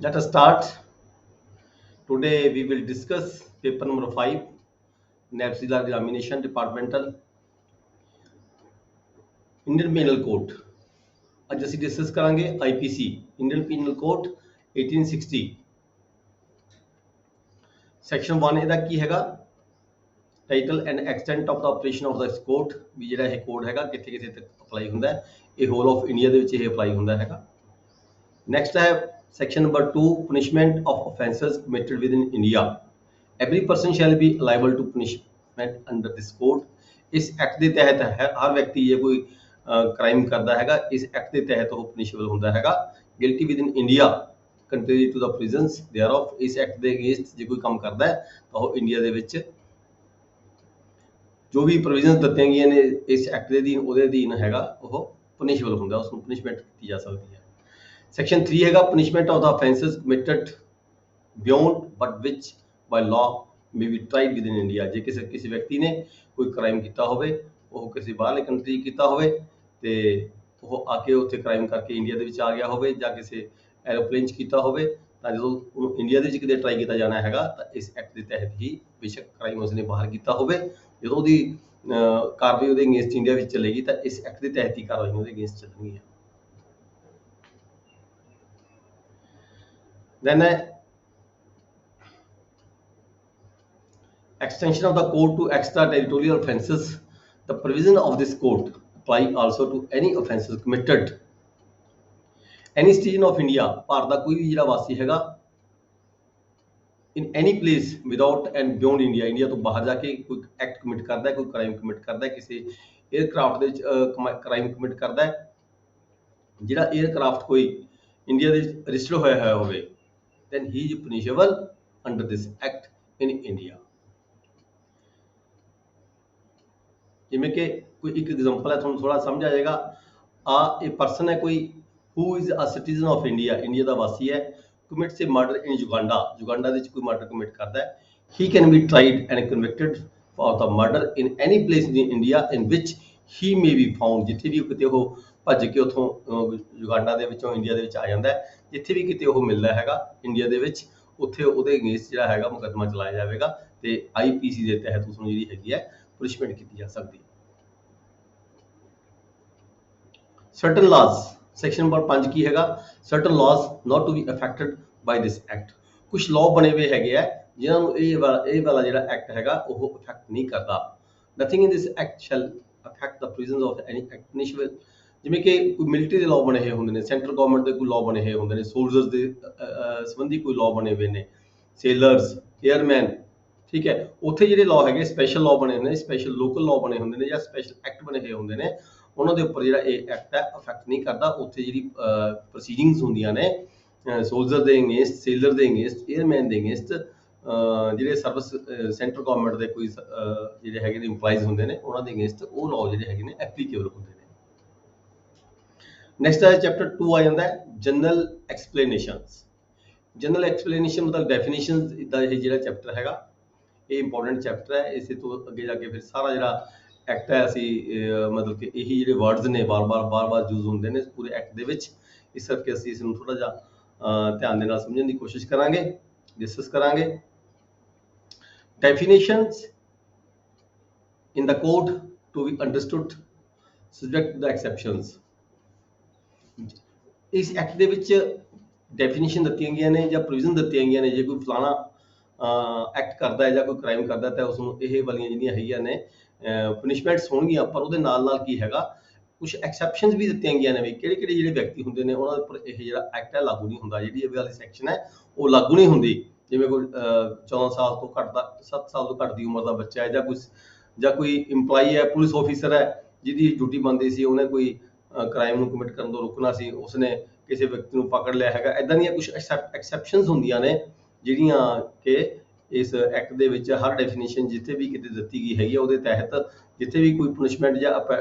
Let us start. Today we will discuss paper number 5, NAPSILA examination departmental Indian Penal Code. ਅੱਜ ਅਸੀਂ discuss ਕਰਾਂਗੇ IPC Indian Penal Code 1860 section 1 ਇਹਦਾ ਕੀ ਹੈਗਾ title and extent of the operation of this code ਵੀ ਜਿਹੜਾ ਇਹ code ਹੈਗਾ ਕਿੱਥੇ ਕਿੱਥੇ ਤੱਕ ਅਪਲਾਈ ਹੁੰਦਾ ਹੈ ਇਹ ਹੋਲ ਆਫ ਇੰਡੀਆ ਦੇ ਵਿੱਚ ਇਹ ਅਪਲਾਈ ਹੁੰਦਾ ਹੈਗਾ ਨੈਕਸਟ ਹੈ section number 2 punishment of offences committed within India every person shall be liable to punishment under this code ਇਸ ਐਕਟ ਦੇ ਤਹਿਤ ਹਰ ਵਿਅਕਤੀ ਜੇ ਕੋਈ ਕ੍ਰਾਈਮ ਕਰਦਾ ਹੈਗਾ ਇਸ ਐਕਟ ਦੇ ਤਹਿਤ ਉਹ ਪਨਿਸ਼ੇਬਲ ਹੁੰਦਾ ਹੈਗਾ guilty within India country to the prisons there of ਇਸ ਐਕਟ ਦੇ ਅਗੇਂਸਟ ਜੇ ਕੋਈ ਕੰਮ ਕਰਦਾ ਹੈ ਤਾਂ ਉਹ ਇੰਡੀਆ ਦੇ ਵਿੱਚ ਜੋ ਵੀ ਪ੍ਰੋਵੀਜ਼ਨਸ ਦਿੱਤੀਆਂ ਗਈਆਂ ਨੇ ਇਸ ਐਕਟ ਦੇ ਅਧੀਨ ਉਹਦੇ ਅਧੀਨ ਹੈਗਾ ਉਹ ਪਨਿਸ਼ੇਬਲ ਹੁੰਦਾ ਉਸ ਨੂੰ ਪਨਿਸ਼ਮੈਂਟ ਕੀਤੀ ਜਾ ਸਕਦੀ ਹੈ Section 3 ਹੈਗਾ punishment of the offences committed beyond but which by law may be tried within India ਜੇ ਕਿਸੇ ਵਿਅਕਤੀ ਨੇ ਕੋਈ ਕ੍ਰਾਈਮ ਕੀਤਾ ਹੋਵੇ ਉਹ ਕਿਸੇ ਬਾਹਰਲੇ ਕੰਟਰੀ ਕੀਤਾ ਹੋਵੇ ਤੇ ਉਹ ਆ ਕੇ ਉੱਥੇ ਕ੍ਰਾਈਮ ਕਰਕੇ ਇੰਡੀਆ ਦੇ ਵਿੱਚ ਆ ਗਿਆ ਹੋਵੇ ਜਾਂ ਕਿਸੇ ਐਰੋਪਲੇਨ 'ਚ ਕੀਤਾ ਹੋਵੇ ਤਾਂ ਜਦੋਂ ਉਹਨੂੰ ਇੰਡੀਆ ਦੇ ਵਿੱਚ ਕਿਤੇ ਟਰਾਈ ਕੀਤਾ ਜਾਣਾ ਹੈਗਾ ਤਾਂ ਇਸ ਐਕਟ ਦੇ ਤਹਿਤ ਹੀ ਬੇਸ਼ੱਕ ਕ੍ਰਾਈਮ ਉਸਨੇ ਬਾਹਰ ਕੀਤਾ ਹੋਵੇ ਜਦੋਂ ਉਹਦੀ ਕਾਰਵਾਈ ਉਹਦੇ ਅਗੇਂਸਟ ਇੰਡੀਆ ਵਿੱਚ ਚੱਲੇਗੀ ਤਾਂ ਇਸ ਐਕਟ ਦੇ ਤਹਿਤ ਹੀ ਕਾਰਵਾਈ ਉਹਦੇ against ਚੱਲਣਗੀਆਂ Then extension of the code to extraterritorial offences. The provision of this code apply also to any offences committed any citizen of India Bharat ਦਾ ਕੋਈ ਵੀ ਜਿਹੜਾ ਵਾਸੀ ਹੈਗਾ in any place without and beyond India India ਤੋਂ ਬਾਹਰ ਜਾ ਕੇ ਕੋਈ ਐਕਟ ਕਮਿਟ ਕਰਦਾ ਹੈ ਕੋਈ ਕ੍ਰਾਈਮ ਕਮਿਟ ਕਰਦਾ ਹੈ ਕਿਸੇ 에ਅਰਕ੍ਰਾਫਟ ਦੇ ਵਿੱਚ ਕ੍ਰਾਈਮ ਕਮਿਟ ਕਰਦਾ ਹੈ ਜਿਹੜਾ 에ਅਰਕ੍ਰਾਫਟ ਕੋਈ ਇੰਡੀਆ ਦੇ ਵਿੱਚ ਰਜਿਸਟਰ ਹੋਇਆ ਹੋਵੇ then he is punishable under this act in India ਜਿਵੇਂ ਕਿ ਕੋਈ ਇੱਕ ਐਗਜ਼ਾਮਪਲ ਹੈ ਤੁਹਾਨੂੰ ਥੋੜਾ ਸਮਝ ਆ ਜਾਏਗਾ ਇਹ ਪਰਸਨ ਹੈ ਕੋਈ who is a citizen of India India ਦਾ ਵਾਸੀ ਹੈ commits a murder in Uganda ਦੇ ਵਿੱਚ ਕੋਈ ਮਰਡਰ ਕਮਿਟ ਕਰਦਾ ਹੈ he can be tried and convicted for the murder in any place in India in which he may be found ਜਿੱਥੇ ਵੀ ਕਿਤੇ ਉਹ ਭੱਜ ਕੇ ਉੱਥੋਂ ਯੁਗਾਂਡਾ ਦੇ ਵਿੱਚੋਂ ਇੰਡੀਆ ਦੇ ਵਿੱਚ ਆ ਜਾਂਦਾ ਹੈ ਜਿੱਥੇ ਵੀ ਕਿਤੇ ਉਹ ਮਿਲਦਾ ਹੈਗਾ ਇੰਡੀਆ ਦੇ ਵਿੱਚ ਉੱਥੇ ਉਹਦੇ ਅਗੇਂਸਟ ਜਿਹੜਾ ਹੈਗਾ ਮੁਕੱਦਮਾ ਚਲਾਇਆ ਜਾਵੇਗਾ ਤੇ IPC ਦੇ ਤਹਿਤ ਉਸ ਨੂੰ ਜਿਹੜੀ ਹੈਗੀ ਹੈ ਪਨਿਸ਼ਮੈਂਟ ਕੀਤੀ ਜਾ ਸਕਦੀ ਹੈ certain laws ਸੈਕਸ਼ਨ ਨੰਬਰ 5 ਕੀ ਹੈਗਾ certain laws not to be affected by this act ਕੁਝ ਲਾਅ ਬਣੇ ਹੋਏ ਹੈਗੇ ਆ ਜਿਨ੍ਹਾਂ ਨੂੰ ਇਹ ਵਾਲਾ ਜਿਹੜਾ ਐਕਟ ਹੈਗਾ ਉਹ ਅਫੈਕਟ ਨਹੀਂ ਕਰਦਾ nothing in this act shall affect the provisions of any act punishable ਜਿਵੇਂ ਕਿ ਕੋਈ ਮਿਲਟਰੀ ਦੇ ਲਾਅ ਬਣੇ ਹੋਏ ਹੁੰਦੇ ਨੇ ਸੈਂਟਰਲ ਗਵਰਨਮੈਂਟ ਦੇ ਕੋਈ ਲਾਅ ਬਣੇ ਹੋਏ ਹੁੰਦੇ ਨੇ ਸੋਲਜਰਸ ਦੇ ਸੰਬੰਧੀ ਕੋਈ ਲਾਅ ਬਣੇ ਹੋਏ ਨੇ ਸੇਲਰਸ 에ਅਰਮੈਨ ਠੀਕ ਹੈ ਉੱਥੇ ਜਿਹੜੇ ਲਾਅ ਹੈਗੇ ਸਪੈਸ਼ਲ ਲਾਅ ਬਣੇ ਹੁੰਦੇ ਨੇ ਸਪੈਸ਼ਲ ਲੋਕਲ ਲਾਅ ਬਣੇ ਹੁੰਦੇ ਨੇ ਜਾਂ ਸਪੈਸ਼ਲ ਐਕਟ ਬਣੇ ਹੋਏ ਹੁੰਦੇ ਨੇ ਉਹਨਾਂ ਦੇ ਉੱਪਰ ਜਿਹੜਾ ਇਹ ਐਕਟ ਹੈ ਅਫੈਕਟ ਨਹੀਂ ਕਰਦਾ ਉੱਥੇ ਜਿਹੜੀ ਪ੍ਰੋਸੀਡਿੰਗਸ ਹੁੰਦੀਆਂ ਨੇ ਸੋਲਜਰ ਦੇ ਅਗੇਂਸਟ ਸੇਲਰ ਦੇ ਅਗੇਂਸਟ 에ਅਰਮੈਨ ਦੇ ਅਗੇਂਸਟ ਜਿਹੜੇ ਸਰਵਿਸ ਸੈਂਟਰਲ ਗਵਰਨਮੈਂਟ ਦੇ ਕੋਈ ਜਿਹੜੇ ਹੈਗੇ ਨੇ ਇੰਪਲਾਈਜ਼ ਹੁੰਦੇ ਨੇ ਉਹਨਾਂ ਦੇ ਅਗੇਂਸਟ ਉਹ ਲਾਅ ਜਿਹੜੇ ਹੈਗੇ ਨੇ ਐਪਲੀਕੇਬਲ ਹੁੰਦੇ ਨੇ ਨੈਕਸਟ ਹੈ ਚੈਪਟਰ 2 ਆ ਜਾਂਦਾ ਹੈ ਜਨਰਲ ਐਕਸਪਲੇਨੇਸ਼ਨਸ ਜਨਰਲ ਐਕਸਪਲੇਨੇਸ਼ਨ ਮਤਲਬ ਡੈਫੀਨੇਸ਼ਨਸ ਦਾ ਇਹ ਜਿਹੜਾ ਚੈਪਟਰ ਹੈਗਾ ਇਹ ਇੰਪੋਰਟੈਂਟ ਚੈਪਟਰ ਹੈ ਇਸੇ ਤੋਂ ਅੱਗੇ ਜਾ ਕੇ ਫਿਰ ਸਾਰਾ ਜਿਹੜਾ ਐਕਟ ਹੈ ਅਸੀਂ ਮਤਲਬ ਕਿ ਇਹੀ ਜਿਹੜੇ ਵਰਡਸ ਨੇ ਬਾਰ-ਬਾਰ ਯੂਜ਼ ਹੁੰਦੇ ਨੇ ਪੂਰੇ ਐਕਟ ਦੇ ਵਿੱਚ ਇਸ ਕਰਕੇ ਅਸੀਂ ਇਸ ਨੂੰ ਥੋੜਾ ਜਿਹਾ ਧਿਆਨ ਦੇ ਨਾਲ ਸਮਝਣ ਦੀ ਕੋਸ਼ਿਸ਼ ਕਰਾਂਗੇ ਡਿਸਕਸ ਕਰਾਂਗੇ definitions in the code to be understood subject to the exceptions ਇਸ ਐਕਟ ਦੇ ਵਿੱਚ ਡੈਫੀਨੇਸ਼ਨ ਦਿੱਤੀਆਂ ਗਈਆਂ ਨੇ ਜਾਂ ਪ੍ਰੋਵੀਜ਼ਨ ਦਿੱਤੀਆਂ ਗਈਆਂ ਨੇ ਜੇ ਕੋਈ ਫਲਾਣਾ ਐਕਟ ਕਰਦਾ ਹੈ ਜਾਂ ਕੋਈ ਕ੍ਰਾਈਮ ਕਰਦਾ ਤਾਂ ਉਸ ਨੂੰ ਇਹ ਵਾਲੀਆਂ ਜਿਹੜੀਆਂ ਹੈਗੀਆਂ ਨੇ ਪਨਿਸ਼ਮੈਂਟਸ ਹੋਣਗੀਆਂ ਪਰ ਉਹਦੇ ਨਾਲ ਕੀ ਹੈਗਾ ਕੁਝ ਐਕਸੈਪਸ਼ਨਸ ਵੀ ਦਿੱਤੀਆਂ ਗਈਆਂ ਨੇ ਵੀ ਕਿਹੜੇ ਜਿਹੜੇ ਵਿਅਕਤੀ ਹੁੰਦੇ ਨੇ ਉਹਨਾਂ ਦੇ ਉੱਪਰ ਇਹ ਜਿਹੜਾ ਐਕਟ ਹੈ ਲਾਗੂ ਨਹੀਂ ਹੁੰਦਾ ਜਿਹੜੀ ਇਹ ਵਾਲੀ ਸੈਕਸ਼ਨ ਹੈ ਉਹ ਲਾਗੂ ਨਹੀਂ ਹੁੰਦੀ ਜਿਵੇਂ ਕੋਈ 14 ਸਾਲ ਤੋਂ ਘੱਟ ਦਾ 7 ਸਾਲ ਤੋਂ ਘੱਟ ਦੀ ਉਮਰ ਦਾ ਬੱਚਾ ਹੈ ਜਾਂ ਕੋਈ ਇੰਪਲਾਈ ਹੈ ਪੁਲਿਸ ਆਫੀਸਰ ਹੈ ਜਿਹਦੀ ਡਿਊਟੀ ਬਣਦੀ ਸੀ ਉਹਨੇ ਕੋਈ ਕ੍ਰਾਈਮ ਨੂੰ ਕਮਿਟ ਕਰਨ ਤੋਂ ਰੋਕਣਾ ਸੀ ਉਸਨੇ ਕਿਸੇ ਵਿਅਕਤੀ ਨੂੰ ਪਕੜ ਲਿਆ ਹੈਗਾ ਇੱਦਾਂ ਦੀਆਂ ਕੁਝ ਐਕਸੈਪਸ਼ਨਸ ਹੁੰਦੀਆਂ ਨੇ ਜਿਹੜੀਆਂ ਕਿ ਇਸ ਐਕਟ ਦੇ ਵਿੱਚ ਹਰ ਡੈਫੀਨੇਸ਼ਨ ਜਿੱਥੇ ਵੀ ਕਿਤੇ ਦਿੱਤੀ ਗਈ ਹੈਗੀ ਉਹਦੇ ਤਹਿਤ ਜਿੱਥੇ ਵੀ ਕੋਈ ਪਨਿਸ਼ਮੈਂਟ ਜਾਂ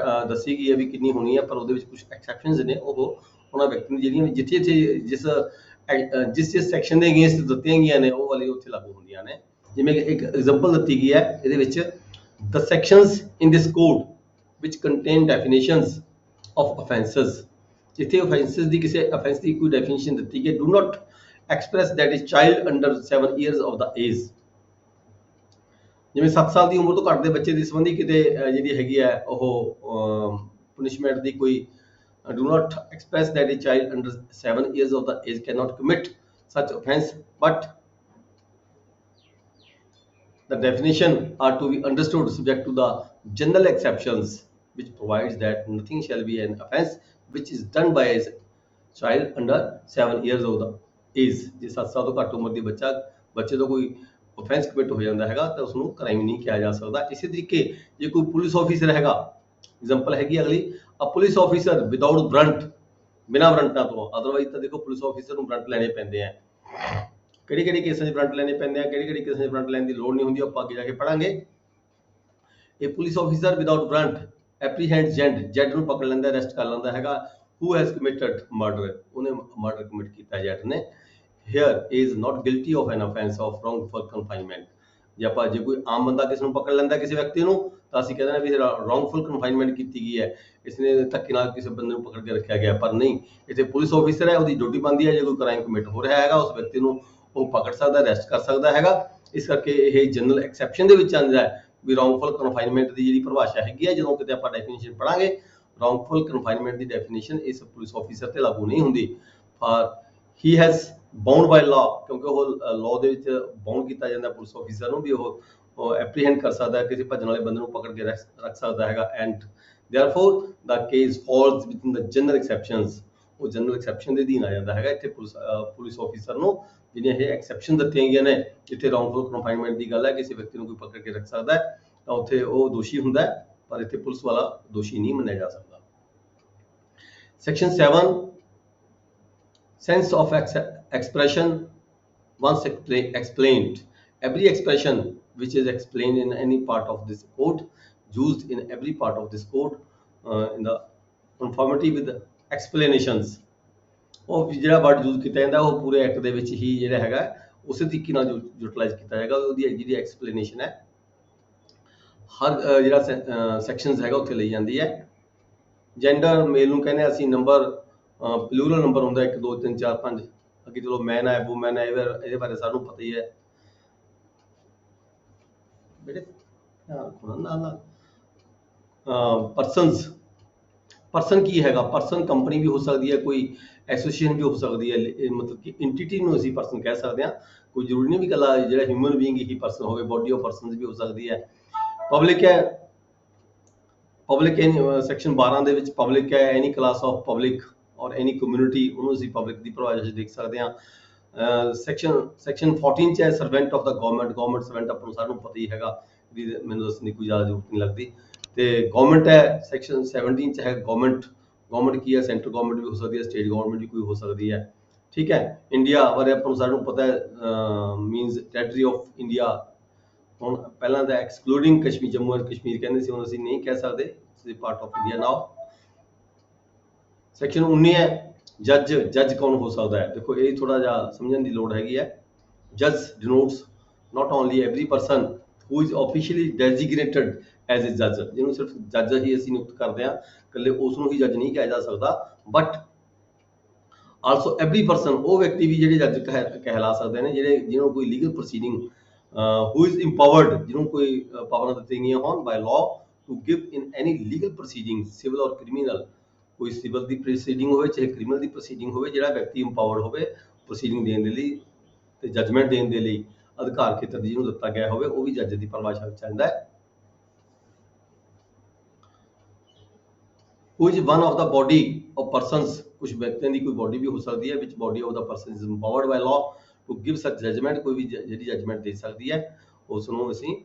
ਦੱਸੀ ਗਈ ਹੈ ਵੀ ਕਿੰਨੀ ਹੋਣੀ ਹੈ ਪਰ ਉਹਦੇ ਵਿੱਚ ਕੁਝ ਐਕਸੈਪਸ਼ਨਸ ਨੇ ਉਹ ਉਹਨਾਂ ਵਿਅਕਤੀ ਨੂੰ ਜਿਹੜੀਆਂ ਜਿਸ ਸੈਕਸ਼ਨ ਦੇ ਅਗੇਂਸਟ ਦਿੱਤੀਆਂ ਗਈਆਂ ਨੇ ਉਹ ਵਾਲੀ ਉੱਥੇ ਲਾਗੂ ਹੁੰਦੀਆਂ ਨੇ ਜਿਵੇਂ ਕਿ ਇੱਕ ਐਗਜ਼ਾਮਪਲ ਦਿੱਤੀ ਗਈ ਹੈ ਇਹਦੇ ਵਿੱਚ the sections in this code which contain definitions of offences, ਇੱਥੇ offences ਦੀ ਕਿਸੇ offence ਦੀ ਕੋਈ definition ਦਿੱਤੀ ਕਿ do not express that is child under 7 years of the age, ਜਿਵੇਂ 7 ਸਾਲ ਦੀ ਉਮਰ ਤੋਂ ਘੱਟ ਦੇ ਬੱਚੇ ਦੀ ਸੰਬੰਧੀ ਕਿਤੇ ਜਿਹੜੀ ਹੈਗੀ ਹੈ ਉਹ punishment ਦੀ ਕੋਈ do not express that a child under 7 years of the age cannot commit such offence, but the definition are to be understood subject to the general exceptions which provides that nothing shall be an offence which is done by a child under 7 years of the age, ਜੇ 7 ਸਾਲ ਤੋਂ ਘੱਟ ਉਮਰ ਦੀ ਬੱਚੇ ਤੋਂ ਕੋਈ offence commit ਹੋ ਜਾਂਦਾ ਹੈਗਾ ਤਾਂ ਉਸ ਨੂੰ crime ਨਹੀਂ ਕਿਹਾ ਜਾ ਸਕਦਾ। ਇਸੇ ਤਰੀਕੇ ਜੇ ਕੋਈ ਪੁਲਿਸ ਆਫੀਸਰ ਹੈਗਾ, ਐਗਜ਼ਾਮਪਲ ਹੈਗੀ ਅਗਲੀ, a police officer without warrant, ਬਿਨਾਂ ਵਾਰੰਟਾਂ ਤੋਂ, ਅਦਰਵਾਈਜ਼ ਤਾਂ ਦੇਖੋ ਪੁਲਿਸ ਆਫੀਸਰ ਨੂੰ ਵਾਰੰਟ ਲੈਣੇ ਪੈਂਦੇ ਆ, ਕਿਹੜੀ ਕੇਸਾਂ 'ਚ ਵਾਰੰਟ ਲੈਣੇ ਪੈਂਦੇ ਆ, ਕਿਹੜੀ ਕੇਸਾਂ 'ਚ ਵਾਰੰਟ ਲੈਣ ਦੀ ਲੋੜ ਨਹੀਂ ਹੁੰਦੀ, ਆਪਾਂ ਅੱਗੇ ਜਾ ਕੇ ਪੜਾਂਗੇ। ਇਹ police officer without warrant apprehend Z ਨੂੰ ਪਕੜ ਲੈਂਦਾ, ਅਰੈਸਟ ਕਰ ਲੈਂਦਾ ਹੈਗਾ, who has committed murder, ਉਹਨੇ ਮਰਡਰ ਕਮਿਟ ਕੀਤਾ ਜੈਡ ਨੇ, here is not guilty of an offence of wrongful confinement। ਜੇ ਕੋਈ ਆਮ ਬੰਦਾ ਕਿਸੇ ਨੂੰ ਪਕੜ ਲੈਂਦਾ, ਕਿਸੇ ਵਿਅਕਤੀ ਨੂੰ, ਤਾਂ ਅਸੀਂ ਕਹਿੰਦੇ ਨੇ ਵੀ wrongful confinement ਕੀਤੀ ਗਈ ਹੈ, ਇਸਨੇ ਧੱਕੇ ਨਾਲ ਕਿਸੇ ਬੰਦੇ ਨੂੰ ਪਕੜ ਕੇ ਰੱਖਿਆ ਗਿਆ, ਪਰ ਨਹੀਂ, ਇੱਥੇ ਪੁਲਿਸ ਆਫੀਸਰ ਹੈ, ਉਹਦੀ ਡਿਊਟੀ ਬਣਦੀ ਹੈ, ਜੇ ਕੋਈ ਕ੍ਰਾਈਮ ਕਮਿਟ ਹੋ ਰਿਹਾ ਹੈਗਾ ਉਸ ਵਿਅਕਤੀ ਨੂੰ ਉਹ ਪਕੜ ਸਕਦਾ, ਅਰੈਸਟ ਕਰ ਸਕਦਾ ਹੈਗਾ। ਇਸ ਕਰਕੇ ਇਹ ਜਨਰਲ ਐਕਸੈਪਸ਼ਨ ਦੇ ਵਿੱਚ ਆਉਂਦਾ ਹੈ ਵੀ wrongful confinement ਦੀ ਜਿਹੜੀ ਪਰਿਭਾਸ਼ਾ ਹੈਗੀ ਹੈ, ਜਦੋਂ ਕਿਤੇ ਆਪਾਂ ਡੈਫੀਨੇਸ਼ਨ ਪੜਾਂਗੇ, wrongful confinement ਦੀ ਡੈਫੀਨੇਸ਼ਨ ਇਸ ਪੁਲਿਸ ਆਫੀਸਰ ਤੇ ਲਾਗੂ ਨਹੀਂ ਹੁੰਦੀ। For he has bound by law, ਕਿਉਂਕਿ ਉਹ ਲਾਅ ਦੇ ਵਿੱਚ ਬਾਉਂਡ ਕੀਤਾ ਜਾਂਦਾ ਪੁਲਿਸ ਆਫੀਸਰ ਨੂੰ ਵੀ ਉਹ ਐਪਰੀਹੈਂਡ ਕਰ ਸਕਦਾ, ਕਿਸੇ ਭੱਜਣ ਵਾਲੇ ਬੰਦੇ ਨੂੰ ਪਕੜ ਕੇ ਰੱਖ ਸਕਦਾ ਹੈਗਾ, and therefore the case falls within the general exceptions, ਉਹ ਜਨਰਲ ਐਕਸੈਪਸ਼ਨ ਦੇ ਅਧੀਨ ਆ ਜਾਂਦਾ ਹੈਗਾ। ਇੱਥੇ ਪੁਲਿਸ ਆਫੀਸਰ ਨੂੰ ਜਿਹੜੀਆਂ ਇਹ ਐਕਸੈਪਸ਼ਨ ਦਿੱਤੀਆਂ ਗਈਆਂ ਨੇ, ਜਿੱਥੇ wrongful confinement ਦੀ ਗੱਲ ਹੈ, ਕਿਸੇ ਵਿਅਕਤੀ ਨੂੰ ਕੋਈ ਪਕੜ ਕੇ ਰੱਖ ਸਕਦਾ ਹੈ ਤਾਂ ਉੱਥੇ ਉਹ ਦੋਸ਼ੀ ਹੁੰਦਾ ਹੈ, ਪਰ ਇੱਥੇ ਪੁਲਿਸ ਵਾਲਾ ਦੋਸ਼ੀ ਨਹੀਂ ਮੰਨਿਆ ਜਾ ਸਕਦਾ। Section 7 sense of expression once explained, every expression which is explained in any part of this code, used in every part of this code in the conformity with the explanations, ਉਹ ਜਿਹੜਾ word use ਕੀਤਾ ਜਾਂਦਾ ਉਹ ਪੂਰੇ act ਦੇ ਵਿੱਚ ਹੀ ਜਿਹੜਾ ਹੈਗਾ ਉਸੇ ਤਰੀਕੇ ਨਾਲ ਯੂਟਿਲਾਈਜ਼ ਕੀਤਾ ਜਾਏਗਾ। ਉਹਦੀ ਜਿਹੜੀ ਐਕਸਪਲੇਨੇਸ਼ਨ ਹੈ ਹਰ ਜਿਹੜਾ ਸੈਕਸ਼ਨਸ ਹੈਗਾ ਉੱਥੇ ਲਈ ਜਾਂਦੀ ਹੈ। ਜੈਂਡਰ ਮੇਲ ਨੂੰ ਕਹਿੰਦੇ ਅਸੀਂ ਨੰਬਰ, ਪਲੂਰਲ ਨੰਬਰ ਹੁੰਦਾ 1 2 3 4 5, ਅੱਗੇ ਚਲੋ ਮੈਨ ਹੈ ਵੂਮੈਨ ਹੈ, ਇਹਦੇ ਬਾਰੇ ਸਾਨੂੰ ਪਤਾ ਹੀ ਹੈ ਬੇਟੇ। ਪਰਸਨ ਕੀ ਹੈਗਾ, ਪਰਸਨ ਕੰਪਨੀ ਵੀ ਹੋ ਸਕਦੀ ਹੈ, ਕੋਈ ਐਸੋਸੀਏਸ਼ਨ ਵੀ ਹੋ ਸਕਦੀ ਹੈ, ਮਤਲਬ ਕਿ ਇੰਟੀਟੀ ਨੂੰ ਅਸੀਂ ਪਰਸਨ ਕਹਿ ਸਕਦੇ ਹਾਂ, ਕੋਈ ਜ਼ਰੂਰੀ ਨਹੀਂ ਵੀ ਇਕੱਲਾ ਜਿਹੜਾ ਹਿਊਮਨ ਬੀਇੰਗ ਹੀ ਪਰਸਨ ਹੋਵੇ, ਬੋਡੀ ਆਫ ਪਰਸਨਸ ਵੀ ਹੋ ਸਕਦੀ ਹੈ। ਪਬਲਿਕ ਹੈ, ਪਬਲਿਕ ਸੈਕਸ਼ਨ 12 ਦੇ ਵਿੱਚ ਪਬਲਿਕ ਹੈ ਐਨੀ ਕਲਾਸ ਆਫ ਪਬਲਿਕ ਔਰ ਐਨੀ ਕਮਿਊਨਿਟੀ, ਉਹਨੂੰ ਅਸੀਂ ਪਬਲਿਕ ਦੀ ਪਰਿਭਾਸ਼ਾ 'ਚ ਦੇਖ ਸਕਦੇ ਹਾਂ। ਸੈਕਸ਼ਨ 14 'ਚ ਹੈ servant of the government servant ਆਪਾਂ ਨੂੰ ਸਾਰਿਆਂ ਨੂੰ ਪਤਾ ਹੀ ਹੈਗਾ, ਮੈਨੂੰ ਦੱਸਣ ਦੀ ਕੋਈ ਜ਼ਿਆਦਾ ਜ਼ਰੂਰਤ ਨਹੀਂ ਲੱਗਦੀ। ਤੇ ਗਵਰਨਮੈਂਟ ਹੈ ਸੈਕਸ਼ਨ 17 'ਚ ਹੈ ਗਵਰਨਮੈਂਟ ਕੀ ਹੈ, ਸੈਂਟਰਲ ਗਵਰਨਮੈਂਟ ਵੀ ਹੋ ਸਕਦੀ ਹੈ, ਸਟੇਟ ਗਵਰਨਮੈਂਟ ਵੀ ਕੋਈ ਹੋ ਸਕਦੀ ਹੈ, ਠੀਕ ਹੈ। ਇੰਡੀਆ ਬਾਰੇ ਆਪਾਂ ਨੂੰ ਸਾਰਿਆਂ ਨੂੰ ਪਤਾ ਹੈ ਮੀਨਸ ਟੈਰੀਟਰੀ ਆਫ ਇੰਡੀਆ, ਹੁਣ ਪਹਿਲਾਂ ਤਾਂ ਐਕਸਕਲੂਡਿੰਗ ਕਸ਼ਮੀਰ, ਜੰਮੂ ਐਂਡ ਕਸ਼ਮੀਰ ਕਹਿੰਦੇ ਸੀ, ਹੁਣ ਅਸੀਂ ਨਹੀਂ ਕਹਿ ਸਕਦੇ, it's part of India now. Section 19 ਹੈ ਜੱਜ ਕੌਣ ਹੋ ਸਕਦਾ ਹੈ, ਦੇਖੋ ਇਹ ਥੋੜਾ ਜਿਹਾ ਸਮਝਣ ਦੀ ਲੋੜ ਹੈਗੀ ਹੈ। ਜੱਜ ਡਿਨੋਟਸ not only every person who is officially designated as a judge, ਜਿਹਨੂੰ ਸਿਰਫ ਜੱਜ ਹੀ ਅਸੀਂ ਨਿਯੁਕਤ ਕਰਦੇ ਹਾਂ, ਇਕੱਲੇ ਉਸ ਨੂੰ ਹੀ ਜੱਜ ਨਹੀਂ ਕਿਹਾ ਜਾ ਸਕਦਾ, ਬਟ ਆਲਸੋ ਐਵਰੀ ਪਰਸਨ, ਉਹ ਵਿਅਕਤੀ ਵੀ ਜਿਹੜੇ ਜੱਜ ਕਹਿਲਾ ਸਕਦੇ ਨੇ, ਜਿਹਨੂੰ ਕੋਈ legal proceeding who is empowered, ਜਿਹਨੂੰ ਕੋਈ ਪਾਵਰਾਂ ਦਿੱਤੀਆਂ ਗਈਆਂ ਹੋਣ by law to give in any legal proceeding, civil or criminal, ਕੋਈ ਸਿਵਲ ਦੀ ਪ੍ਰੋਸੀਡਿੰਗ ਹੋਵੇ ਚਾਹੇ ਕ੍ਰਿਮੀਨਲ ਦੀ ਪ੍ਰੋਸੀਡਿੰਗ ਹੋਵੇ, ਜਿਹੜਾ ਵਿਅਕਤੀ ਇੰਪਾਵਰਡ ਹੋਵੇ ਪ੍ਰੋਸੀਡਿੰਗ ਦੇਣ ਦੇ ਲਈ ਤੇ ਜਜਮੈਂਟ ਦੇਣ ਦੇ ਲਈ ਅਧਿਕਾਰ ਖੇਤਰ ਜਿਹਨੂੰ ਦਿੱਤਾ ਗਿਆ ਹੋਵੇ, ਉਹ ਵੀ ਜੱਜ ਦੀ ਪਰਿਭਾਸ਼ਾ ਵਿੱਚ ਆਉਂਦਾ ਹੈ। who is one of the body of persons, ਕੁਝ ਵਿਅਕਤੀਆਂ ਦੀ ਕੋਈ ਬੋਡੀ ਵੀ ਹੋ ਸਕਦੀ ਹੈ, which body of the person is empowered by law to give such judgment, ਕੋਈ ਵੀ ਜਿਹੜੀ ਜਜਮੈਂਟ ਦੇ ਸਕਦੀ ਹੈ ਉਸ ਨੂੰ ਅਸੀਂ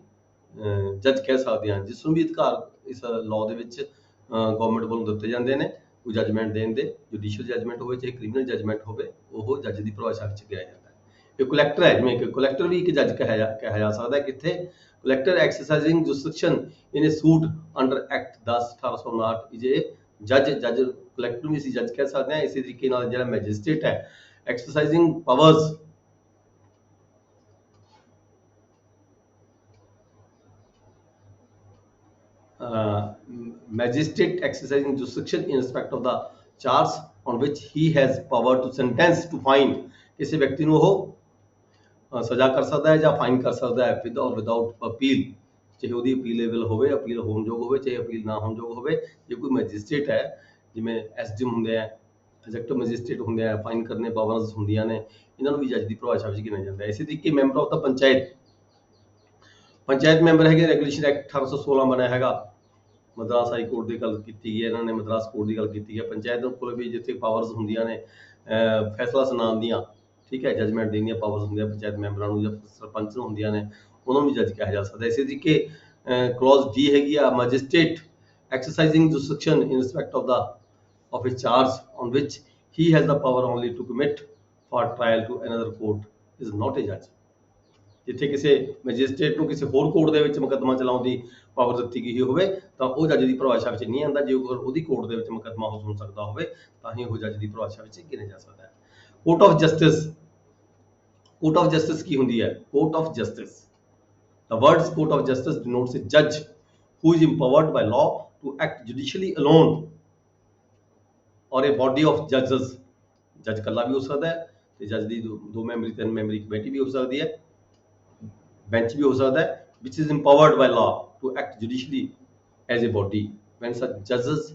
ਜੱਜ ਕਹਿ ਸਕਦੇ ਹਾਂ, ਜਿਸ ਨੂੰ ਵੀ ਅਧਿਕਾਰ ਇਸ ਲਾਅ ਦੇ ਵਿੱਚ ਗਵਰਨਮੈਂਟ ਵੱਲੋਂ ਦਿੱਤੇ ਜਾਂਦੇ ਨੇ ਕੋਈ ਜਜਮੈਂਟ ਦੇਣ ਦੇ, ਜੁਡੀਸ਼ੀਅਲ ਜਜਮੈਂਟ ਹੋਵੇ ਚਾਹੇ ਕ੍ਰਿਮੀਨਲ ਜਜਮੈਂਟ ਹੋਵੇ, ਉਹ ਜੱਜ ਦੀ ਪਰਿਭਾਸ਼ਾ ਵਿੱਚ ਕਿਹਾ ਜਾਂਦਾ ਹੈ। ਇਹ ਕਲੈਕਟਰ ਹੈ, ਜਿਵੇਂ ਕਿ ਕਲੈਕਟਰ ਵੀ ਇੱਕ ਜੱਜ ਕਿਹਾ ਜਾ ਸਕਦਾ ਹੈ, ਕਿੱਥੇ collector exercising jurisdiction in a suit under act 10/1859 is a ਜੱਜ ਕਲੈਕਟਰ ਨੂੰ ਵੀ ਅਸੀਂ ਜੱਜ ਕਹਿ ਸਕਦੇ ਹਾਂ। ਇਸੇ ਤਰੀਕੇ ਨਾਲ ਜਿਹੜਾ ਮੈਜਿਸਟ੍ਰੇਟ ਹੈ ਐਕਸਰਸਾਈਜ਼ਿੰਗ powers magistrate exercising jurisdiction in respect of the charge on which he has power to sentence to fine, किसी व्यक्ति ਨੂੰ ਉਹ ਸਜ਼ਾ ਕਰ ਸਕਦਾ ਹੈ ਜਾਂ ਫਾਈਨ ਕਰ ਸਕਦਾ ਹੈ ਵਿਦ ਔਰ ਵਿਦਆਊਟ ਅਪੀਲ, ਚਾਹੇ ਉਹਦੀ ਅਪੀਲੇਬਲ ਹੋਵੇ, ਅਪੀਲ ਹੋਣਯੋਗ ਹੋਵੇ, ਚਾਹੇ ਅਪੀਲ ਨਾ ਹੋਣਯੋਗ ਹੋਵੇ। ਜੇ ਕੋਈ ਮੈਜਿਸਟ੍ਰੇਟ ਹੈ, ਜਿਵੇਂ ਐਸਡੀਐਮ ਹੁੰਦੇ ਆ, ਐਗਜ਼ੈਕਟਿਵ ਮੈਜਿਸਟ੍ਰੇਟ ਹੁੰਦੇ ਆ, ਫਾਈਨ ਕਰਨੇ ਪਾਵਰਸ ਹੁੰਦੀਆਂ ਨੇ, ਇਹਨਾਂ ਨੂੰ ਵੀ ਜੱਜ ਦੀ ਪਰਿਭਾਸ਼ਾ ਵਿੱਚ ਗਿਣਿਆ ਜਾਂਦਾ ਹੈ। ਇਸੇ ਤਰੀਕੇ member of the panchayat member ਹੈਗੇ, ਰੈਗੂਲੇਸ਼ਨ ਐਕਟ 1816 ਬਣਿਆ ਹੈਗਾ, ਮਦਰਾਸ ਹਾਈ ਕੋਰਟ ਦੀ ਗੱਲ ਕੀਤੀ ਗਈ ਹੈ, ਇਹਨਾਂ ਨੇ ਮਦਰਾਸ ਕੋਰਟ ਦੀ ਗੱਲ ਕੀਤੀ ਹੈ। ਪੰਚਾਇਤ ਕੋਲ ਵੀ ਜਿੱਥੇ ਪਾਵਰਸ ਹੁੰਦੀਆਂ ਨੇ ਫੈਸਲਾ ਸੁਣਾਉਣ ਦੀਆਂ, ਠੀਕ ਹੈ, ਜਜਮੈਂਟ ਦੇਣ ਦੀਆਂ ਪਾਵਰਸ ਹੁੰਦੀਆਂ ਪੰਚਾਇਤ ਮੈਂਬਰਾਂ ਨੂੰ ਜਾਂ ਸਰਪੰਚ ਨੂੰ ਹੁੰਦੀਆਂ ਨੇ, ਉਹਨਾਂ ਨੂੰ ਵੀ ਜੱਜ ਕਿਹਾ ਜਾ ਸਕਦਾ। ਇਸੇ ਤਰੀਕੇ ਕਲੌਜ਼ ਡੀ ਹੈਗੀ ਆ, magistrate exercising jurisdiction in respect of a charge on which he has the power only to commit for trial to another court is not a judge। ਜਿੱਥੇ ਕਿਸੇ ਮੈਜਿਸਟ੍ਰੇਟ ਨੂੰ ਕਿਸੇ ਹੋਰ ਕੋਰਟ ਦੇ ਵਿੱਚ ਮੁਕੱਦਮਾ ਚਲਾਉਣ ਦੀ ਪਾਵਰ ਦਿੱਤੀ ਗਈ ਹੋਵੇ ਤਾਂ ਉਹ ਜੱਜ ਦੀ ਪਰਿਭਾਸ਼ਾ ਵਿੱਚ ਨਹੀਂ ਆਉਂਦਾ। ਜੇ ਉਹਦੀ ਕੋਰਟ ਦੇ ਵਿੱਚ ਮੁਕੱਦਮਾ ਹੋ ਸੁਣ ਸਕਦਾ ਹੋਵੇ ਤਾਂ ਹੀ ਉਹ ਜੱਜ ਦੀ ਪਰਿਭਾਸ਼ਾ ਵਿੱਚ ਗਿਣਿਆ ਜਾ ਸਕਦਾ ਹੈ। Court of justice, court of justice ਕੀ ਹੁੰਦੀ ਹੈ? Court of justice, the words court of justice denotes a judge who is empowered by law to act judicially alone or a body of judges। ਜੱਜ ਇਕੱਲਾ ਵੀ ਹੋ ਸਕਦਾ ਹੈ ਤੇ ਜੱਜ ਦੀ ਦੋ ਮੈਂਬਰੀ ਤਿੰਨ ਮੈਂਬਰੀ ਕਮੇਟੀ ਵੀ ਹੋ ਸਕਦੀ ਹੈ, bench ਵੀ ਹੋ ਸਕਦਾ ਹੈ, which is empowered by law to act judicially as a body when such judges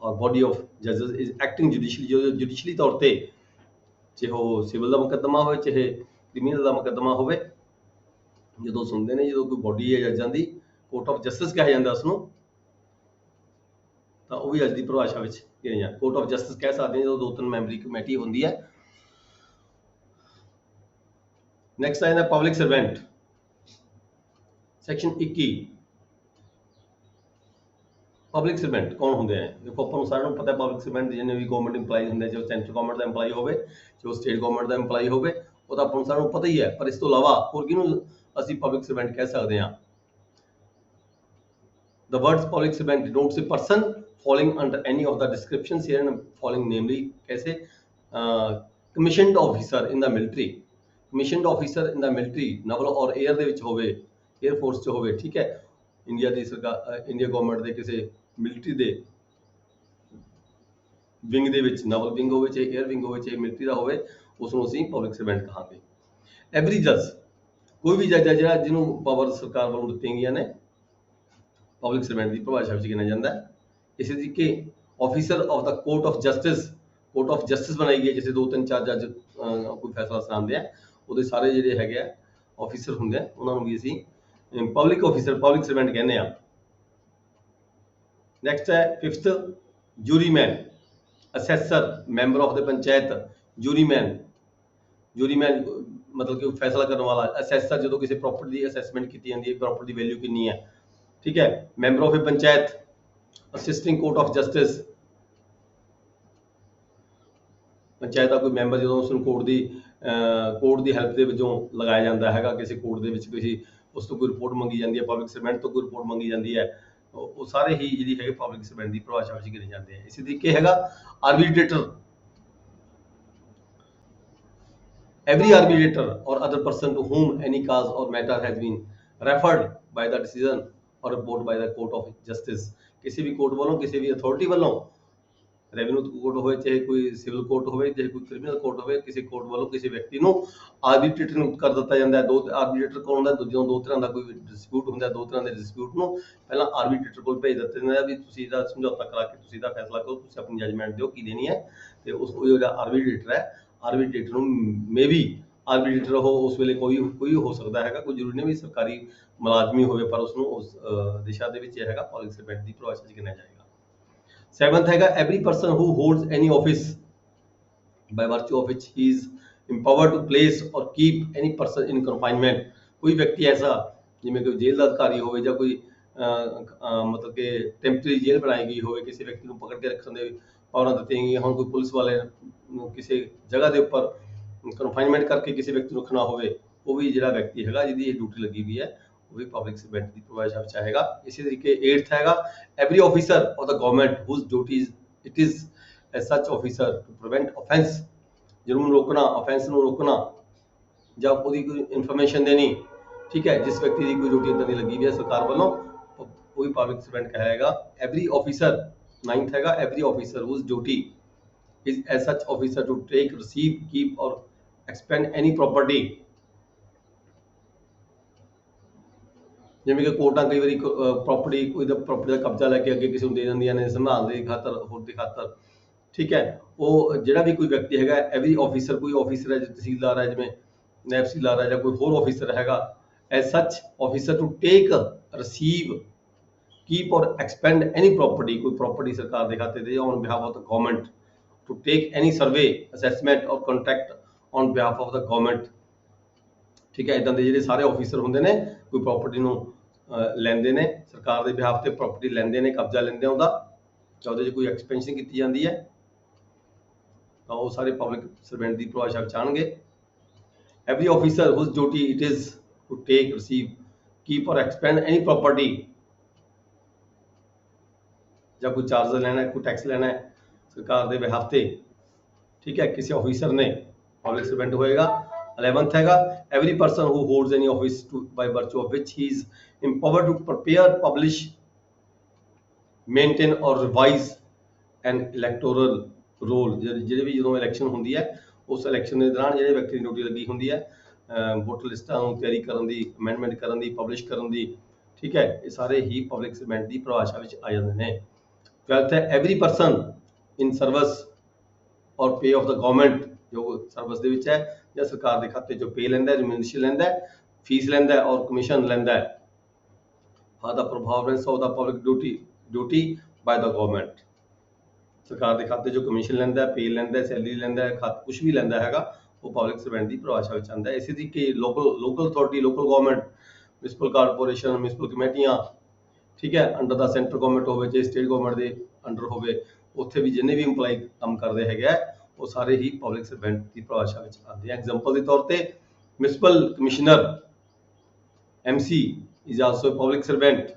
or body of judges is acting judicially। ਜੋ judicially ਤੌਰ ਤੇ, ਚਾਹੇ ਉਹ ਸਿਵਲ ਦਾ ਮੁਕੱਦਮਾ ਹੋਵੇ ਚਾਹੇ ਕ੍ਰਿਮੀਨਲ ਦਾ ਮੁਕੱਦਮਾ ਹੋਵੇ, ਜਦੋਂ ਸੁਣਦੇ ਨੇ, ਜਦੋਂ ਕੋਈ ਬੋਡੀ ਹੈ ਜੱਜਾਂ ਦੀ, ਕੋਰਟ ਆਫ ਜਸਟਿਸ ਕਿਹਾ ਜਾਂਦਾ ਉਸਨੂੰ, ਤਾਂ ਉਹ ਵੀ ਜੱਜ ਦੀ ਪਰਿਭਾਸ਼ਾ ਵਿੱਚ ਗਿਣਿਆ ਜਾਂਦਾ। ਕੋਰਟ ਆਫ ਜਸਟਿਸ ਕਹਿ ਸਕਦੇ ਹਾਂ ਜਦੋਂ ਦੋ ਤਿੰਨ ਮੈਂਬਰੀ ਕਮੇਟੀ ਹੁੰਦੀ ਹੈ। ਨੈਕਸਟ ਆ ਜਾਂਦਾ public servant, section 21। Public servant ਕੌਣ ਹੁੰਦੇ ਆ? ਦੇਖੋ ਆਪਾਂ ਨੂੰ ਸਾਰਿਆਂ ਨੂੰ ਪਤਾ ਹੈ ਪਬਲਿਕ ਸਰਵੈਂਟ ਜਿੰਨੇ ਵੀ ਗਵਰਨਮੈਂਟ ਇੰਪਲਾਈ ਹੁੰਦੇ, ਚਾਹੇ ਸੈਂਟਰਲ ਗਵਰਨਮੈਂਟ ਦਾ ਇੰਪਲਾਈ ਹੋਵੇ ਚਾਹੇ ਸਟੇਟ ਗਵਰਨਮੈਂਟ ਦਾ ਇੰਪਲਾਈ ਹੋਵੇ, ਉਹ ਤਾਂ ਆਪਾਂ ਨੂੰ ਸਾਰਿਆਂ ਨੂੰ ਪਤਾ ਹੀ ਹੈ। ਪਰ ਇਸ ਤੋਂ ਇਲਾਵਾ ਹੋਰ ਕਿਹਨੂੰ ਅਸੀਂ ਪਬਲਿਕ ਸਰਵੈਂਟ ਕਹਿ ਸਕਦੇ ਹਾਂ? The words public servant denotes a person falling under any of the descriptions here and falling namely कैसे commissioned officer in the military, commissioned officer in the military naval और air ਦੇ ਵਿੱਚ ਹੋਵੇ, air force ਚ ਹੋਵੇ, ਠੀਕ ਹੈ, India ਦੀ ਸਰਕਾਰ, ਇੰਡੀਆ ਗਵਰਨਮੈਂਟ ਦੇ ਕਿਸੇ ਮਿਲਟਰੀ ਦੇ ਵਿੰਗ ਦੇ ਵਿੱਚ, ਨਵਲ ਵਿੰਗ ਹੋਵੇ ਚਾਹੇ 에ਅਰ ਵਿੰਗ ਹੋਵੇ ਚਾਹੇ ਮਿਲਟਰੀ ਦਾ ਹੋਵੇ, ਉਸ ਨੂੰ ਅਸੀਂ ਪਬਲਿਕ ਸਰਵੈਂਟ ਕਹਾਂਗੇ। ਐਵਰੀ ਜੱਜ, ਕੋਈ ਵੀ ਜੱਜ ਹੈ ਜਿਹੜਾ ਜਿਹਨੂੰ ਪਾਵਰ ਸਰਕਾਰ ਵੱਲੋਂ ਦਿੱਤੀਆਂ ਗਈਆਂ ਨੇ, ਪਬਲਿਕ ਸਰਵੈਂਟ ਦੀ ਪਰਿਭਾਸ਼ਾ ਵਿੱਚ ਗਿਣਿਆ ਜਾਂਦਾ ਹੈ। ਇਸੇ ਤਰੀਕੇ officer of the court of justice, court of justice ਬਣਾਈ ਗਈ ਹੈ, ਜਿੱਥੇ ਦੋ ਤਿੰਨ ਚਾਰ ਜੱਜ ਕੋਈ ਫੈਸਲਾ ਸੁਣਾਉਂਦੇ ਆ, ਉਹਦੇ ਸਾਰੇ ਜਿਹੜੇ ਹੈਗੇ ਆ ਆਫੀਸਰ ਹੁੰਦੇ ਆ, ਉਹਨਾਂ ਨੂੰ ਵੀ ਅਸੀਂ ਪਬਲਿਕ ਆਫੀਸਰ, ਪਬਲਿਕ ਸਰਵੈਂਟ ਕਹਿੰਦੇ ਆ। ਨੈਕਸਟ ਹੈ 5th juryman, assessor, member of the panchayat, juryman, juryman ਮਤਲਬ ਕਿ ਫੈਸਲਾ ਕਰਨ ਵਾਲਾ। ਅਸੈਸਰ ਜਦੋਂ ਕਿਸੇ ਪ੍ਰੋਪਰਟੀ ਦੀ ਅਸੈਸਮੈਂਟ ਕੀਤੀ ਜਾਂਦੀ ਹੈ, ਪ੍ਰੋਪਰਟੀ ਦੀ ਵੈਲਿਊ ਕਿੰਨੀ ਹੈ, ਠੀਕ ਹੈ। Member of a panchayat, assisting court of justice, panchayat ਦਾ ਕੋਈ ਮੈਂਬਰ ਜਦੋਂ ਉਸ ਨੂੰ ਕੋਰਟ ਦੀ ਹੈਲਪ ਦੇ ਵਜੋਂ ਲਗਾਇਆ ਜਾਂਦਾ ਹੈਗਾ, ਕਿਸੇ ਕੋਰਟ ਦੇ ਵਿੱਚ ਕਿਸੇ ਉਸ ਤੋਂ ਕੋਈ ਰਿਪੋਰਟ ਮੰਗੀ ਜਾਂਦੀ ਹੈ, ਪਬਲਿਕ ਸਰਵੈਂਟ ਤੋਂ ਕੋਈ ਰਿਪੋਰਟ ਮੰਗੀ ਜਾਂਦੀ ਹੈ, ਉਹ ਸਾਰੇ ਹੀ ਜਿਹੜੀ ਹੈਗੇ ਪਬਲਿਕ ਸਰਵੈਂਟ ਦੀ ਪਰਿਭਾਸ਼ਾ ਵਿੱਚ ਗਿਣੇ ਜਾਂਦੇ ਆ। ਇਸੇ ਤਰੀਕੇ ਹੈਗਾ arbitrator, every arbitrator or other person to whom any cause or matter has been referred by the decision or report by the court of justice। ਕਿਸੇ ਵੀ ਕੋਰਟ ਵੱਲੋਂ, ਕਿਸੇ ਵੀ ਅਥਾਰਟੀ ਵੱਲੋਂ, ਰੈਵਨਿਊ ਕੋਰਟ ਹੋਵੇ ਚਾਹੇ ਕੋਈ ਸਿਵਲ ਕੋਰਟ ਹੋਵੇ ਚਾਹੇ ਕੋਈ ਕ੍ਰਿਮੀਨਲ ਕੋਰਟ ਹੋਵੇ, ਕਿਸੇ ਕੋਰਟ ਵੱਲੋਂ ਕਿਸੇ ਵਿਅਕਤੀ ਨੂੰ ਆਰਬਿਟਰੇਟਰ ਨੂੰ ਕਰ ਦਿੱਤਾ ਜਾਂਦਾ ਹੈ। ਦੋ ਆਰਬਿਟਰੇਟਰ ਕੌਣ ਹੁੰਦਾ? ਜਦੋਂ ਦੋ ਤਰ੍ਹਾਂ ਦਾ ਕੋਈ ਡਿਸਪਿਊਟ ਹੁੰਦਾ, ਦੋ ਤਰ੍ਹਾਂ ਦੇ ਡਿਸਪਿਊਟ ਨੂੰ ਪਹਿਲਾਂ ਆਰਬਿਟਰੇਟਰ ਕੋਲ ਭੇਜ ਦਿੱਤਾ ਜਾਂਦਾ ਵੀ ਤੁਸੀਂ ਇਹਦਾ ਸਮਝੌਤਾ ਕਰਾ ਕੇ ਤੁਸੀਂ ਇਹਦਾ ਫੈਸਲਾ ਕਰੋ, ਤੁਸੀਂ ਆਪਣੀ ਜਜਮੈਂਟ ਦਿਓ ਕੀ ਦੇਣੀ ਹੈ। ਤੇ ਉਸ ਜਿਹੜਾ ਆਰਬਿਟਰੇਟਰ ਹੈ, ਆਰਬਿਟਰੇਟਰ ਨੂੰ ਮੇ ਵੀ ਆਰਬਿਟਰੇਟਰ ਉਹ ਉਸ ਵੇਲੇ ਕੋਈ ਹੋ ਸਕਦਾ ਹੈਗਾ, ਕੋਈ ਜ਼ਰੂਰੀ ਨਹੀਂ ਵੀ ਸਰਕਾਰੀ ਮੁਲਾਜ਼ਮੀ ਹੋਵੇ, ਪਰ ਉਸਨੂੰ ਉਸ ਦਿਸ਼ਾ ਦੇ ਵਿੱਚ ਇਹ ਹੈਗਾ ਪਬਲਿਕ ਸਰਵੈਂਟ ਦੀ ਪਰਿਭਾਸ਼ਾ ਵਿੱਚ ਗਿਣਿਆ ਜਾਏਗਾ। 7th ਹੈਗਾ every person who holds any office by virtue of which he is empowered to place or keep any person in confinement. ਕੋਈ ਵਿਅਕਤੀ ਐਸਾ ਜਿਵੇਂ ਕੋਈ ਜੇਲ੍ਹ ਦਾ ਅਧਿਕਾਰੀ ਹੋਵੇ ਜਾਂ ਕੋਈ ਮਤਲਬ ਕਿ ਟੈਂਪਰੇਰੀ ਜੇਲ੍ਹ ਬਣਾਈ ਗਈ ਹੋਵੇ, ਕਿਸੇ ਵਿਅਕਤੀ ਨੂੰ ਪਕੜ ਕੇ ਰੱਖਣ ਦੇ ਪਾਵਰਾਂ ਦਿੱਤੀਆਂ ਗਈਆਂ ਹੁਣ, ਕੋਈ ਪੁਲਿਸ ਵਾਲੇ ਨੂੰ ਕਿਸੇ ਜਗ੍ਹਾ ਦੇ ਉੱਪਰ ਕਨਫਾਈਨਮੈਂਟ ਕਰਕੇ ਕਿਸੇ ਵਿਅਕਤੀ ਨੂੰ ਰੱਖਣਾ ਹੋਵੇ, ਉਹ ਵੀ ਜਿਹੜਾ ਵਿਅਕਤੀ ਹੈਗਾ ਜਿਹਦੀ ਇਹ ਡਿਊਟੀ ਲੱਗੀ ਹੋਈ ਹੈ, ਉਹ ਵੀ ਪਬਲਿਕ ਸਰਵੈਂਟ ਦੀ ਪਰਿਭਾਸ਼ਾ ਵਿੱਚ ਆਏਗਾ। ਇਸੇ ਤਰੀਕੇ 8th ਹੈਗਾ every officer of the government whose duties it is as such officer to prevent offence, ਜੁਰਮ ਨੂੰ ਰੋਕਣਾ, ਆਫੈਂਸ ਨੂੰ ਰੋਕਣਾ ਜਾਂ ਉਹਦੀ ਕੋਈ ਇਨਫੋਰਮੇਸ਼ਨ ਦੇਣੀ, ਠੀਕ ਹੈ। ਜਿਸ ਵਿਅਕਤੀ ਦੀ ਕੋਈ ਡਿਊਟੀ ਇੱਦਾਂ ਦੀ ਲੱਗੀ ਹੋਈ ਹੈ ਸਰਕਾਰ ਵੱਲੋਂ, ਉਹ ਵੀ ਪਬਲਿਕ ਸਰਵੈਂਟ ਕਹਾਏਗਾ। ਐਵਰੀ ਆਫੀਸਰ 9th ਹੈਗਾ, every officer whose duty is as such officer to take, receive, keep or expend any property, ਜਿਵੇਂ ਕਿ ਕੋਰਟਾਂ ਕਈ ਵਾਰੀ ਪ੍ਰੋਪਰਟੀ ਕੋਈ ਦਾ ਪ੍ਰੋਪਰਟੀ ਦਾ ਕਬਜ਼ਾ ਲੈ ਕੇ ਅੱਗੇ ਕਿਸੇ ਨੂੰ ਦੇ ਦਿੰਦੀਆਂ ਨੇ ਸੰਭਾਲ ਦੇ ਖਾਤਰ, ਹੋਰ ਦੀ ਖਾਤਰ। ਠੀਕ ਹੈ, ਉਹ ਜਿਹੜਾ ਵੀ ਕੋਈ ਵਿਅਕਤੀ ਹੈਗਾ, ਐਵਰੀ ਆਫੀਸਰ, ਕੋਈ ਆਫੀਸਰ ਹੈ, ਤਹਿਸੀਲਦਾਰ ਹੈ, ਜਿਵੇਂ ਨਾਇਬ ਤਹਿਸੀਲਦਾਰ ਹੈ ਜਾਂ ਕੋਈ ਹੋਰ ਆਫੀਸਰ ਹੈਗਾ, as such officer to take, receive, keep or expend any property, ਕੋਈ ਪ੍ਰੋਪਰਟੀ ਸਰਕਾਰ ਦੇ ਖਾਤੇ ਤੇ on behalf of the government, to take any survey, assessment or contract on behalf of the government. ਠੀਕ ਹੈ, ਇਦਾਂ ਦੇ ਜਿਹੜੇ ਸਾਰੇ ਆਫੀਸਰ ਹੁੰਦੇ ਨੇ, ਕੋਈ ਪ੍ਰੋਪਰਟੀ ਨੂੰ ਲੈਂਦੇ ਨੇ ਸਰਕਾਰ ਦੇ ਬਿਹਾਫ ਤੇ, ਪ੍ਰੋਪਰਟੀ ਲੈਂਦੇ ਨੇ, ਕਬਜ਼ਾ ਲੈਂਦੇ ਉਹਦਾ, ਜਾਂ ਉਹਦੇ 'ਚ ਕੋਈ ਐਕਸਪੈਂਸ਼ਨ ਕੀਤੀ ਜਾਂਦੀ ਹੈ, ਤਾਂ ਉਹ ਸਾਰੇ ਪਬਲਿਕ ਸਰਵੈਂਟ ਦੀ ਪਰਿਭਾਸ਼ਾ ਵਿੱਚ ਆਉਣਗੇ। Every officer whose duty it is to take, receive, keep or expend any property, ਜਾਂ ਕੋਈ ਚਾਰਜ ਲੈਣਾ ਹੈ, ਕੋਈ ਟੈਕਸ ਲੈਣਾ ਹੈ ਸਰਕਾਰ ਦੇ ਬਿਹਾਫ ਤੇ, ਠੀਕ ਹੈ, ਕਿਸੇ ਆਫੀਸਰ ਨੇ ਪਬਲਿਕ ਸਰਵੈਂਟ ਹੋਏਗਾ। 11th ਹੈਗਾ, every person who holds any office by virtue of which he is empowered to prepare, publish, maintain or revise an electoral roll, ਜਿਹੜੇ ਵੀ ਜਦੋਂ ਇਲੈਕਸ਼ਨ ਹੁੰਦੀ ਹੈ, ਉਸ ਇਲੈਕਸ਼ਨ ਦੇ ਦੌਰਾਨ ਜਿਹੜੇ ਵਿਅਕਤੀ ਦੀ ਡਿਊਟੀ ਲੱਗੀ ਹੁੰਦੀ ਹੈ ਵੋਟਰ ਲਿਸਟਾਂ ਨੂੰ ਤਿਆਰੀ ਕਰਨ ਦੀ, ਅਮੈਂਡਮੈਂਟ ਕਰਨ ਦੀ, ਪਬਲਿਸ਼ ਕਰਨ ਦੀ। ਠੀਕ ਹੈ, ਇਹ ਸਾਰੇ ਹੀ ਪਬਲਿਕ ਸਰਵੈਂਟ ਦੀ ਪਰਿਭਾਸ਼ਾ ਵਿੱਚ ਆ ਜਾਂਦੇ ਨੇ। 12th ਹੈ, every person in service or pay of the government, ਜੋ ਸਰਵਿਸ ਦੇ ਵਿੱਚ ਹੈ ਜਾਂ ਸਰਕਾਰ ਦੇ ਖਾਤੇ ਚੋਂ ਪੇ ਲੈਂਦਾ, ਰਿਮਿਊਨਰੇਸ਼ਨ ਲੈਂਦਾ, ਫੀਸ ਲੈਂਦਾ ਔਰ ਕਮਿਸ਼ਨ ਲੈਂਦਾ, for the performance of the public duty by the government. ਸਰਕਾਰ ਦੇ ਖਾਤੇ ਚੋਂ ਕਮਿਸ਼ਨ ਲੈਂਦਾ, ਪੇ ਲੈਂਦਾ, ਸੈਲਰੀ ਲੈਂਦਾ, ਕੁਝ ਵੀ ਲੈਂਦਾ ਹੈਗਾ, ਉਹ ਪਬਲਿਕ ਸਰਵੈਂਟ ਦੀ ਪਰਿਭਾਸ਼ਾ ਵਿੱਚ ਆਉਂਦਾ ਹੈ। ਇਸੇ ਤਰੀਕੇ local authority, local government, municipal corporation, municipal ਕਮੇਟੀਆਂ, ਠੀਕ ਹੈ, ਅੰਡਰ ਦਾ ਸੈਂਟਰ ਗਵਰਨਮੈਂਟ ਹੋਵੇ ਚਾਹੇ ਸਟੇਟ ਗਵਰਨਮੈਂਟ ਦੇ ਅੰਡਰ ਹੋਵੇ, ਉੱਥੇ ਵੀ ਜਿੰਨੇ ਵੀ ਇੰਪਲਾਈ ਕੰਮ ਕਰਦੇ ਹੈਗੇ ਆ, ਉਹ ਸਾਰੇ ਹੀ ਪਬਲਿਕ ਸਰਵੈਂਟ ਦੀ ਪਰਿਭਾਸ਼ਾ ਵਿੱਚ ਆਉਂਦੇ ਆ। ਐਗਜ਼ਾਮਪਲ ਦੇ ਤੌਰ ਤੇ municipal commissioner MC is also a public servant.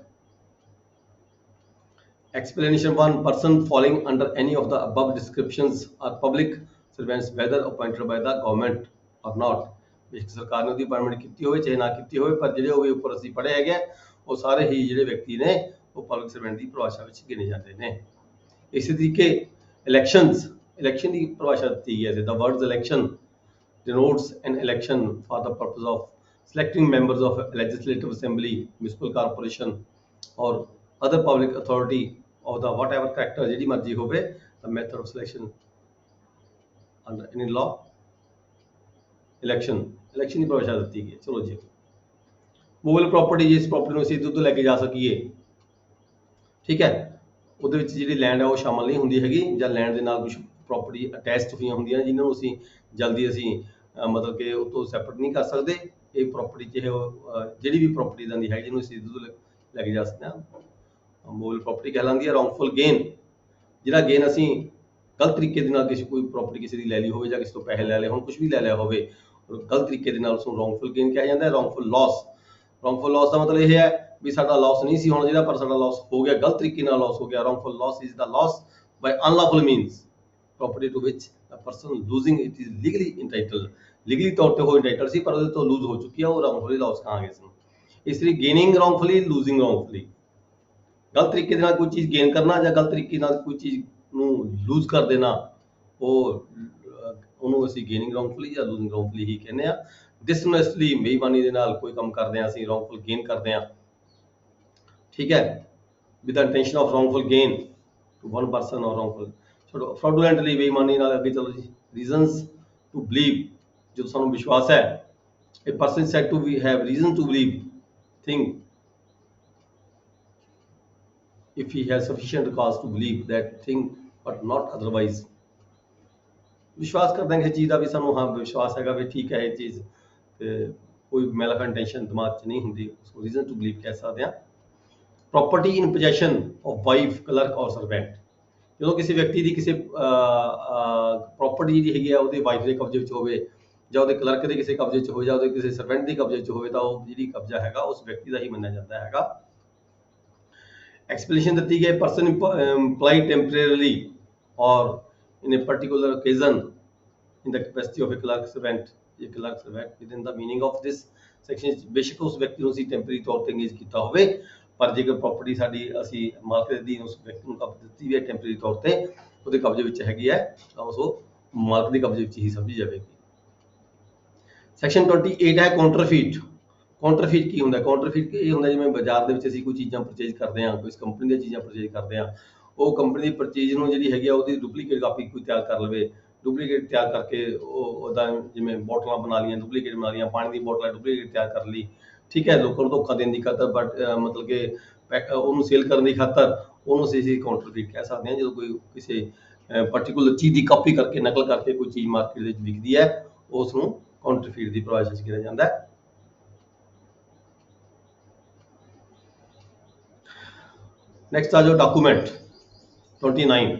Explanation 1, person falling under any of the above descriptions are public servants whether appointed by the government or not। ਬੇਸ਼ੱਕ ਸਰਕਾਰ ਨੇ ਉਹਦੀ ਅਪਾਇੰਟਮੈਂਟ ਕੀਤੀ ਹੋਵੇ ਚਾਹੇ ਨਾ ਕੀਤੀ ਹੋਵੇ, ਪਰ ਜਿਹੜੇ ਉਹ ਉੱਪਰ ਅਸੀਂ ਪੜ੍ਹੇ ਹੈਗੇ ਉਹ ਸਾਰੇ ਹੀ ਜਿਹੜੇ ਵਿਅਕਤੀ ਨੇ ਉਹ ਪਬਲਿਕ ਸਰਵੈਂਟ ਦੀ ਪਰਿਭਾਸ਼ਾ ਵਿੱਚ ਗਿਣੇ ਜਾਂਦੇ ਨੇ। ਇਸੇ ਤਰੀਕੇ ਇਲੈਕਸ਼ਨ ਦੀ ਪਰਿਭਾਸ਼ਾ ਦਿੱਤੀ ਹੈ। The words election denotes an election for the purpose of selecting members of legislative assembly, municipal corporation or other public authority of the whatever character, ਜਿਹੜੀ ਮਰਜ਼ੀ ਹੋਵੇ, the method of selection under any law। Election ਦੀ ਪਰਿਭਾਸ਼ਾ ਦਿੱਤੀ ਗਈ। ਚਲੋ ਜੀ, movable property, ਜਿਸ property ਨੂੰ ਅਸੀਂ ਇੱਧਰ ਤੋਂ ਲੈ ਕੇ ਜਾ ਸਕੀਏ, ਠੀਕ ਹੈ, ਉਹਦੇ ਵਿੱਚ ਜਿਹੜੀ ਲੈਂਡ ਹੈ ਉਹ ਸ਼ਾਮਲ ਨਹੀਂ ਹੁੰਦੀ ਹੈਗੀ, ਜਾਂ ਲੈਂਡ ਦੇ ਨਾਲ ਕੁਝ ਪ੍ਰਾਪਰਟੀ ਅਟੈਚਡ ਹੋਈਆਂ ਹੁੰਦੀਆਂ ਜਿਨ੍ਹਾਂ ਨੂੰ ਅਸੀਂ ਜਲਦੀ ਮਤਲਬ ਕਿ ਉਹ ਤੋਂ ਸੈਪਰੇਟ ਨਹੀਂ ਕਰ ਸਕਦੇ। ਇਹ ਪ੍ਰਾਪਰਟੀ ਜਿਹੜੀ ਵੀ ਪ੍ਰਾਪਰਟੀ ਦਾ ਦੀ ਹੈ ਜਿਹਨੂੰ ਅਸੀਂ ਇੱਧਰ ਤੋਂ ਲੈ ਕੇ ਜਾ ਸਕਦੇ ਹਾਂ, ਮੂਵੇਬਲ ਪ੍ਰਾਪਰਟੀ ਕਹਿਲਾਉਂਦੀ ਹੈ। ਰੌਂਗਫੁਲ ਗੇਨ, ਜਿਹੜਾ ਗੇਨ ਅਸੀਂ ਗਲਤ ਤਰੀਕੇ ਦੇ ਨਾਲ ਕੋਈ ਪ੍ਰਾਪਰਟੀ ਕਿਸੇ ਦੀ ਲੈ ਲਈ ਹੋਵੇ ਜਾਂ ਕਿਸੇ ਤੋਂ ਪੈਸੇ ਲੈ ਲਏ ਹੋਣ, ਕੁਝ ਵੀ ਲੈ ਲਿਆ ਹੋਵੇ, ਗਲਤ ਤਰੀਕੇ ਦੇ ਨਾਲ ਉਸਨੂੰ ਰੌਂਗਫੁਲ ਗੇਨ ਕਿਹਾ ਜਾਂਦਾ ਹੈ। ਰੌਂਗਫੁਲ ਲਾਸ ਦਾ ਮਤਲਬ ਇਹ ਹੈ ਵੀ ਸਾਡਾ ਲਾਸ ਨਹੀਂ ਸੀ ਹੋਣਾ ਚਾਹੀਦਾ, ਪਰ ਸਾਡਾ ਲਾਸ ਹੋ ਗਿਆ, ਗਲਤ ਤਰੀਕੇ ਨਾਲ ਲਾਸ ਹੋ ਗਿਆ। Wrongful loss is the loss by unlawful means property to which a person losing it is legally entitled। Legally ਤੌਰ ਤੇ ਉਹ ਇੰਟਾਈਟਲ ਸੀ ਪਰ ਉਹਦੇ ਤੋਂ ਲੂਜ਼ ਹੋ ਚੁੱਕੀ ਆ, ਉਹ ਰੌਂਗਫੁਲੀ ਲਾਸ ਕਹਾਂਗੇ ਇਸਨੂੰ। ਇਸ ਲਈ ਗੇਨਿੰਗ ਰੌਂਗਫੁਲੀ, ਲੂਜ਼ਿੰਗ ਰੌਂਗਫੁਲੀ, ਗਲਤ ਤਰੀਕੇ ਦੇ ਨਾਲ ਕੋਈ ਚੀਜ਼ ਗੇਨ ਕਰਨਾ ਜਾਂ ਗਲਤ ਤਰੀਕੇ ਨਾਲ ਕੋਈ ਚੀਜ਼ ਨੂੰ ਲੂਜ਼ ਕਰ ਦੇਣਾ, ਉਹਨੂੰ ਅਸੀਂ ਗੇਨਿੰਗ ਰੌਂਗਫੁਲੀ ਜਾਂ ਲੂਜ਼ਿੰਗ ਰੌਂਗਫੁਲੀ ਹੀ ਕਹਿੰਦੇ ਆ। ਡਿਸਨੈਸਟਲੀ, ਬੇਈਮਾਨੀ ਦੇ ਨਾਲ ਕੋਈ ਕੰਮ ਕਰਦੇ ਆ ਅਸੀਂ, ਰੌਂਗਫੁਲ ਗੇਨ ਕਰਦੇ ਆ, ਠੀਕ ਹੈ, with the intention of wrongful gain to one person or wrongful. ਛੋੜੋ, ਫਰਾਡੂਲੈਂਟਲੀ, ਬੇਈਮਾਨੀ ਨਾਲ ਅੱਗੇ ਚਲੋ ਜੀ। ਰੀਜ਼ਨਸ ਟੂ ਬਲੀਵ, ਜਦੋਂ ਸਾਨੂੰ ਵਿਸ਼ਵਾਸ ਹੈ, a person is said to have reason to believe thing if he has sufficient cause to believe that thing but not otherwise। ਵਿਸ਼ਵਾਸ ਕਰਦੇ ਹਾਂ ਕਿਸੇ ਚੀਜ਼ ਦਾ ਵੀ, ਸਾਨੂੰ ਹਾਂ ਵਿਸ਼ਵਾਸ ਹੈਗਾ ਵੀ ਠੀਕ ਹੈ ਇਹ ਚੀਜ਼, ਤੇ ਕੋਈ ਮੈਲਫ ਇੰਟੈਂਸ਼ਨ ਦਿਮਾਗ 'ਚ ਨਹੀਂ ਹੁੰਦੀ, ਉਸਨੂੰ ਰੀਜ਼ਨ ਟੂ ਬਲੀਵ ਕਹਿ ਸਕਦੇ ਹਾਂ। Property in possession of wife, clerk ਔਰ ਸਰਵੈਂਟ, ਜਦੋਂ ਕਿਸੇ ਵਿਅਕਤੀ ਦੀ ਕਿਸੇ ਪ੍ਰੋਪਰਟੀ ਜਿਹੜੀ ਹੈਗੀ ਆ ਉਹਦੇ ਵਾਈਫ ਦੇ ਕਬਜ਼ੇ ਵਿੱਚ ਹੋਵੇ, ਜਾਂ ਉਹਦੇ ਕਲਰਕ ਦੇ ਕਿਸੇ ਕਬਜ਼ੇ 'ਚ ਹੋਵੇ, ਜਾਂ ਉਹਦੇ ਕਿਸੇ ਸਰਵੈਂਟ ਦੇ ਕਬਜ਼ੇ 'ਚ ਹੋਵੇ, ਤਾਂ ਉਹ ਜਿਹੜੀ ਕਬਜ਼ਾ ਹੈਗਾ ਉਸ ਵਿਅਕਤੀ ਦਾ ਹੀ ਮੰਨਿਆ ਜਾਂਦਾ ਹੈਗਾ। ਐਕਸਪਲੇਨੇਸ਼ਨ ਦਿੱਤੀ ਗਈ, ਪਰਸਨ ਇੰਪਲਾਈਡ ਟੈਂਪਰੇਰੀਲੀ ਔਰ in a particular occasion in the capacity of a clerk servant, within the meaning of this section। ਬੇਸ਼ੱਕ ਉਸ ਵਿਅਕਤੀ ਨੂੰ ਅਸੀਂ ਟੈਂਪਰੇਰੀ ਤੌਰ ਤੇ ਇੰਗੇਜ ਕੀਤਾ ਹੋਵੇ, ਪਰ ਜੇਕਰ ਪ੍ਰਾਪਰਟੀ ਸਾਡੀ ਅਸੀਂ ਮਾਲਕ ਦੇ ਅਧੀਨ ਉਸ ਵਿਅਕਤੀ ਨੂੰ ਕਬਜ਼ੇ ਦਿੱਤੀ ਵੀ ਹੈ ਟੈਂਪਰੇਰੀ ਤੌਰ ਤੇ, ਉਹਦੇ ਕਬਜ਼ੇ ਵਿੱਚ ਹੈਗੀ ਹੈ, ਤਾਂ ਉਹ ਮਾਲਕ ਦੇ ਕਬਜ਼ੇ ਵਿੱਚ ਹੀ ਸਮਝੀ ਜਾਵੇਗੀ। ਸੈਕਸ਼ਨ 28 ਹੈ ਕਾਊਂਟਰਫੀਟ। ਕਾਊਂਟਰਫੀਟ ਕੀ ਹੁੰਦਾ? ਕਾਊਂਟਰਫੀਟ ਇਹ ਹੁੰਦਾ ਜਿਵੇਂ ਬਾਜ਼ਾਰ ਦੇ ਵਿੱਚ ਅਸੀਂ ਕੋਈ ਚੀਜ਼ਾਂ ਪਰਚੇਜ ਕਰਦੇ ਹਾਂ, ਕੋਈ ਕੰਪਨੀ ਦੀਆਂ ਚੀਜ਼ਾਂ ਪਰਚੇਜ ਕਰਦੇ ਹਾਂ, ਉਹ ਕੰਪਨੀ ਦੀ ਪਰਚੇਜ ਨੂੰ ਜਿਹੜੀ ਹੈਗੀ ਆ ਉਹਦੀ ਡੁਪਲੀਕੇਟ ਕਾਪੀ ਕੋਈ ਤਿਆਰ ਕਰ ਲਵੇ, ਡੁਪਲੀਕੇਟ ਤਿਆਰ ਕਰਕੇ ਉਹਦਾ ਜਿਵੇਂ ਬੋਟਲਾਂ ਬਣਾ ਲਈਆਂ, ਡੁਪਲੀਕੇਟ ਬਣਾ ਲਈਆਂ, ਪਾਣੀ ਦੀ ਬੋਟਲਾਂ ਡੁਪਲੀਕੇਟ ਤਿਆਰ ਕਰ ਲਈ, ਠੀਕ ਹੈ, ਲੋਕਾਂ ਨੂੰ ਧੋਖਾ ਦੇਣ ਦੀ ਖਾਤਰ, ਬਟ ਮਤਲਬ ਕਿ ਉਹਨੂੰ ਸੇਲ ਕਰਨ ਦੀ ਖਾਤਰ ਉਹਨੂੰ ਅਸੀਂ ਕਾਊਂਟਰਫੀਟ ਕਹਿ ਸਕਦੇ ਹਾਂ। ਜਦੋਂ ਕੋਈ ਕਿਸੇ ਪਰਟੀਕੂਲਰ ਚੀਜ਼ ਦੀ ਕਾਪੀ ਕਰਕੇ, ਨਕਲ ਕਰਕੇ ਕੋਈ ਚੀਜ਼ ਮਾਰਕੀਟ ਦੇ ਵਿੱਚ ਵਿਕਦੀ ਹੈ, ਉਸ ਨੂੰ ਕਾਊਂਟਰਫੀਟ ਦੀ ਪਰਿਭਾਸ਼ਾ ਵਿੱਚ ਕਿਹਾ ਜਾਂਦਾ ਹੈ। ਨੈਕਸਟ ਆ ਜਾਓ ਡਾਕੂਮੈਂਟ 29।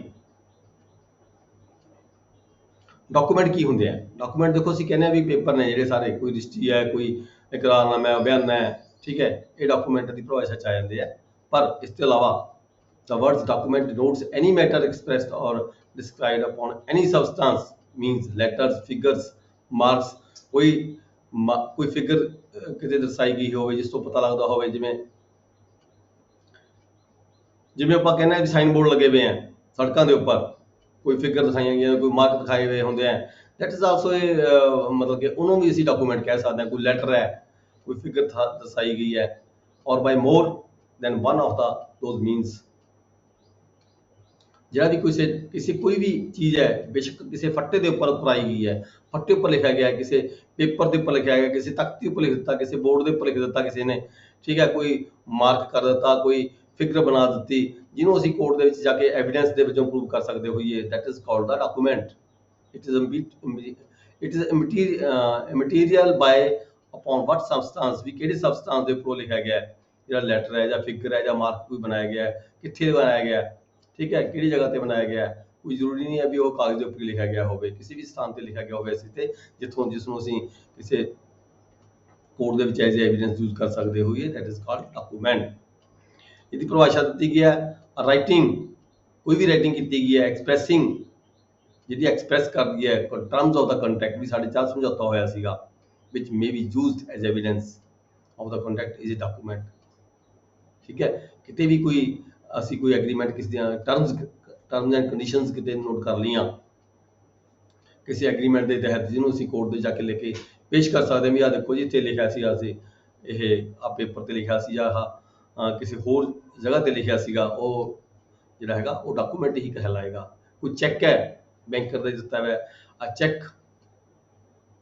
ਡਾਕੂਮੈਂਟ ਕੀ ਹੁੰਦੇ ਆ? ਡਾਕੂਮੈਂਟ ਦੇਖੋ ਅਸੀਂ ਕਹਿੰਦੇ ਆ ਵੀ ਪੇਪਰ ਨੇ ਜਿਹੜੇ ਸਾਰੇ, ਕੋਈ ਰਜਿਸਟਰੀ ਹੈ, ਕੋਈ ਇਕਰਾਰਨਾਮਾ ਹੈ, ਬਿਆਨਾ ਹੈ, ਠੀਕ ਹੈ, ਇਹ ਡਾਕੂਮੈਂਟ ਦੀ ਪਰਿਭਾਸ਼ਾ ਚ ਆ ਜਾਂਦੇ ਆ। ਪਰ ਇਸ ਤੋਂ ਇਲਾਵਾ the words document denotes any matter expressed or described upon any substance, means letters, figures, marks, ਕੋਈ ਫਿਗਰ ਕਿਤੇ ਦਰਸਾਈ ਗਈ ਹੋਵੇ ਜਿਸ ਤੋਂ ਪਤਾ ਲੱਗਦਾ ਹੋਵੇ, ਜਿਵੇਂ ਆਪਾਂ ਕਹਿੰਦੇ ਆ ਸਾਈਨ ਬੋਰਡ ਲੱਗੇ ਹੋਏ ਆ ਸੜਕਾਂ ਦੇ ਉੱਪਰ, ਕੋਈ ਫਿਗਰ ਦਿਖਾਈਆਂ ਗਈਆਂ, ਕੋਈ ਮਾਰਕ ਦਿਖਾਏ ਹੋਏ ਹੁੰਦੇ ਆ, ਦੈਟ ਇਜ਼ ਆਲਸੋ ਮਤਲਬ ਕਿ ਉਹਨੂੰ ਵੀ ਅਸੀਂ ਡਾਕੂਮੈਂਟ ਕਹਿ ਸਕਦੇ ਹਾਂ। ਕੋਈ ਲੈਟਰ ਹੈ, ਕੋਈ ਫਿਗਰ ਦਰਸਾਈ ਗਈ ਹੈ, or by more than one of the those means, ਜਿਹੜਾ ਵੀ ਕਿਸੇ ਕੋਈ ਵੀ ਚੀਜ਼ ਹੈ, ਬੇਸ਼ੱਕ ਕਿਸੇ ਫੱਟੇ ਦੇ ਉੱਪਰ ਉਪਰਾਈ ਗਈ ਹੈ, ਫੱਟੇ ਉੱਪਰ ਲਿਖਿਆ ਗਿਆ, ਕਿਸੇ ਪੇਪਰ ਦੇ ਉੱਪਰ ਲਿਖਿਆ ਗਿਆ, ਕਿਸੇ ਤਖਤੀ ਉੱਪਰ ਲਿਖ ਦਿੱਤਾ, ਕਿਸੇ ਬੋਰਡ ਦੇ ਉੱਪਰ ਲਿਖ ਦਿੱਤਾ ਕਿਸੇ ਨੇ, ਠੀਕ ਹੈ, ਕੋਈ ਮਾਰਕ ਕਰ ਦਿੱਤਾ, ਕੋਈ ਫਿਗਰ ਬਣਾ ਦਿੱਤੀ, ਜਿਹਨੂੰ ਅਸੀਂ ਕੋਰਟ ਦੇ ਵਿੱਚ ਜਾ ਕੇ ਐਵੀਡੈਂਸ ਦੇ ਵਜੋਂ ਪ੍ਰੂਵ ਕਰ ਸਕਦੇ ਹੋਈਏ, that is called the document. It is material by upon what substance, ਵੀ ਕਿਹੜੇ ਸਬਸਟੈਂਸ ਦੇ ਉੱਪਰ ਲਿਖਿਆ ਗਿਆ, ਜਿਹੜਾ ਲੈਟਰ ਹੈ ਜਾਂ ਫਿਗਰ ਹੈ ਜਾਂ ਮਾਰਕ ਕੋਈ ਬਣਾਇਆ ਗਿਆ, ਕਿੱਥੇ ਬਣਾਇਆ ਗਿਆ, ਠੀਕ ਹੈ, ਕਿਹੜੀ ਜਗ੍ਹਾ ਤੇ ਬਣਾਇਆ ਗਿਆ। ਕੋਈ ਜ਼ਰੂਰੀ ਨਹੀਂ ਹੈ ਵੀ ਉਹ ਕਾਗਜ਼ ਦੇ ਉੱਪਰ ਲਿਖਿਆ ਗਿਆ ਹੋਵੇ, ਕਿਸੇ ਵੀ ਸਥਾਨ ਤੇ ਲਿਖਿਆ ਗਿਆ ਹੋਵੇ ਅਸੀਂ ਤੇ ਜਿਸਨੂੰ ਅਸੀਂ ਕਿਸੇ ਕੋਰਟ ਦੇ ਵਿੱਚ ਐਜ਼ ਐਵੀਡੈਂਸ ਯੂਜ਼ ਕਰ ਸਕਦੇ ਹੋਈਏ, ਦੈਟ ਇਜ਼ ਕਾਲਡ ਡਾਕੂਮੈਂਟ। ਇਹਦੀ ਪਰਿਭਾਸ਼ਾ ਦਿੱਤੀ ਗਈ ਹੈ ਰਾਈਟਿੰਗ, ਕੋਈ ਵੀ ਰਾਈਟਿੰਗ ਕੀਤੀ ਗਈ ਹੈ, ਐਕਸਪ੍ਰੈਸਿੰਗ, ਜਿਹਦੀ ਐਕਸਪ੍ਰੈਸ ਕਰਦੀ ਹੈ ਟਰਮਸ ਆਫ ਦਾ ਕੰਟਰੈਕਟ, ਵੀ ਸਾਡੇ ਚਾਰ ਸਮਝੌਤਾ ਹੋਇਆ ਸੀਗਾ, which may be used as evidence of the contract is a document, ਠੀਕ ਹੈ। ਕਿਤੇ ਵੀ ਅਸੀਂ ਕੋਈ ਐਗਰੀਮੈਂਟ, ਕਿਸੇ ਦੀਆਂ ਟਰਮਸ ਐਂਡ ਕੰਡੀਸ਼ਨਸ ਕਿਤੇ ਨੋਟ ਕਰ ਲਈਆਂ ਕਿਸੇ ਐਗਰੀਮੈਂਟ ਦੇ ਤਹਿਤ, ਜਿਹਨੂੰ ਅਸੀਂ ਕੋਰਟ ਦੇ ਜਾ ਕੇ ਲੈ ਕੇ ਪੇਸ਼ ਕਰ ਸਕਦੇ ਹਾਂ ਵੀ ਆਹ ਦੇਖੋ ਜੀ ਇੱਥੇ ਲਿਖਿਆ ਸੀ, ਅਸੀਂ ਇਹ ਆ ਪੇਪਰ ਤੇ ਲਿਖਿਆ ਸੀ, ਜਾਂ ਕਿਸੇ ਹੋਰ ਜਗ੍ਹਾ ਤੇ ਲਿਖਿਆ ਸੀਗਾ, ਉਹ ਜਿਹੜਾ ਹੈਗਾ ਉਹ ਡਾਕੂਮੈਂਟ ਹੀ ਕਹਿਲਾਏਗਾ। ਕੋਈ ਚੈੱਕ ਹੈ ਬੈਂਕਰ ਦਾ ਦਿੱਤਾ ਹੋਇਆ, a cheque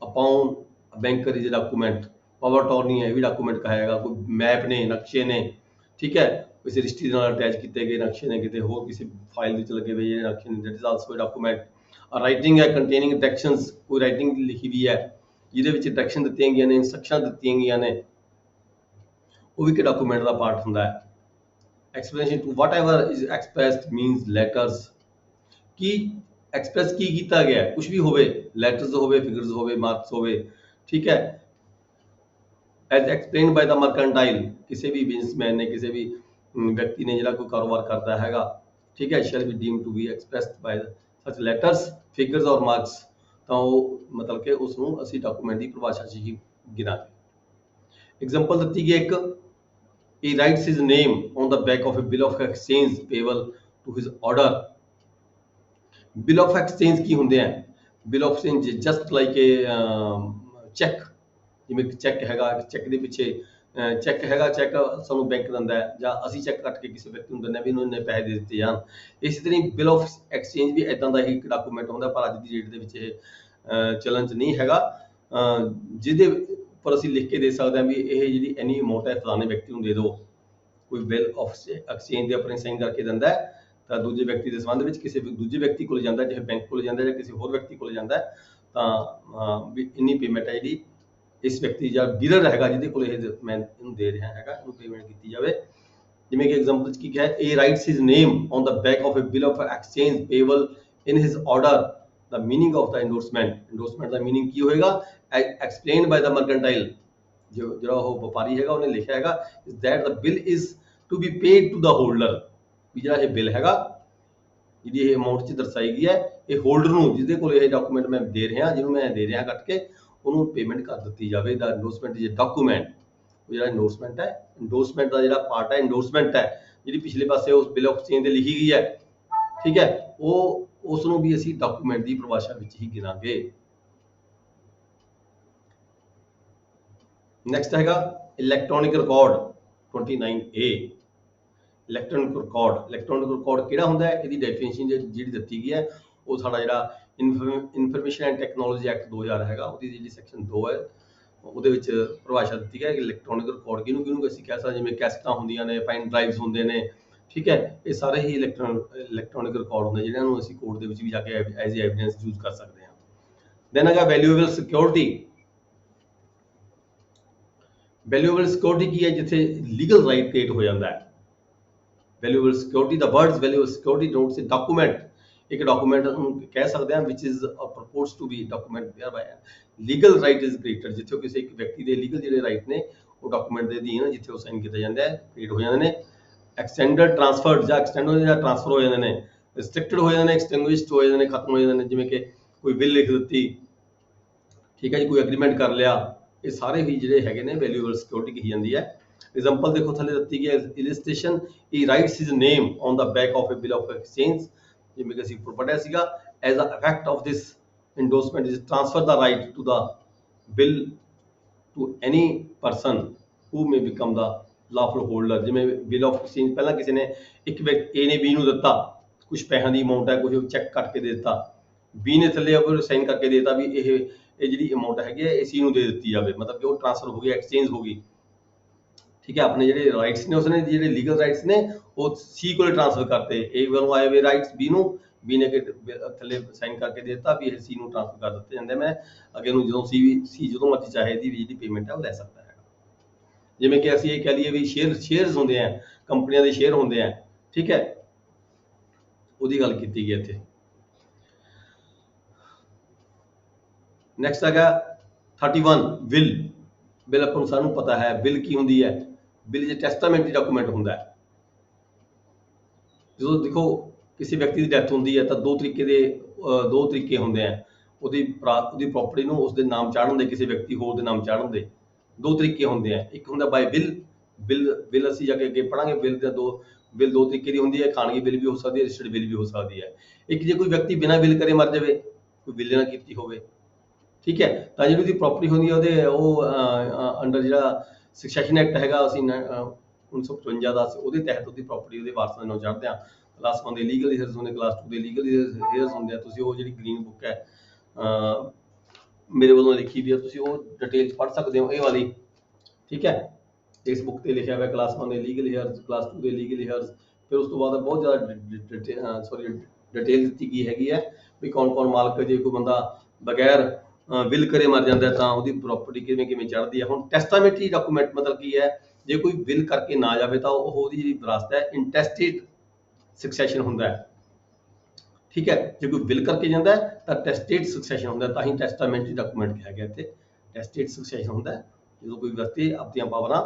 upon banker is document, power attorney ਹੈ, ਇਹ ਵੀ ਡਾਕੂਮੈਂਟ ਕਹਾਏਗਾ। ਕੋਈ ਮੈਪ ਨੇ, ਨਕਸ਼ੇ ਨੇ, ਠੀਕ ਹੈ, ਕਿਸੇ ਰਜਿਸਟਰੀ ਨਾਲ ਅਟੈਚ ਕੀਤੇ ਗਏ ਨਕਸ਼ੇ ਨੇ, ਕਿਤੇ ਹੋਰ ਕਿਸੇ ਫਾਈਲ ਵਿੱਚ ਲੱਗੇ ਹੋਏ ਜਿਹੜੇ ਨਕਸ਼ੇ ਨੇ, that is also document. Writing ਹੈ ਕੰਟੇਨਿੰਗ ਡਾਇਰੈਕਸ਼ਨਸ, ਕੋਈ ਰਾਈਟਿੰਗ ਲਿਖੀ ਵੀ ਹੈ ਜਿਹਦੇ ਵਿੱਚ ਡਾਇਰੈਕਸ਼ਨ ਦਿੱਤੀਆਂ ਗਈਆਂ ਨੇ, ਇੰਸਟਰਕਸ਼ਨ ਦਿੱਤੀਆਂ ਗਈਆਂ ਨੇ, ਉਹ ਵੀ ਇੱਕ ਡਾਕੂਮੈਂਟ ਦਾ ਪਾਰਟ ਹੁੰਦਾ ਹੈ। Explanation two whatever is expressed means letters, ਕੀ ਐਕਸਪ੍ਰੈਸ ਕੀ ਕੀਤਾ ਗਿਆ, ਕੁਝ ਵੀ ਹੋਵੇ, ਲੈਟਰਸ ਹੋਵੇ, ਫਿਗਰਸ ਹੋਵੇ, ਮਾਰਕਸ ਹੋਵੇ, ਠੀਕ ਹੈ, ਐਜ਼ ਐਕਸਪਲੇਨਡ ਬਾਈ ਦਾ ਮਰਕੈਂਟਾਈਲ, ਕਿਸੇ ਵੀ ਬਿਜ਼ਨਸਮੈਨ ਨੇ, ਕਿਸੇ ਵੀ ਵਿਅਕਤੀ ਨੇ ਜਿਹੜਾ ਕੋਈ ਕਾਰੋਬਾਰ ਕਰਦਾ ਹੈਗਾ, ਠੀਕ ਹੈ, shall be deemed to be expressed by such letters, figures or marks, ਤਾਂ ਉਹ ਮਤਲਬ ਕਿ ਉਸ ਨੂੰ ਅਸੀਂ ਡਾਕੂਮੈਂਟ ਦੀ ਪਰਿਭਾਸ਼ਾ 'ਚ ਹੀ ਗਿਣਾਂਗੇ। ਐਗਜ਼ਾਮਪਲ ਦਿੱਤੀ ਗਈ ਇੱਕ, he writes his name on the back of a bill of exchange payable to his order। bill of exchange ਕੀ ਹੁੰਦੇ ਆ? bill of exchange just like a check, ਜਿਵੇਂ ਚੈੱਕ ਹੈਗਾ, ਚੈੱਕ ਦੇ ਪਿੱਛੇ ਚੈੱਕ ਹੈਗਾ, ਚੈੱਕ ਸਾਨੂੰ ਬੈਂਕ ਦਿੰਦਾ ਹੈ, ਜਾਂ ਅਸੀਂ ਚੈੱਕ ਕੱਟ ਕੇ ਕਿਸੇ ਵਿਅਕਤੀ ਨੂੰ ਦਿੰਦੇ ਵੀ ਇਹਨੂੰ ਇੰਨੇ ਪੈਸੇ ਦੇ ਦਿੱਤੇ ਜਾਣ। ਇਸੇ ਤਰ੍ਹਾਂ ਬਿਲ ਆਫ ਐਕਸਚੇਂਜ ਵੀ ਇਦਾਂ ਦਾ ਹੀ ਇੱਕ ਡਾਕੂਮੈਂਟ ਹੁੰਦਾ, ਪਰ ਅੱਜ ਦੀ ਡੇਟ ਦੇ ਵਿੱਚ ਇਹ ਚਲਨ 'ਚ ਨਹੀਂ ਹੈਗਾ, ਜਿਹਦੇ ਉੱਪਰ ਅਸੀਂ ਲਿਖ ਕੇ ਦੇ ਸਕਦੇ ਹਾਂ ਵੀ ਇਹ ਜਿਹੜੀ ਐਨੀ ਅਮਾਊਂਟ ਹੈ ਫਲਾਣੇ ਵਿਅਕਤੀ ਨੂੰ ਦੇ ਦਿਓ। ਕੋਈ ਬਿਲ ਆਫ ਐਕਸਚੇਂਜ ਦੇ ਉੱਪਰ ਸਾਈਨ ਕਰਕੇ ਦਿੰਦਾ ਹੈ, ਤਾਂ ਦੂਜੇ ਵਿਅਕਤੀ ਦੇ ਸੰਬੰਧ ਵਿੱਚ ਕਿਸੇ ਦੂਜੇ ਵਿਅਕਤੀ ਕੋਲ ਜਾਂਦਾ, ਚਾਹੇ ਬੈਂਕ ਕੋਲ ਜਾਂਦਾ ਜਾਂ ਕਿਸੇ ਹੋਰ ਵਿਅਕਤੀ ਕੋਲ ਜਾਂਦਾ, ਤਾਂ ਵੀ ਇੰਨੀ ਪੇਮੈਂਟ ਹੈ ਜਿਹੜੀ ਇਸ ਵਿਅਕਤੀ ਜਾਂ ਡੀਲਰ ਹੈਗਾ ਜਿਹਦੇ ਕੋਲ ਇਹ ਮੈਂ ਇਹਨੂੰ ਦੇ ਰਿਹਾ ਹੈਗਾ, ਇਹਨੂੰ ਪੇਮੈਂਟ ਕੀਤੀ ਜਾਵੇ। ਜਿਵੇਂ ਕਿ ਐਗਜ਼ਾਮਪਲ 'ਚ ਕੀ ਕਿਹਾ, ਇਹ writes his name on the back of a bill of exchange payable in his order. The meaning of the endorsement the meaning ਕੀ ਹੋਏਗਾ? ਐਕਸਪਲੇਨਡ ਬਾਈ ਦਾ ਮਰਕੈਂਟਾਈਲ, ਜਿਹੜਾ ਉਹ ਵਪਾਰੀ ਹੈਗਾ ਉਹਨੇ ਲਿਖਿਆ ਹੈਗਾ, is that the bill is to be paid to the holder, ਵੀ ਜਿਹੜਾ ਇਹ ਬਿੱਲ ਹੈਗਾ, ਜਿਹਦੀ ਇਹ ਅਮਾਊਂਟ 'ਚ ਦਰਸਾਈ ਗਈ ਹੈ, ਇਹ ਹੋਲਡਰ ਨੂੰ, ਜਿਹਦੇ ਕੋਲ ਇਹ ਡਾਕੂਮੈਂਟ ਮੈਂ ਦੇ ਰਿਹਾ, ਜਿਹਨੂੰ ਮੈਂ ਦੇ ਰਿਹਾ ਕੱਟ ਕੇ, ਉਹਨੂੰ ਪੇਮੈਂਟ ਕਰ ਦਿੱਤੀ ਜਾਵੇ। ਦਾ ਇੰਡੋਰਸਮੈਂਟ ਇਜ਼ ਅ ਡਾਕੂਮੈਂਟ ਉਹ ਜਿਹੜਾ ਇੰਡੋਰਸਮੈਂਟ ਹੈ, ਇੰਡੋਰਸਮੈਂਟ ਦਾ ਜਿਹੜਾ ਪਾਰਟ ਹੈ, ਇੰਡੋਰਸਮੈਂਟ ਹੈ ਜਿਹੜੀ ਪਿਛਲੇ ਪਾਸੇ ਉਸ ਬਿਲ ਆਫ ਐਕਸਚੇਂਜ ਤੇ ਲਿਖੀ ਗਈ ਹੈ, ਠੀਕ ਹੈ, ਉਹ ਉਸ ਨੂੰ ਵੀ ਅਸੀਂ ਡਾਕੂਮੈਂਟ ਦੀ ਪਰਿਭਾਸ਼ਾ ਵਿੱਚ ਹੀ ਗਿਣਾਂਗੇ। ਨੈਕਸਟ ਹੈਗਾ electronic record 29A। Electronic record ਕਿਹੜਾ ਹੁੰਦਾ ਹੈ, ਇਹਦੀ ਡੈਫੀਨੇਸ਼ਨ ਜਿਹੜੀ ਦਿੱਤੀ ਗਈ ਹੈ ਉਹ ਸਾਡਾ ਜਿਹੜਾ ਇਨਫੋਰਮੇਸ਼ਨ ਐਂਡ ਟੈਕਨੋਲੋਜੀ ਐਕਟ 2000 ਹੈਗਾ, ਉਹਦੀ ਜਿਹੜੀ ਸੈਕਸ਼ਨ 2 ਹੈ ਉਹਦੇ ਵਿੱਚ ਪਰਿਭਾਸ਼ਾ ਦਿੱਤੀ ਹੈ ਕਿ ਇਲੈਕਟ੍ਰੋਨਿਕ ਰਿਕਾਰਡ ਕਿਹਨੂੰ ਅਸੀਂ ਕਹਿ ਸਕਦੇ, ਜਿਵੇਂ ਕੈਸਟਾਂ ਹੁੰਦੀਆਂ ਨੇ, ਪੈਨ ਡਰਾਈਵਸ ਹੁੰਦੇ ਨੇ, ਠੀਕ ਹੈ, ਇਹ ਸਾਰੇ ਹੀ ਇਲੈਕਟ੍ਰੋਨਿਕ ਰਿਕਾਰਡ ਹੁੰਦੇ ਜਿਹਨਾਂ ਨੂੰ ਅਸੀਂ ਕੋਰਟ ਦੇ ਵਿੱਚ ਵੀ ਜਾ ਕੇ ਐਜ਼ ਐਵੀਡੈਂਸ ਯੂਜ਼ ਕਰ ਸਕਦੇ ਹਾਂ। ਦੈਨ ਹੈਗਾ ਵੈਲਿਊਏਬਲ ਸਿਕਿਉਰਿਟੀ। ਵੈਲਿਊਏਬਲ ਸਿਕਿਉਰਿਟੀ ਕੀ ਹੈ, ਜਿੱਥੇ ਲੀਗਲ ਰਾਈਟ ਕ੍ਰੀਏਟ ਹੋ ਜਾਂਦਾ ਹੈ। Valuable security, the words valuable security notes a document, ਇੱਕ ਡਾਕੂਮੈਂਟ ਨੂੰ ਕਹਿ ਸਕਦੇ ਹਾਂ which is purports to be document whereby legal right is created, ਜਿੱਥੇ ਕਿਸੇ ਇੱਕ ਵਿਅਕਤੀ ਦੇ ਲੀਗਲ ਜਿਹੜੇ ਰਾਈਟ ਨੇ ਉਹ ਡਾਕੂਮੈਂਟ ਦੇ ਅਧੀਨ ਜਿੱਥੇ ਉਹ ਸਾਈਨ ਕੀਤਾ ਜਾਂਦਾ ਹੈ ਕ੍ਰੀਏਟ ਹੋ ਜਾਂਦੇ ਨੇ। ਐਕਸਟੈਂਡਡ ਟ੍ਰਾਂਸਫਰਡ ਜਾਂ ਐਕਸਟੈਂਡ ਹੋ ਜਾਂ ਟ੍ਰਾਂਸਫਰ ਹੋ ਜਾਂਦੇ ਨੇ, ਰਿਸਟ੍ਰਿਕਟਡ ਹੋ ਜਾਂਦੇ ਨੇ, ਐਕਸਟਿੰਗੁਇਸ਼ਡ ਹੋ ਜਾਂਦੇ ਨੇ, ਖਤਮ ਹੋ ਜਾਂਦੇ ਨੇ, ਜਿਵੇਂ ਕਿ ਕੋਈ ਬਿੱਲ ਲਿਖ ਦਿੱਤੀ, ਠੀਕ ਹੈ ਜੀ, ਕੋਈ ਐਗਰੀਮੈਂਟ ਕਰ ਲਿਆ, ਇਹ ਸਾਰੇ ਵੀ ਜਿਹੜੇ ਹੈਗੇ ਨੇ ਵੈਲਿਊਏਬਲ ਸਿਕਿਉਰਿਟੀ ਕਹੀ ਜਾਂਦੀ ਹੈ। ਐਗਜ਼ਾਮਪਲ ਦੇਖੋ ਥੱਲੇ ਦਿੱਤੀ ਗਈ ਹੈ, illustration he writes his name on the back of a bill of exchange, ਜਿਵੇਂ ਕਿ ਅਸੀਂ ਉੱਪਰ ਪੜ੍ਹਿਆ ਸੀਗਾ, as a effect of this endorsement is transfer the right to the bill to any person who may become the lawful holder। ਜਿਵੇਂ bill of exchange ਪਹਿਲਾਂ ਕਿਸੇ ਨੇ ਇੱਕ ਵਿਅਕਤੀ A ਨੇ B ਨੂੰ ਦਿੱਤਾ, ਕੁਝ ਪੈਸਿਆਂ ਦੀ ਅਮਾਉਂਟ ਹੈ, ਕੁਝ ਚੈੱਕ ਕੱਟ ਕੇ ਦੇ ਦਿੱਤਾ, B ਨੇ ਥੱਲੇ ਅਗਰ ਸਾਈਨ ਕਰਕੇ ਦੇ ਦਿੱਤਾ ਵੀ ਇਹ ਜਿਹੜੀ ਅਮਾਉਂਟ ਹੈਗੀ ਹੈ ਇਹ C ਨੂੰ ਦੇ ਦਿੱਤੀ ਜਾਵੇ, ਮਤਲਬ ਕਿ ਉਹ ਟ੍ਰਾਂਸਫਰ ਹੋ ਗਈ, ਐਕਸਚੇਂਜ ਹੋ ਗਈ, ਠੀਕ ਹੈ। ਆਪਣੇ ਜਿਹੜੇ ਰਾਈਟਸ ਨੇ ਉਸਨੇ ਜਿਹੜੇ ਲੀਗਲ ਰਾਈਟਸ ਨੇ ਉਹ C ਕੋਲੇ ਟ੍ਰਾਂਸਫਰ ਕਰਤੇ, A ਵੱਲੋਂ ਆਏ ਹੋਏ ਰਾਈਟਸ B ਨੂੰ, B ਨੇ ਥੱਲੇ ਸਾਈਨ ਕਰਕੇ ਦੇ ਦਿੱਤਾ ਵੀ ਇਹ C ਨੂੰ ਟ੍ਰਾਂਸਫਰ ਕਰ ਦਿੱਤੇ ਜਾਂਦੇ, ਮੈਂ ਅੱਗੇ ਨੂੰ ਜਦੋਂ C ਜਦੋਂ ਮਰਜ਼ੀ ਚਾਹੇ ਇਹਦੀ ਜਿਹੜੀ ਪੇਮੈਂਟ ਹੈ ਉਹ ਲੈ ਸਕਦਾ ਹੈ। ਜਿਵੇਂ ਕਿ ਅਸੀਂ ਇਹ ਕਹਿ ਲਈਏ ਵੀ ਸ਼ੇਅਰਸ ਹੁੰਦੇ ਆ, ਕੰਪਨੀਆਂ ਦੇ ਸ਼ੇਅਰ ਹੁੰਦੇ ਆ, ਠੀਕ ਹੈ, ਉਹਦੀ ਗੱਲ ਕੀਤੀ ਗਈ ਇੱਥੇ। ਨੈਕਸਟ ਹੈਗਾ 31 ਬਿਲ ਆਪਾਂ ਨੂੰ ਸਾਨੂੰ ਪਤਾ ਹੈ ਬਿਲ ਕੀ ਹੁੰਦੀ ਹੈ। ਬਿਲ ਜੇ ਟੈਸਟਾਮੈਂਟਰੀ ਡਾਕੂਮੈਂਟ ਹੁੰਦਾ ਹੈ। ਜਦੋਂ ਦੇਖੋ ਕਿਸੇ ਵਿਅਕਤੀ ਦੀ ਡੈਥ ਹੁੰਦੀ ਹੈ ਤਾਂ ਦੋ ਤਰੀਕੇ ਹੁੰਦੇ ਆ ਉਹਦੀ ਪ੍ਰਾਪਰਟੀ ਨੂੰ ਉਸਦੇ ਨਾਮ ਚਾੜਨ ਦੇ, ਕਿਸੇ ਵਿਅਕਤੀ ਹੋਰ ਦੇ ਨਾਮ ਚਾੜਨ ਦੇ ਦੋ ਤਰੀਕੇ ਹੁੰਦੇ ਆ। ਇੱਕ ਹੁੰਦਾ ਬਾਈ ਬਿਲ ਅਸੀਂ ਜਾ ਕੇ ਅੱਗੇ ਪੜਾਂਗੇ, ਬਿਲ ਦੋ ਤਰੀਕੇ ਦੀ ਹੁੰਦੀ ਹੈ, ਖਾਨਗੀ ਬਿਲ ਵੀ ਹੋ ਸਕਦੀ ਹੈ, ਰਜਿਸਟਰਡ ਬਿਲ ਵੀ ਹੋ ਸਕਦੀ ਹੈ। ਇੱਕ ਜੇ ਕੋਈ ਵਿਅਕਤੀ ਬਿਨਾਂ ਬਿਲ ਕਰੇ ਮਰ ਜਾਵੇ, ਕੋਈ ਬਿਲ ਨਾ ਕੀਤੀ ਹੋਵੇ, ਠੀਕ ਹੈ, ਤਾਂ ਜਿਹੜੀ ਉਹਦੀ ਪ੍ਰਾਪਰਟੀ ਹੁੰਦੀ ਹੈ ਉਹਦੇ ਉਹ ਅੰਡਰ ਜਿਹੜਾ ਸਕਸੈਸ਼ਨ ਐਕਟ ਹੈਗਾ ਅਸੀਂ 1955 ਦਾ, ਉਹਦੇ ਤਹਿਤ ਉਹਦੀ ਪ੍ਰਾਪਰਟੀ ਉਹਦੇ ਵਾਰਸਾਂ ਦੇ ਨਾਮ ਚੜ੍ਹਦੇ ਆ। ਕਲਾਸ 1 ਦੇ ਲੀਗਲ ਹੀਅਰਸ ਹੁੰਦੇ, ਕਲਾਸ 2 ਦੇ ਲੀਗਲ ਹੀਅਰਸ ਹੁੰਦੇ ਆ। ਤੁਸੀਂ ਉਹ ਜਿਹੜੀ ਗ੍ਰੀਨ ਬੁੱਕ ਹੈ ਮੇਰੇ ਵੱਲੋਂ ਲਿਖੀ ਵੀ ਹੈ, ਤੁਸੀਂ ਉਹ ਡਿਟੇਲ ਪੜ੍ਹ ਸਕਦੇ ਹੋ, ਇਹ ਵਾਲੀ, ਠੀਕ ਹੈ। ਇਸ ਬੁੱਕ ਤੇ ਲਿਖਿਆ ਹੋਇਆ ਕਲਾਸ 1 ਦੇ ਲੀਗਲ ਹੀਅਰਸ, ਕਲਾਸ 2 ਦੇ ਲੀਗਲ ਹੀਅਰਸ। ਫਿਰ ਉਸ ਤੋਂ ਬਾਅਦ ਬਹੁਤ ਜ਼ਿਆਦਾ ਡਿਟੇਲ ਦਿੱਤੀ ਗਈ ਹੈਗੀ ਹੈ ਵੀ ਕੌਣ ਮਾਲਕ, ਜੇ ਕੋਈ ਬੰਦਾ ਬਗੈਰ ਬਿਲ ਕਰੇ ਮਰ ਜਾਂਦਾ ਤਾਂ ਉਹਦੀ ਪ੍ਰਾਪਰਟੀ ਕਿਵੇਂ ਚੜ੍ਹਦੀ ਹੈ। ਹੁਣ ਟੈਸਟਾਮੈਂਟਰੀ ਡਾਕੂਮੈਂਟ ਮਤਲਬ ਕੀ ਹੈ, ਜੇ ਕੋਈ ਬਿਲ ਕਰਕੇ ਨਾ ਜਾਵੇ ਤਾਂ ਉਹਦੀ ਜਿਹੜੀ ਵਿਰਾਸਤ ਹੈ ਇੰਟੈਸਟੇਟ ਸਕਸੈਸ਼ਨ ਹੁੰਦਾ ਹੈ, ਠੀਕ ਹੈ। ਜੇ ਕੋਈ ਬਿਲ ਕਰਕੇ ਜਾਂਦਾ ਤਾਂ ਟੈਸਟੇਟ ਸਕਸੈਸ਼ਨ ਹੁੰਦਾ, ਤਾਂ ਹੀ ਟੈਸਟਾਮੈਂਟਰੀ ਡਾਕੂਮੈਂਟ ਕਿਹਾ ਗਿਆ ਇੱਥੇ। ਟੈਸਟੇਟ ਸਕਸੈਸ਼ਨ ਹੁੰਦਾ ਜਦੋਂ ਕੋਈ ਵਿਅਕਤੀ ਆਪਣੀਆਂ ਪਾਵਰਾਂ,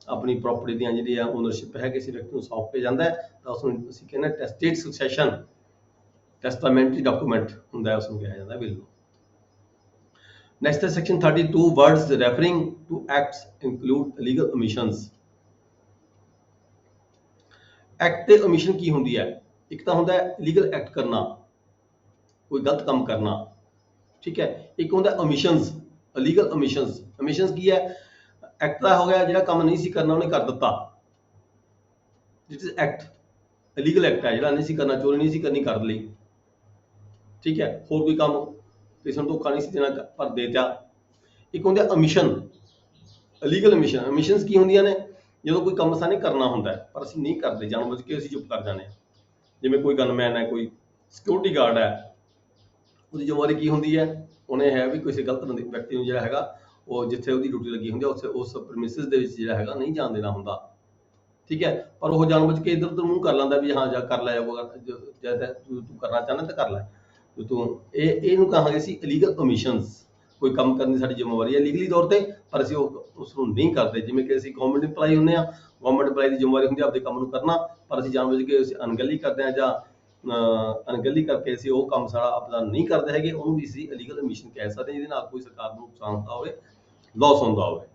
ਆਪਣੀ ਪ੍ਰਾਪਰਟੀ ਦੀਆਂ ਜਿਹੜੀ ਆ ਓਨਰਸ਼ਿਪ ਹੈ ਕਿਸੇ ਵਿਅਕਤੀ ਨੂੰ ਸੌਂਪ ਕੇ ਜਾਂਦਾ ਤਾਂ ਉਸ ਨੂੰ ਅਸੀਂ ਕਹਿੰਦੇ ਟੈਸਟੇਟ ਸਕਸੈਸ਼ਨ, ਟੈਸਟਾਮੈਂਟਰੀ ਡਾਕੂਮੈਂਟ ਹੁੰਦਾ, ਉਸ ਨੂੰ ਕਿਹਾ ਜਾਂਦਾ ਬਿਲ ਨੂੰ। Next is section 32, words referring to acts include illegal omissions। Act ਤੇ ਓਮਿਸ਼ਨ ਕੀ ਹੁੰਦੀ ਹੈ? ਇੱਕ ਤਾਂ ਹੁੰਦਾ ਹੈ ਲੀਗਲ ਐਕਟ ਕਰਨਾ, ਕੋਈ ਗਲਤ ਕੰਮ ਕਰਨਾ, ਠੀਕ ਹੈ। ਇੱਕ ਹੁੰਦਾ ਓਮਿਸ਼ਨਸ, ਇਲੀਗਲ ਓਮਿਸ਼ਨਸ। ਓਮਿਸ਼ਨਸ ਕੀ ਹੈ? ਐਕਟ ਦਾ ਹੋ ਗਿਆ ਜਿਹੜਾ ਕੰਮ ਨਹੀਂ ਸੀ ਕਰਨਾ ਉਹਨੇ ਕਰ ਦਿੱਤਾ, ਜਿਟ ਇਜ਼ ਐਕਟ। ਇਲੀਗਲ ਐਕਟ ਹੈ ਜਿਹੜਾ ਨਹੀਂ ਸੀ ਕਰਨਾ, ਚੋਰੀ ਨਹੀਂ ਸੀ ਕਰਨੀ, ਕਰ ਲਈ, ਠੀਕ ਹੈ। ਹੋਰ ਕੋਈ ਕੰਮ ਕਿਸੇ ਨੂੰ ਧੋਖਾ ਨਹੀਂ ਸੀ ਦੇਣਾ ਪਰ ਦੇ ਦਿੱਤਾ। ਇੱਕ ਹੁੰਦੇ ਓਮਿਸ਼ਨ, ਇਲੀਗਲ ਓਮਿਸ਼ਨ। ਓਮਿਸ਼ਨਸ ਕੀ ਹੁੰਦੀਆਂ ਨੇ? ਜਦੋਂ ਕੋਈ ਕੰਮ ਸਾਨੇ ਕਰਨਾ ਹੁੰਦਾ ਪਰ ਅਸੀਂ ਨਹੀਂ ਕਰਦੇ, ਜਾਣਬੁੱਝ ਕੇ ਅਸੀਂ ਚੁੱਪ ਕਰ ਜਾਂਦੇ ਹਾਂ। ਜਿਵੇਂ ਕੋਈ ਗਨਮੈਨ ਹੈ, ਕੋਈ ਸਿਕਿਉਰਿਟੀ ਗਾਰਡ ਹੈ, ਉਹਦੀ ਜ਼ਿੰਮੇਵਾਰੀ ਕੀ ਹੁੰਦੀ ਹੈ? ਉਹਨੇ ਹੈ ਵੀ ਕਿਸੇ ਗਲਤ ਵਿਅਕਤੀ ਨੂੰ ਜਿਹੜਾ ਹੈਗਾ ਉਹ ਜਿੱਥੇ ਉਹਦੀ ਡਿਊਟੀ ਲੱਗੀ ਹੁੰਦੀ ਹੈ ਉਸ ਪ੍ਰੈਮਿਸਿਸ ਦੇ ਵਿੱਚ ਜਿਹੜਾ ਹੈਗਾ ਨਹੀਂ ਜਾਣ ਦੇਣਾ ਹੁੰਦਾ, ਠੀਕ ਹੈ। ਪਰ ਉਹ ਜਾਣਬੁੱਝ ਕੇ ਇੱਧਰ ਉੱਧਰ ਮੂੰਹ ਕਰ ਲੈਂਦਾ ਵੀ ਹਾਂ ਜਾ ਕਰ ਲੈ, ਤੂੰ ਕਰਨਾ ਚਾਹੁੰਦਾ ਤਾਂ ਕਰ ਲੈ ਤੂੰ। ਇਹਨੂੰ ਕਹਾਂਗੇ ਅਸੀਂ ਇਲੀਗਲ ਓਮਿਸ਼ਨਸ। ਕੋਈ ਕੰਮ ਕਰਨ ਦੀ ਸਾਡੀ ਜ਼ਿੰਮੇਵਾਰੀ ਹੈ ਲੀਗਲੀ ਤੌਰ ਤੇ, ਪਰ ਅਸੀਂ ਉਸ ਨੂੰ ਨਹੀਂ ਕਰਦੇ। ਜਿਵੇਂ ਕਿ ਅਸੀਂ ਗਵਰਨਮੈਂਟ ਇੰਪਲਾਈ ਹੁੰਦੇ ਹਾਂ, ਗਵਰਨਮੈਂਟ ਇੰਪਲਾਈ ਦੀ ਜ਼ਿੰਮੇਵਾਰੀ ਹੁੰਦੀ ਹੈ ਆਪਦੇ ਕੰਮ ਨੂੰ ਕਰਨਾ, ਪਰ ਅਸੀਂ ਜਾਣਬੁੱਝ ਕੇ ਅਸੀਂ ਅਣਗਹਿਲੀ ਕਰਦੇ ਹਾਂ ਜਾਂ ਅਣਗਹਿਲੀ ਕਰਕੇ ਅਸੀਂ ਉਹ ਕੰਮ ਸਾਡਾ ਆਪਣਾ ਨਹੀਂ ਕਰਦੇ ਹੈਗੇ, ਉਹਨੂੰ ਵੀ ਅਸੀਂ ਇਲੀਗਲ ਓਮਿਸ਼ਨ ਕਹਿ ਸਕਦੇ ਹਾਂ, ਜਿਹਦੇ ਨਾਲ ਕੋਈ ਸਰਕਾਰ ਨੂੰ ਨੁਕਸਾਨ ਹੁੰਦਾ ਹੋਵੇ, ਲਾਸ ਹੁੰਦਾ ਹੋਵੇ।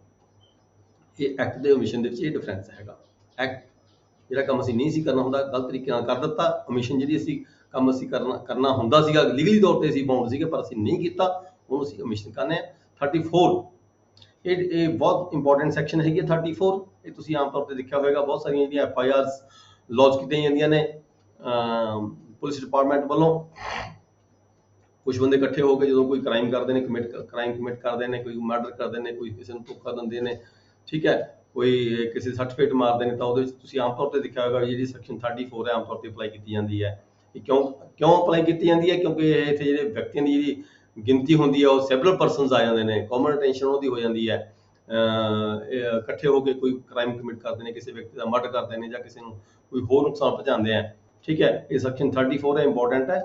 ਇਹ ਐਕਟ ਦੇ ਓਮਿਸ਼ਨ ਦੇ ਵਿੱਚ ਇਹ ਡਿਫਰੈਂਸ ਹੈਗਾ। ਐਕਟ ਜਿਹੜਾ ਕੰਮ ਅਸੀਂ ਨਹੀਂ ਸੀ ਕਰਨਾ ਹੁੰਦਾ, ਗਲਤ ਤਰੀਕੇ ਨਾਲ ਕਰ ਦਿੱਤਾ। ਓਮਿਸ਼ਨ ਜਿਹੜੀ ਅਸੀਂ ਕੰਮ ਅਸੀਂ ਕਰਨਾ ਹੁੰਦਾ ਸੀਗਾ, ਲੀਗਲੀ ਤੌਰ ਤੇ ਅਸੀਂ ਬਾਉਂਡ ਸੀਗੇ, ਪਰ ਅਸੀਂ ਨਹੀਂ ਕੀਤਾ, ਉਹਨੂੰ ਅਸੀਂ ਓਮਿਸ਼ਨ ਕਹਿੰਦੇ ਆ। 34 ਇਹ ਬਹੁਤ ਇੰਪੋਰਟੈਂਟ ਸੈਕਸ਼ਨ ਹੈਗੀ ਹੈ 34। ਇਹ ਤੁਸੀਂ ਆਮ ਤੌਰ ਤੇ ਦੇਖਿਆ ਹੋਵੇਗਾ, ਬਹੁਤ ਸਾਰੀਆਂ ਜਿਹੜੀਆਂ FIRs ਲੌਂਚ ਕੀਤੀਆਂ ਜਾਂਦੀਆਂ ਨੇ ਪੁਲਿਸ ਡਿਪਾਰਟਮੈਂਟ ਵੱਲੋਂ। ਕੁਝ ਬੰਦੇ ਇਕੱਠੇ ਹੋ ਕੇ ਜਦੋਂ ਕੋਈ ਕ੍ਰਾਈਮ ਕਰਦੇ ਨੇ, ਕ੍ਰਾਈਮ ਕਮਿਟ ਕਰਦੇ ਨੇ, ਕੋਈ ਮਰਡਰ ਕਰਦੇ ਨੇ, ਕੋਈ ਕਿਸੇ ਨੂੰ ਧੋਖਾ ਦਿੰਦੇ ਨੇ, ਠੀਕ ਹੈ, ਕੋਈ ਕਿਸੇ ਸਰਟੀਫਿਕੇਟ ਮਾਰਦੇ ਨੇ, ਤਾਂ ਉਹਦੇ ਵਿੱਚ ਤੁਸੀਂ ਆਮ ਤੌਰ ਤੇ ਦੇਖਿਆ ਹੋਵੇਗਾ ਜਿਹੜੀ ਸੈਕਸ਼ਨ 34 ਹੈ ਆਮ ਤੌਰ ਤੇ ਅਪਲਾਈ ਕੀਤੀ ਜਾਂਦੀ ਹੈ। ਇਹ ਕਿਉਂ ਅਪਲਾਈ ਕੀਤੀ ਜਾਂਦੀ ਹੈ? ਕਿਉਂਕਿ ਇੱਥੇ ਜਿਹੜੇ ਵਿਅਕਤੀਆਂ ਦੀ ਜਿਹੜੀ ਗਿਣਤੀ ਹੁੰਦੀ ਹੈ ਉਹ ਸੈਵਰਲ ਪਰਸਨਸ ਆ ਜਾਂਦੇ ਨੇ, ਕਾਮਨ ਅਟੈਂਸ਼ਨ ਉਹਦੀ ਹੋ ਜਾਂਦੀ ਹੈ। ਇਕੱਠੇ ਹੋ ਕੇ ਕੋਈ ਕ੍ਰਾਈਮ ਕਮਿਟ ਕਰਦੇ ਨੇ, ਕਿਸੇ ਵਿਅਕਤੀ ਦਾ ਮਰਡਰ ਕਰਦੇ ਨੇ ਜਾਂ ਕਿਸੇ ਨੂੰ ਕੋਈ ਹੋਰ ਨੁਕਸਾਨ ਪਹੁੰਚਾਉਂਦੇ ਆ, ਠੀਕ ਹੈ। ਇਹ ਸੈਕਸ਼ਨ 34 ਹੈ, ਇੰਪੋਰਟੈਂਟ ਹੈ।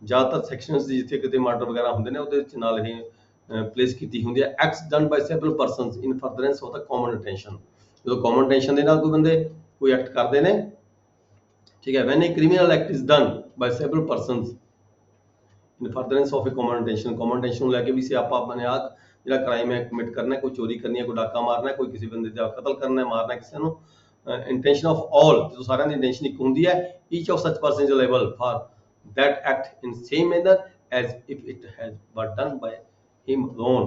ਜ਼ਿਆਦਾਤਰ ਸੈਕਸ਼ਨਸ ਜਿੱਥੇ ਕਿਤੇ ਮਰਡਰ ਵਗੈਰਾ ਹੁੰਦੇ ਨੇ ਉਹਦੇ ਵਿੱਚ ਨਾਲ ਇਹ ਪਲੇਸ ਕੀਤੀ ਹੁੰਦੀ ਹੈ। Acts done by several persons in furtherance of the common attention. ਜਦੋਂ ਕਾਮਨ ਅਟੈਂਸ਼ਨ ਦੇ ਨਾਲ ਕੋਈ ਬੰਦੇ ਕੋਈ ਐਕਟ ਕਰਦੇ ਨੇ, ਠੀਕ ਹੈ। When a criminal act is done by several persons in furtherance of a common attention, common attention ਨੂੰ ਲੈ ਕੇ ਵੀ ਸਿਆਪਾ ਆਪਣੇ ਆਪ ਜਿਹੜਾ ਕ੍ਰਾਈਮ ਹੈ ਕਮਿਟ ਕਰਨਾ, ਕੋਈ ਚੋਰੀ ਕਰਨੀ ਹੈ, ਕੋਈ ਡਾਕਾ ਮਾਰਨਾ, ਕੋਈ ਕਿਸੇ ਬੰਦੇ ਦਾ ਕਤਲ ਕਰਨਾ, ਮਾਰਨਾ ਕਿਸੇ ਨੂੰ, ਇੰਟੈਂਸ਼ਨ ਆਫ ਆਲ, ਜਦੋਂ ਸਾਰਿਆਂ ਦੀ ਇੰਟੈਂਸ਼ਨ ਇੱਕ ਹੁੰਦੀ ਹੈ, each of such person is liable for that act in same manner as if it has was done by him alone।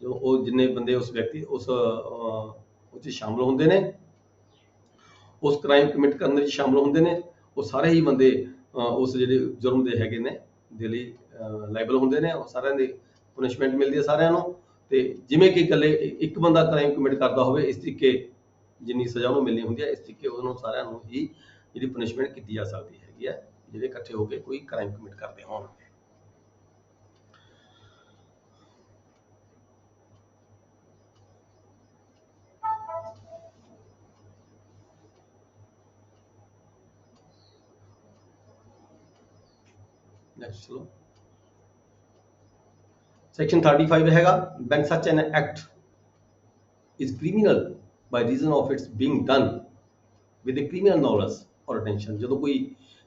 ਜੋ ਉਹ ਜਿੰਨੇ ਬੰਦੇ ਉਸ ਵਿਅਕਤੀ ਉਸ ਵਿੱਚ ਸ਼ਾਮਲ ਹੁੰਦੇ ਨੇ, ਉਸ ਕ੍ਰਾਈਮ ਕਮਿਟ ਕਰਨ ਵਿੱਚ ਸ਼ਾਮਲ ਹੁੰਦੇ ਨੇ, ਉਹ ਸਾਰੇ ਹੀ ਬੰਦੇ ਉਸ ਜਿਹੜੇ ਜੁਰਮ ਦੇ ਹੈਗੇ ਨੇ ਦੇ ਲਈ ਲਾਇਬਲ ਹੁੰਦੇ ਨੇ। ਉਹ ਸਾਰਿਆਂ ਦੀ ਪਨਿਸ਼ਮੈਂਟ ਮਿਲਦੀ ਹੈ ਸਾਰਿਆਂ ਨੂੰ। ਤੇ ਜਿਵੇਂ ਕਿ ਇਕੱਲੇ ਇੱਕ ਬੰਦਾ ਕ੍ਰਾਈਮ ਕਮਿਟ ਕਰਦਾ ਹੋਵੇ, ਇਸ ਤਰੀਕੇ ਜਿੰਨੀ ਸਜ਼ਾ ਉਹਨੂੰ ਮਿਲਣੀ ਹੁੰਦੀ ਹੈ, ਇਸ ਤਰੀਕੇ ਉਹਨੂੰ ਸਾਰਿਆਂ ਨੂੰ ਹੀ ਜਿਹੜੀ ਪਨਿਸ਼ਮੈਂਟ ਕੀਤੀ ਜਾ ਸਕਦੀ ਹੈਗੀ ਹੈ ਜਿਹੜੇ ਇਕੱਠੇ ਹੋ ਕੇ ਕੋਈ ਕ੍ਰਾਈਮ ਕਮਿਟ ਕਰਦੇ ਹੋਣ। ਨੈਕਸਟ ਚਲੋ, ਸੈਕਸ਼ਨ 35 ਹੈਗਾ, when such an act is criminal by reason of its being done with a criminal knowledge or attention। ਜਦੋਂ ਕੋਈ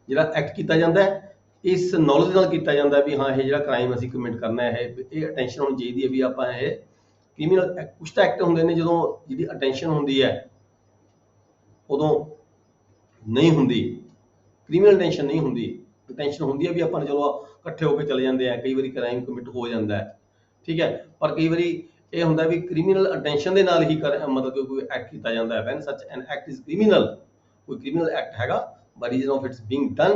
ਜਿਹੜਾ ਐਕਟ ਕੀਤਾ ਜਾਂਦਾ ਹੈ ਇਸ ਨੌਲੇਜ ਨਾਲ ਕੀਤਾ ਜਾਂਦਾ ਵੀ ਹਾਂ ਇਹ ਜਿਹੜਾ ਕ੍ਰਾਈਮ ਅਸੀਂ ਕਮਿਟ ਕਰਨਾ ਹੈ, ਇਹ ਅਟੈਂਸ਼ਨ ਹੋਣੀ ਚਾਹੀਦੀ ਹੈ ਵੀ ਆਪਾਂ ਇਹ ਕ੍ਰਿਮੀਨਲ ਕੁਛ ਤਾਂ ਐਕਟ ਹੁੰਦੇ ਨੇ ਜਦੋਂ ਜਿਹਦੀ ਅਟੈਂਸ਼ਨ ਹੁੰਦੀ ਹੈ ਉਦੋਂ ਨਹੀਂ ਹੁੰਦੀ, ਕ੍ਰਿਮੀਨਲ ਅਟੈਂਸ਼ਨ ਨਹੀਂ ਹੁੰਦੀ। ਅਟੈਂਸ਼ਨ ਹੁੰਦੀ ਹੈ ਵੀ ਆਪਾਂ ਚਲੋ ਇਕੱਠੇ ਹੋ ਕੇ ਚਲੇ ਜਾਂਦੇ ਆ, ਕਈ ਵਾਰੀ ਕ੍ਰਾਈਮ ਕਮਿਟ ਹੋ ਜਾਂਦਾ ਹੈ, ਠੀਕ ਹੈ, ਪਰ ਕਈ ਵਾਰੀ ਇਹ ਹੁੰਦਾ ਵੀ ਕ੍ਰਿਮੀਨਲ ਅਟੈਂਸ਼ਨ ਦੇ ਨਾਲ ਹੀ ਮਤਲਬ ਕਿ ਕੋਈ ਐਕਟ ਕੀਤਾ ਜਾਂਦਾ ਹੈ। ਵੈਨ ਸੱਚ ਐਨ ਐਕਟ ਇਜ਼ ਕ੍ਰਿਮੀਨਲ, ਕੋਈ ਕ੍ਰਿਮੀਨਲ ਐਕਟ ਹੈਗਾ by reason of its being done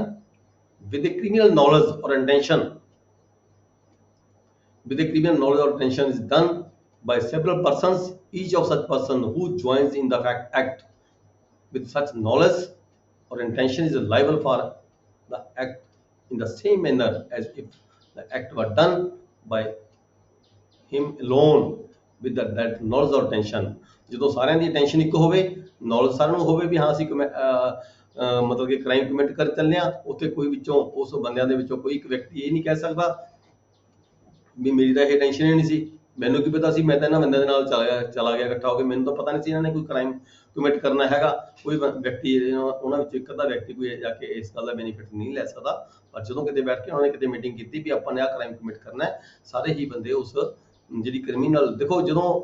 with a criminal knowledge or intention, with a criminal knowledge or intention is done by several persons, each of such person who joins in the act with such knowledge or intention is liable for the act in the same manner as if the act were done by him alone with that knowledge or intention। ਜਦੋਂ ਸਾਰਿਆਂ ਦੀ intention ਇੱਕ ਹੋਵੇ, knowledge ਸਾਰਿਆਂ ਨੂੰ ਹੋਵੇ ਵੀ ਹਾਂ ਅਸੀਂ ਮਤਲਬ ਕਿ ਕ੍ਰਾਈਮ ਕਮਿਟ ਕਰ ਚੱਲੇ ਆ, ਉੱਥੇ ਕੋਈ ਵਿੱਚੋਂ ਉਸ ਬੰਦਿਆਂ ਦੇ ਵਿੱਚੋਂ ਕੋਈ ਇੱਕ ਵਿਅਕਤੀ ਇਹ ਨਹੀਂ ਕਹਿ ਸਕਦਾ ਵੀ ਮੇਰੀ ਤਾਂ ਇਹ ਟੈਨਸ਼ਨ ਹੀ ਨਹੀਂ ਸੀ, ਮੈਨੂੰ ਕੀ ਪਤਾ ਸੀ, ਮੈਂ ਤਾਂ ਇਹਨਾਂ ਬੰਦਿਆਂ ਦੇ ਨਾਲ ਚਲਾ ਗਿਆ ਇਕੱਠਾ ਹੋ ਕੇ, ਮੈਨੂੰ ਤਾਂ ਪਤਾ ਨਹੀਂ ਸੀ ਇਹਨਾਂ ਨੇ ਕੋਈ ਕ੍ਰਾਈਮ ਕਮਿਟ ਕਰਨਾ ਹੈਗਾ। ਕੋਈ ਵਿਅਕਤੀ ਉਹਨਾਂ ਵਿੱਚੋਂ ਇੱਕ ਅੱਧਾ ਵਿਅਕਤੀ ਕੋਈ ਜਾ ਕੇ ਇਸ ਗੱਲ ਦਾ ਬੈਨੀਫਿਟ ਨਹੀਂ ਲੈ ਸਕਦਾ, ਪਰ ਜਦੋਂ ਕਿਤੇ ਬੈਠ ਕੇ ਉਹਨਾਂ ਨੇ ਕਿਤੇ ਮੀਟਿੰਗ ਕੀਤੀ ਵੀ ਆਪਾਂ ਨੇ ਆਹ ਕ੍ਰਾਈਮ ਕਮਿਟ ਕਰਨਾ ਹੈ, ਸਾਰੇ ਹੀ ਬੰਦੇ ਉਸ ਜਿਹੜੀ ਕ੍ਰਿਮੀਨਲ, ਦੇਖੋ ਜਦੋਂ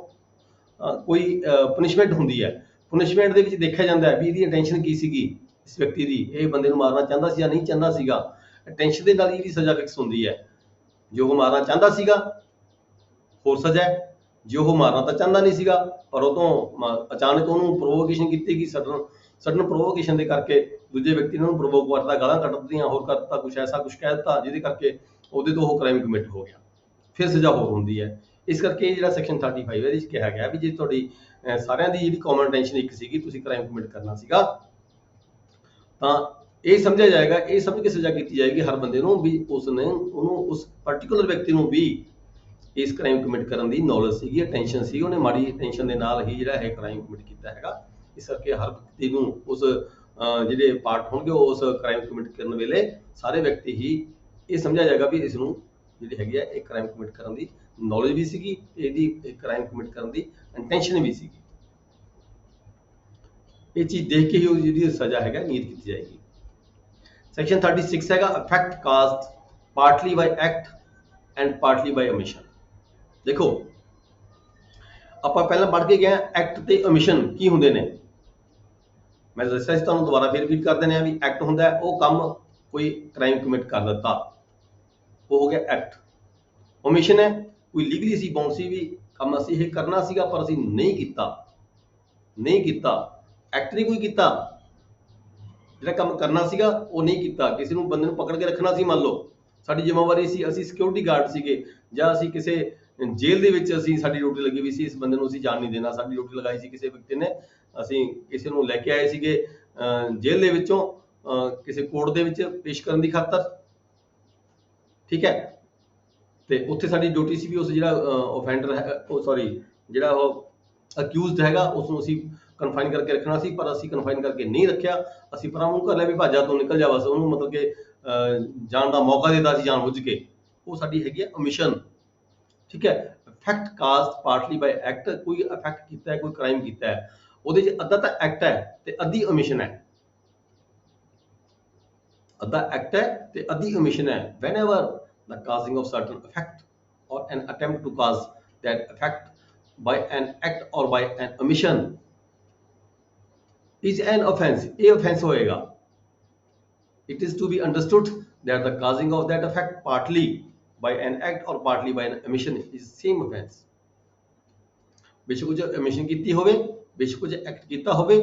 ਕੋਈ ਪਨਿਸ਼ਮੈਂਟ ਹੁੰਦੀ ਹੈ, ਪਨਿਸ਼ਮੈਂਟ ਦੇ ਵਿੱਚ ਦੇਖਿਆ ਜਾਂਦਾ ਹੈ ਵੀ ਇਹਦੀ ਇੰਟੈਂਸ਼ਨ ਕੀ ਸੀਗੀ ਇਸ ਵਿਅਕਤੀ ਦੀ, ਇਹ ਬੰਦੇ ਨੂੰ ਮਾਰਨਾ ਚਾਹੁੰਦਾ ਸੀ ਜਾਂ ਨਹੀਂ ਚਾਹੁੰਦਾ ਸੀਗਾ। ਇੰਟੈਂਸ਼ਨ ਦੇ ਨਾਲ ਇਹਦੀ ਸਜ਼ਾ ਫਿਕਸ ਹੁੰਦੀ ਹੈ। ਜੇ ਉਹ ਮਾਰਨਾ ਚਾਹੁੰਦਾ ਸੀਗਾ ਹੋਰ ਸਜ਼ਾ ਹੈ, ਜੇ ਉਹ ਮਾਰਨਾ ਤਾਂ ਚਾਹੁੰਦਾ ਨਹੀਂ ਸੀਗਾ ਪਰ ਉਹ ਤੋਂ ਅਚਾਨਕ ਉਹਨੂੰ ਪ੍ਰੋਵੋਕੇਸ਼ਨ ਕੀਤੀ ਗਈ, ਸਡਨ ਪ੍ਰੋਵੋਕੇਸ਼ਨ ਦੇ ਕਰਕੇ ਦੂਜੇ ਵਿਅਕਤੀ ਨੇ ਉਹਨੂੰ ਪ੍ਰੋਵੋਕ ਕਰਤਾ, ਗਾਲਾਂ ਕੱਢ ਦਿੱਤੀਆਂ, ਹੋਰ ਕਰ ਦਿੱਤਾ, ਕੁਛ ਐਸਾ ਕੁਛ ਕਹਿ ਦਿੱਤਾ ਜਿਹਦੇ ਕਰਕੇ ਉਹਦੇ ਤੋਂ ਉਹ ਕ੍ਰਾਈਮ ਕਮਿਟ ਹੋ ਗਿਆ, ਫਿਰ ਸਜ਼ਾ ਹੋਰ ਹੁੰਦੀ ਹੈ। ਇਸ ਕਰਕੇ ਜਿਹੜਾ ਸੈਕਸ਼ਨ 35 ਇਹਦੇ ਵਿੱਚ ਕਿਹਾ ਗਿਆ ਵੀ ਜੇ ਤੁਹਾਡੀ ਸਾਰਿਆਂ ਦੀ ਜਿਹੜੀ ਕਾਮਨ ਅਟੈਂਸ਼ਨ ਇੱਕ ਸੀਗੀ, ਤੁਸੀਂ ਕ੍ਰਾਈਮ ਕਮਿਟ ਕਰਨਾ ਸੀਗਾ, ਤਾਂ ਇਹ ਸਮਝਿਆ ਜਾਏਗਾ, ਇਹ ਸਮਝ ਕੇ ਸਜ਼ਾ ਕੀਤੀ ਜਾਏਗੀ ਹਰ ਬੰਦੇ ਨੂੰ ਵੀ ਉਸਨੇ ਉਹਨੂੰ ਉਸ ਪਰਟੀਕੂਲਰ ਵਿਅਕਤੀ ਨੂੰ ਵੀ ਇਸ ਕ੍ਰਾਈਮ ਕਮਿਟ ਕਰਨ ਦੀ ਨੌਲੇਜ ਸੀਗੀ, ਅਟੈਂਸ਼ਨ ਸੀ, ਉਹਨੇ ਮਾੜੀ ਅਟੈਂਸ਼ਨ ਦੇ ਨਾਲ ਹੀ ਜਿਹੜਾ ਇਹ ਕ੍ਰਾਈਮ ਕਮਿਟ ਕੀਤਾ ਹੈਗਾ। ਇਸ ਕਰਕੇ ਹਰ ਵਿਅਕਤੀ ਨੂੰ ਉਸ ਜਿਹੜੇ ਪਾਰਟ ਹੋਣਗੇ ਉਸ ਕ੍ਰਾਈਮ ਕਮਿਟ ਕਰਨ ਵੇਲੇ ਸਾਰੇ ਵਿਅਕਤੀ ਹੀ ਇਹ ਸਮਝਿਆ ਜਾਏਗਾ ਵੀ ਇਸ ਨੂੰ ਜਿਹੜੀ ਹੈਗੀ ਹੈ ਇਹ ਕ੍ਰਾਈਮ ਕਮਿਟ ਕਰਨ ਦੀ ਨੌਲੇਜ ਵੀ ਸੀਗੀ, ਇਹਦੀ ਕ੍ਰਾਈਮ ਕਮਿਟ ਕਰਨ ਦੀ ਇੰਟੈਂਸ਼ਨ ਵੀ ਸੀਗੀ। ਇਹ ਚੀਜ਼ ਦੇਖ ਕੇ ਹੀ ਉਹ ਜਿਹੜੀ ਸਜ਼ਾ ਹੈਗਾ ਨਿਯਤ ਕੀਤੀ ਜਾਏਗੀ। ਸੈਕਸ਼ਨ 36 ਹੈਗਾ, effect ਕਾਜ਼ਡ ਪਾਰਟਲੀ by act and partly ਬਾਈ ਓਮਿਸ਼ਨ। ਦੇਖੋ ਆਪਾਂ ਪਹਿਲਾਂ ਪੜ੍ਹ ਕੇ ਗਏ ਐਕਟ ਤੇ ਓਮਿਸ਼ਨ ਕੀ ਹੁੰਦੇ ਨੇ। ਮੈਂ ਦੱਸਿਆ ਸੀ ਤੁਹਾਨੂੰ, ਦੁਬਾਰਾ ਫਿਰ ਰਿਪੀਟ ਕਰ ਦਿੰਦੇ ਆ ਵੀ ਐਕਟ ਹੁੰਦਾ ਉਹ ਕੰਮ ਕੋਈ ਕ੍ਰਾਈਮ ਕਮਿਟ ਕਰ ਦਿੱਤਾ, ਉਹ ਹੋ ਗਿਆ ਐਕਟ। ਓਮਿਸ਼ਨ ਹੈ ਕੋਈ ਲੀਗਲੀ ਸੀ ਬਾਉਂਡ ਸੀ ਵੀ ਕੰਮ ਅਸੀਂ ਇਹ ਕਰਨਾ ਸੀਗਾ ਪਰ ਅਸੀਂ ਨਹੀਂ ਕੀਤਾ, ਨਹੀਂ ਕੀਤਾ। ਐਕਟ ਨਹੀਂ ਕੋਈ ਕੀਤਾ, ਜਿਹੜਾ ਕੰਮ ਕਰਨਾ ਸੀਗਾ ਉਹ ਨਹੀਂ ਕੀਤਾ। ਕਿਸੇ ਨੂੰ ਬੰਦੇ ਨੂੰ ਪਕੜ ਕੇ ਰੱਖਣਾ ਸੀ, ਮੰਨ ਲਓ ਸਾਡੀ ਜ਼ਿੰਮੇਵਾਰੀ ਸੀ, ਅਸੀਂ ਸਿਕਿਉਰਿਟੀ ਗਾਰਡ ਸੀਗੇ ਜਾਂ ਅਸੀਂ ਕਿਸੇ ਜੇਲ੍ਹ ਦੇ ਵਿੱਚ ਅਸੀਂ ਸਾਡੀ ਡਿਊਟੀ ਲੱਗੀ ਵੀ ਸੀ, ਇਸ ਬੰਦੇ ਨੂੰ ਅਸੀਂ ਜਾਣ ਨਹੀਂ ਦੇਣਾ, ਸਾਡੀ ਡਿਊਟੀ ਲਗਾਈ ਸੀ ਕਿਸੇ ਵਿਅਕਤੀ ਨੇ, ਅਸੀਂ ਕਿਸੇ ਨੂੰ ਲੈ ਕੇ ਆਏ ਸੀਗੇ ਜੇਲ੍ਹ ਦੇ ਵਿੱਚੋਂ ਕਿਸੇ ਕੋਰਟ ਦੇ ਵਿੱਚ ਪੇਸ਼ ਕਰਨ ਦੀ ਖਾਤਰ, ਠੀਕ ਹੈ। ਤੇ ਉੱਥੇ ਸਾਡੀ ਡਿਊਟੀ ਸੀ ਵੀ ਉਸ ਜਿਹੜਾ ਓਫੈਂਡਰ ਹੈ, ਉਹ ਸੌਰੀ ਜਿਹੜਾ ਉਹ ਅਕਿਊਜ਼ਡ ਹੈਗਾ ਉਸ ਨੂੰ ਅਸੀਂ ਕਨਫਾਈਨ ਕਰਕੇ ਰੱਖਣਾ ਸੀ, ਪਰ ਅਸੀਂ ਕਨਫਾਈਨ ਕਰਕੇ ਨਹੀਂ ਰੱਖਿਆ। ਅਸੀਂ ਪਰਾਂ ਨੂੰ ਕਰ ਲਿਆ ਵੀ ਭਾਜਾ ਤੋਂ ਨਿਕਲ ਜਾ, ਬਸ ਉਹਨੂੰ ਮਤਲਬ ਕਿ ਜਾਣ ਦਾ ਮੌਕਾ ਦਿੱਤਾ ਸੀ ਜਾਣ ਬੁੱਝ ਕੇ। ਉਹ ਸਾਡੀ ਹੈਗੀ ਹੈ ਓਮਿਸ਼ਨ, ਠੀਕ ਹੈ। ਇਫੈਕਟ ਕਾਜ਼ਡ ਪਾਰਟਲੀ ਬਾਈ ਐਕਟ, ਕੋਈ ਇਫੈਕਟ ਕੀਤਾ ਹੈ, ਕੋਈ ਕ੍ਰਾਈਮ ਕੀਤਾ ਹੈ, ਉਹਦੇ 'ਚ ਅੱਧਾ ਤਾਂ ਐਕਟ ਹੈ ਤੇ ਅੱਧੀ ਓਮਿਸ਼ਨ ਹੈ। ਅੱਧਾ ਐਕਟ ਹੈ ਤੇ ਅੱਧੀ ਓਮਿਸ਼ਨ ਹੈ। whenever the causing of certain effect or an attempt to cause that effect by an act or by an omission is an offense, ਇਹ offense ਹੋਏਗਾ। It is to be understood that the causing of that effect partly by an act or partly by an omission is same offense। ਬੇਸ਼ੱਕ ਉਹ omission ਕੀਤੀ ਹੋਵੇ, ਬੇਸ਼ੱਕ ਉਹ act ਕੀਤਾ ਹੋਵੇ,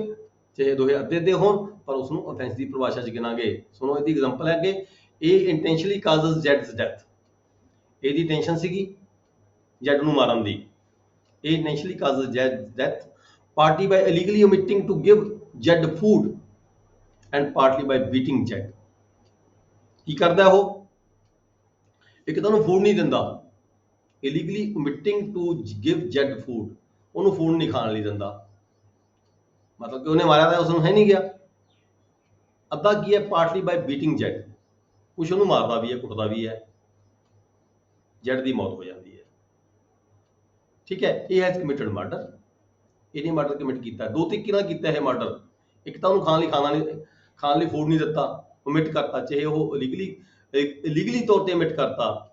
ਚਾਹੇ ਦੋਹੇ ਅੱਧੇ ਅੱਧੇ ਹੋਣ, ਪਰ ਉਸ ਨੂੰ offense ਦੀ ਪਰਿਭਾਸ਼ਾ 'ਚ ਗਿਣਾਂਗੇ। ਸੁਣੋ ਇਹਦੀ ਐਗਜ਼ਾਮਪਲ ਹੈ ਅੱਗੇ। ਇਹ ਇੰਟੈਂਸ਼ਨਲੀ ਕਾਜ਼ਸ ਜ਼ੈਡਸ ਡੈਥ, ਇਹਦੀ ਇੰਟੈਂਸ਼ਨ ਸੀਗੀ ਜ਼ੈਡ ਨੂੰ ਮਾਰਨ ਦੀ। ਇਹ ਇੰਟੈਂਸ਼ਨਲੀ ਕਾਜ਼ਸ ਜ਼ੈਡਸ death partly by illegally omitting to give Z food and partly by beating Z. ਕੀ ਕਰਦਾ ਉਹ? ਇੱਕ ਤਾਂ ਉਹਨੂੰ ਫੂਡ ਨਹੀਂ ਦਿੰਦਾ, illegally omitting to give Z food, ਉਹਨੂੰ ਫੂਡ ਨਹੀਂ ਖਾਣ ਲਈ ਦਿੰਦਾ, ਮਤਲਬ ਕਿ ਉਹਨੇ ਮਾਰਿਆ ਤਾਂ ਉਸ ਨੂੰ ਹੈ ਨਹੀਂ ਗਿਆ। ਅੱਧਾ ਕੀ ਹੈ? ਪਾਰਟਲੀ ਬਾਈ ਬੀਟਿੰਗ ਜ਼ੈਡ, ਕੁਛ ਉਹਨੂੰ ਮਾਰਦਾ ਵੀ ਹੈ, ਕੁੱਟਦਾ ਵੀ ਹੈ, ਜ਼ੈਡ ਦੀ ਮੌਤ ਹੋ ਜਾਂਦੀ ਹੈ, ਠੀਕ ਹੈ। ਇਹ ਹੈਜ਼ ਕਮਿਟਡ ਮਰਡਰ, ਇਹਨੇ ਮਰਡਰ ਕਮਿਟ ਕੀਤਾ। ਦੋ ਤਰੀਕੇ ਨਾਲ ਕੀਤਾ ਇਹ ਮਰਡਰ। ਇੱਕ ਤਾਂ ਉਹਨੂੰ ਖਾਣ ਲਈ ਖਾਣਾ ਨਹੀਂ, ਖਾਣ ਲਈ ਫੂਡ ਨਹੀਂ ਦਿੱਤਾ, ਓਮਿਟ ਕਰਤਾ, ਚਾਹੇ ਉਹ ਇਲੀਗਲੀ ਤੌਰ ਤੇ ਓਮਿਟ ਕਰਤਾ,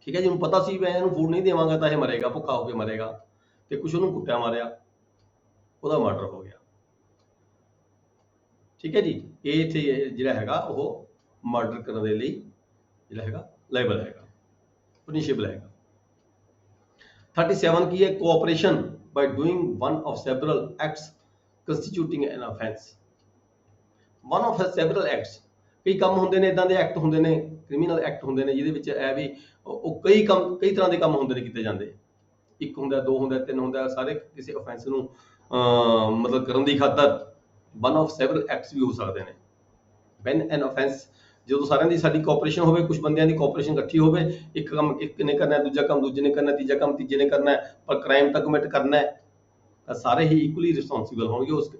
ਠੀਕ ਹੈ। ਜਿਹਨੂੰ ਪਤਾ ਸੀ ਮੈਂ ਇਹਨੂੰ ਫੂਡ ਨਹੀਂ ਦੇਵਾਂਗਾ ਤਾਂ ਇਹ ਮਰੇਗਾ, ਭੁੱਖਾ ਹੋ ਕੇ ਮਰੇਗਾ, ਤੇ ਕੁਛ ਉਹਨੂੰ ਕੁੱਟਿਆ ਮਾਰਿਆ, ਉਹਦਾ ਮਰਡਰ ਹੋ ਗਿਆ, ਠੀਕ ਹੈ ਜੀ। ਇਹ ਇੱਥੇ ਜਿਹੜਾ ਹੈਗਾ ਉਹ ਮਰਡਰ ਕਰਨ ਦੇ ਲਈ ਜਿਹੜਾ ਹੈਗਾ ਲਾਇਬਲ ਹੈਗਾ, ਪਨਿਸ਼ੇਬਲ ਹੈਗਾ। 37 ਕੀ ਹੈ? Cooperation by doing one of several acts constituting an offence. One of several acts, ਕਈ ਕੰਮ ਹੁੰਦੇ ਨੇ, ਇਦਾਂ ਦੇ ਐਕਟ ਹੁੰਦੇ ਨੇ, ਕ੍ਰਿਮੀਨਲ ਐਕਟ ਹੁੰਦੇ ਨੇ, ਜਿਹਦੇ ਵਿੱਚ ਇਹ ਵੀ ਉਹ ਕਈ ਤਰ੍ਹਾਂ ਦੇ ਕੰਮ ਹੁੰਦੇ ਨੇ ਕੀਤੇ ਜਾਂਦੇ। ਇੱਕ ਹੁੰਦਾ, ਦੋ ਹੁੰਦਾ, ਤਿੰਨ ਹੁੰਦਾ, ਸਾਰੇ ਕਿਸੇ ਆਫੈਂਸ ਨੂੰ ਮਤਲਬ ਕਰਨ ਦੀ ਖਾਤਰ ਵਨ ਆਫ ਸੈਵਰਲ ਐਕਟਸ ਵੀ ਹੋ ਸਕਦੇ ਨੇ। ਵੈਨ ਐਨ ਆਫੈਂਸ, ਜਦੋਂ ਸਾਰਿਆਂ ਦੀ ਸਾਡੀ ਕੋਆਪਰੇਸ਼ਨ ਹੋਵੇ, ਕੁਝ ਬੰਦਿਆਂ ਦੀ ਕੋਆਪਰੇਸ਼ਨ ਇਕੱਠੀ ਹੋਵੇ, ਇੱਕ ਕੰਮ ਇੱਕ ਨੇ ਕਰਨਾ, ਦੂਜਾ ਕੰਮ ਦੂਜੇ ਨੇ ਕਰਨਾ, ਤੀਜਾ ਕੰਮ ਤੀਜੇ ਨੇ ਕਰਨਾ, ਪਰ ਕ੍ਰਾਈਮ ਤਾਂ ਕਮਿਟ ਕਰਨਾ ਹੈ, ਤਾਂ ਸਾਰੇ ਹੀ ਇਕੁਅਲੀ ਰਿਸਪੌਂਸੀਬਲ ਹੋਣਗੇ ਉਸ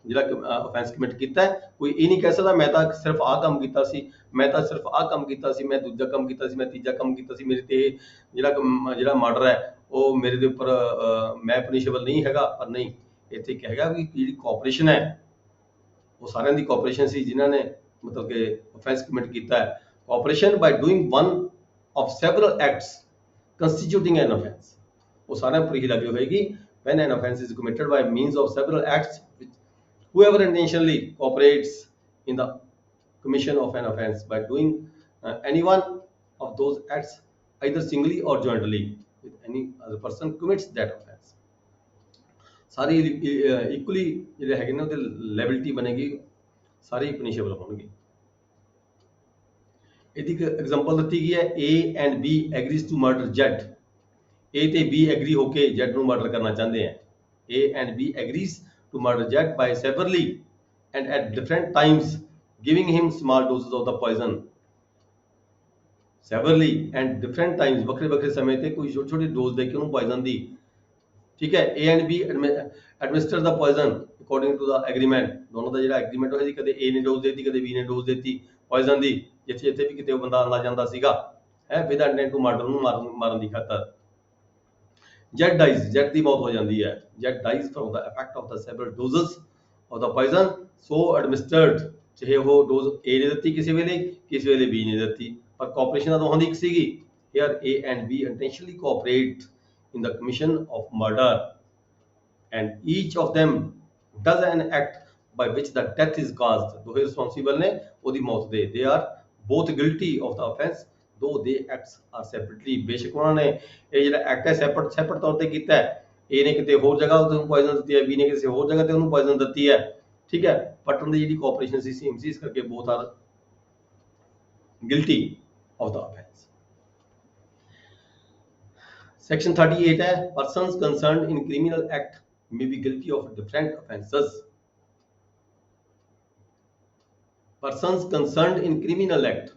ਜਿਹੜਾ ਆਫੈਂਸ ਕਮਿਟ ਕੀਤਾ ਹੈ। ਕੋਈ ਇਹ ਨਹੀਂ ਕਹਿ ਸਕਦਾ ਮੈਂ ਤਾਂ ਸਿਰਫ ਆਹ ਕੰਮ ਕੀਤਾ ਸੀ, ਮੈਂ ਤਾਂ ਸਿਰਫ ਆਹ ਕੰਮ ਕੀਤਾ ਸੀ, ਮੈਂ ਦੂਜਾ ਕੰਮ ਕੀਤਾ ਸੀ, ਮੈਂ ਤੀਜਾ ਕੰਮ ਕੀਤਾ ਸੀ, ਮੇਰੇ ਤੇ ਜਿਹੜਾ ਮਰਡਰ ਹੈ ਉਹ ਮੇਰੇ ਦੇ ਉੱਪਰ ਮੈਂ ਪਨਿਸ਼ੇਬਲ ਨਹੀਂ ਹੈਗਾ। ਪਰ ਨਹੀਂ, ਇੱਥੇ ਕਹੇਗਾ ਵੀ ਜਿਹੜੀ ਕੋਆਪਰੇਸ਼ਨ ਹੈ ਉਹ ਸਾਰਿਆਂ ਦੀ ਕੋਆਪਰੇਸ਼ਨ ਸੀ ਜਿਨ੍ਹਾਂ ਨੇ ਮਤਲਬ ਕਿ ਆਫੈਂਸ ਕਮਿਟ ਕੀਤਾ ਹੈ। Cooperation by doing one of several acts constituting an offence, ਉਹ ਸਾਰਿਆਂ ਉੱਪਰ ਹੀ ਲਾਗੂ ਹੋਏਗੀ। when an offense is committed by means of several acts, whoever intentionally cooperates in the commission of an offense by doing any one of those acts either singly or jointly with any other person commits that offense। सारी equally ਜਿਹੜੇ ਹੈਗੇ ਨੇ ਉਹਦੇ liability ਬਣੇਗੀ, ਸਾਰੇ ਪਨਿਸ਼ੇਬਲ ਹੋਣਗੇ। ਇਹਦੀ ਇੱਕ ਐਗਜ਼ਾਮਪਲ ਦਿੱਤੀ ਗਈ ਹੈ। A and B agrees to murder Z, A ਤੇ B ਐਗਰੀ ਹੋ ਕੇ Z ਨੂੰ ਮਰਡਰ ਕਰਨਾ ਚਾਹੁੰਦੇ ਆ। A and B agrees to murder Z by severally and at different times giving him small doses of the poison। severally and different times, ਵੱਖਰੇ ਵੱਖਰੇ ਸਮੇਂ ਤੇ ਕੋਈ ਛੋਟੀ ਛੋਟੀ ਡੋਜ਼ ਦੇ ਕੇ ਉਹਨੂੰ ਪੋਇਜ਼ਨ ਦੀ, ਠੀਕ ਹੈ। A and B administer the poison according to the agreement, ਦੋਨੋਂ ਦਾ ਜਿਹੜਾ ਐਗਰੀਮੈਂਟ ਹੋਇਆ ਸੀ, ਕਦੇ A ਨੇ ਡੋਜ਼ ਦੇਤੀ, ਕਦੇ B ਨੇ ਡੋਜ਼ ਦੇਤੀ ਪੋਇਜ਼ਨ ਦੀ, ਜਿੱਥੇ ਵੀ ਕਿਤੇ ਉਹ ਬੰਦਾ ਆਉਂਦਾ ਜਾਂਦਾ ਸੀਗਾ ਵਿਦ ਇੰਟੈਂਟ ਟੂ ਮਰਡਰ, ਨੂੰ ਮਾਰਨ ਦੀ ਖਾਤਰ। Z dies, Z ਦੀ ਮੌਤ ਹੋ ਜਾਂਦੀ ਹੈ। Z dies from the effect of the several doses of the poison so administered, ਚਾਹੇ ਉਹ ਡੋਜ਼ A ਨੇ ਦਿੱਤੀ ਕਿਸੇ ਵੇਲੇ B ਨੇ ਦਿੱਤੀ, ਪਰ ਕੋਆਪਰੇਸ਼ਨ ਤਾਂ ਦੋਹਾਂ ਦੀ ਇੱਕ ਸੀਗੀ। Here A and B intentionally cooperate in the commission of murder, and each of them does an act by which the death is caused, ਦੋਹੇ responsible ਨੇ ਉਹਦੀ ਮੌਤ ਦੇ, they are both guilty of the offense though they acts are separately, ਬੇਸ਼ੱਕ ਉਹਨਾਂ ਨੇ ਇਹ ਜਿਹੜਾ ਐਕਟ ਹੈ ਸੈਪਰੇਟ ਤੌਰ ਤੇ ਕੀਤਾ ਹੈ, A ਨੇ ਕਿਤੇ ਹੋਰ ਜਗ੍ਹਾ ਉਹਨੂੰ ਪੋਇਜ਼ਨ ਦਿੱਤੀ ਹੈ, B ਨੇ ਕਿਸੇ ਹੋਰ ਜਗ੍ਹਾ ਤੇ ਉਹਨੂੰ ਪੋਇਜ਼ਨ ਦਿੱਤੀ ਹੈ, ਠੀਕ ਹੈ, ਬਟ ਉਹਨਾਂ ਦੀ ਜਿਹੜੀ ਕੋਆਪਰੇਸ਼ਨ ਸੀ ਸੇਮ ਸੀ, ਇਸ ਕਰਕੇ both are guilty of the offense. Section 38 है, persons concerned in criminal act may be guilty of different offences. Persons concerned in criminal act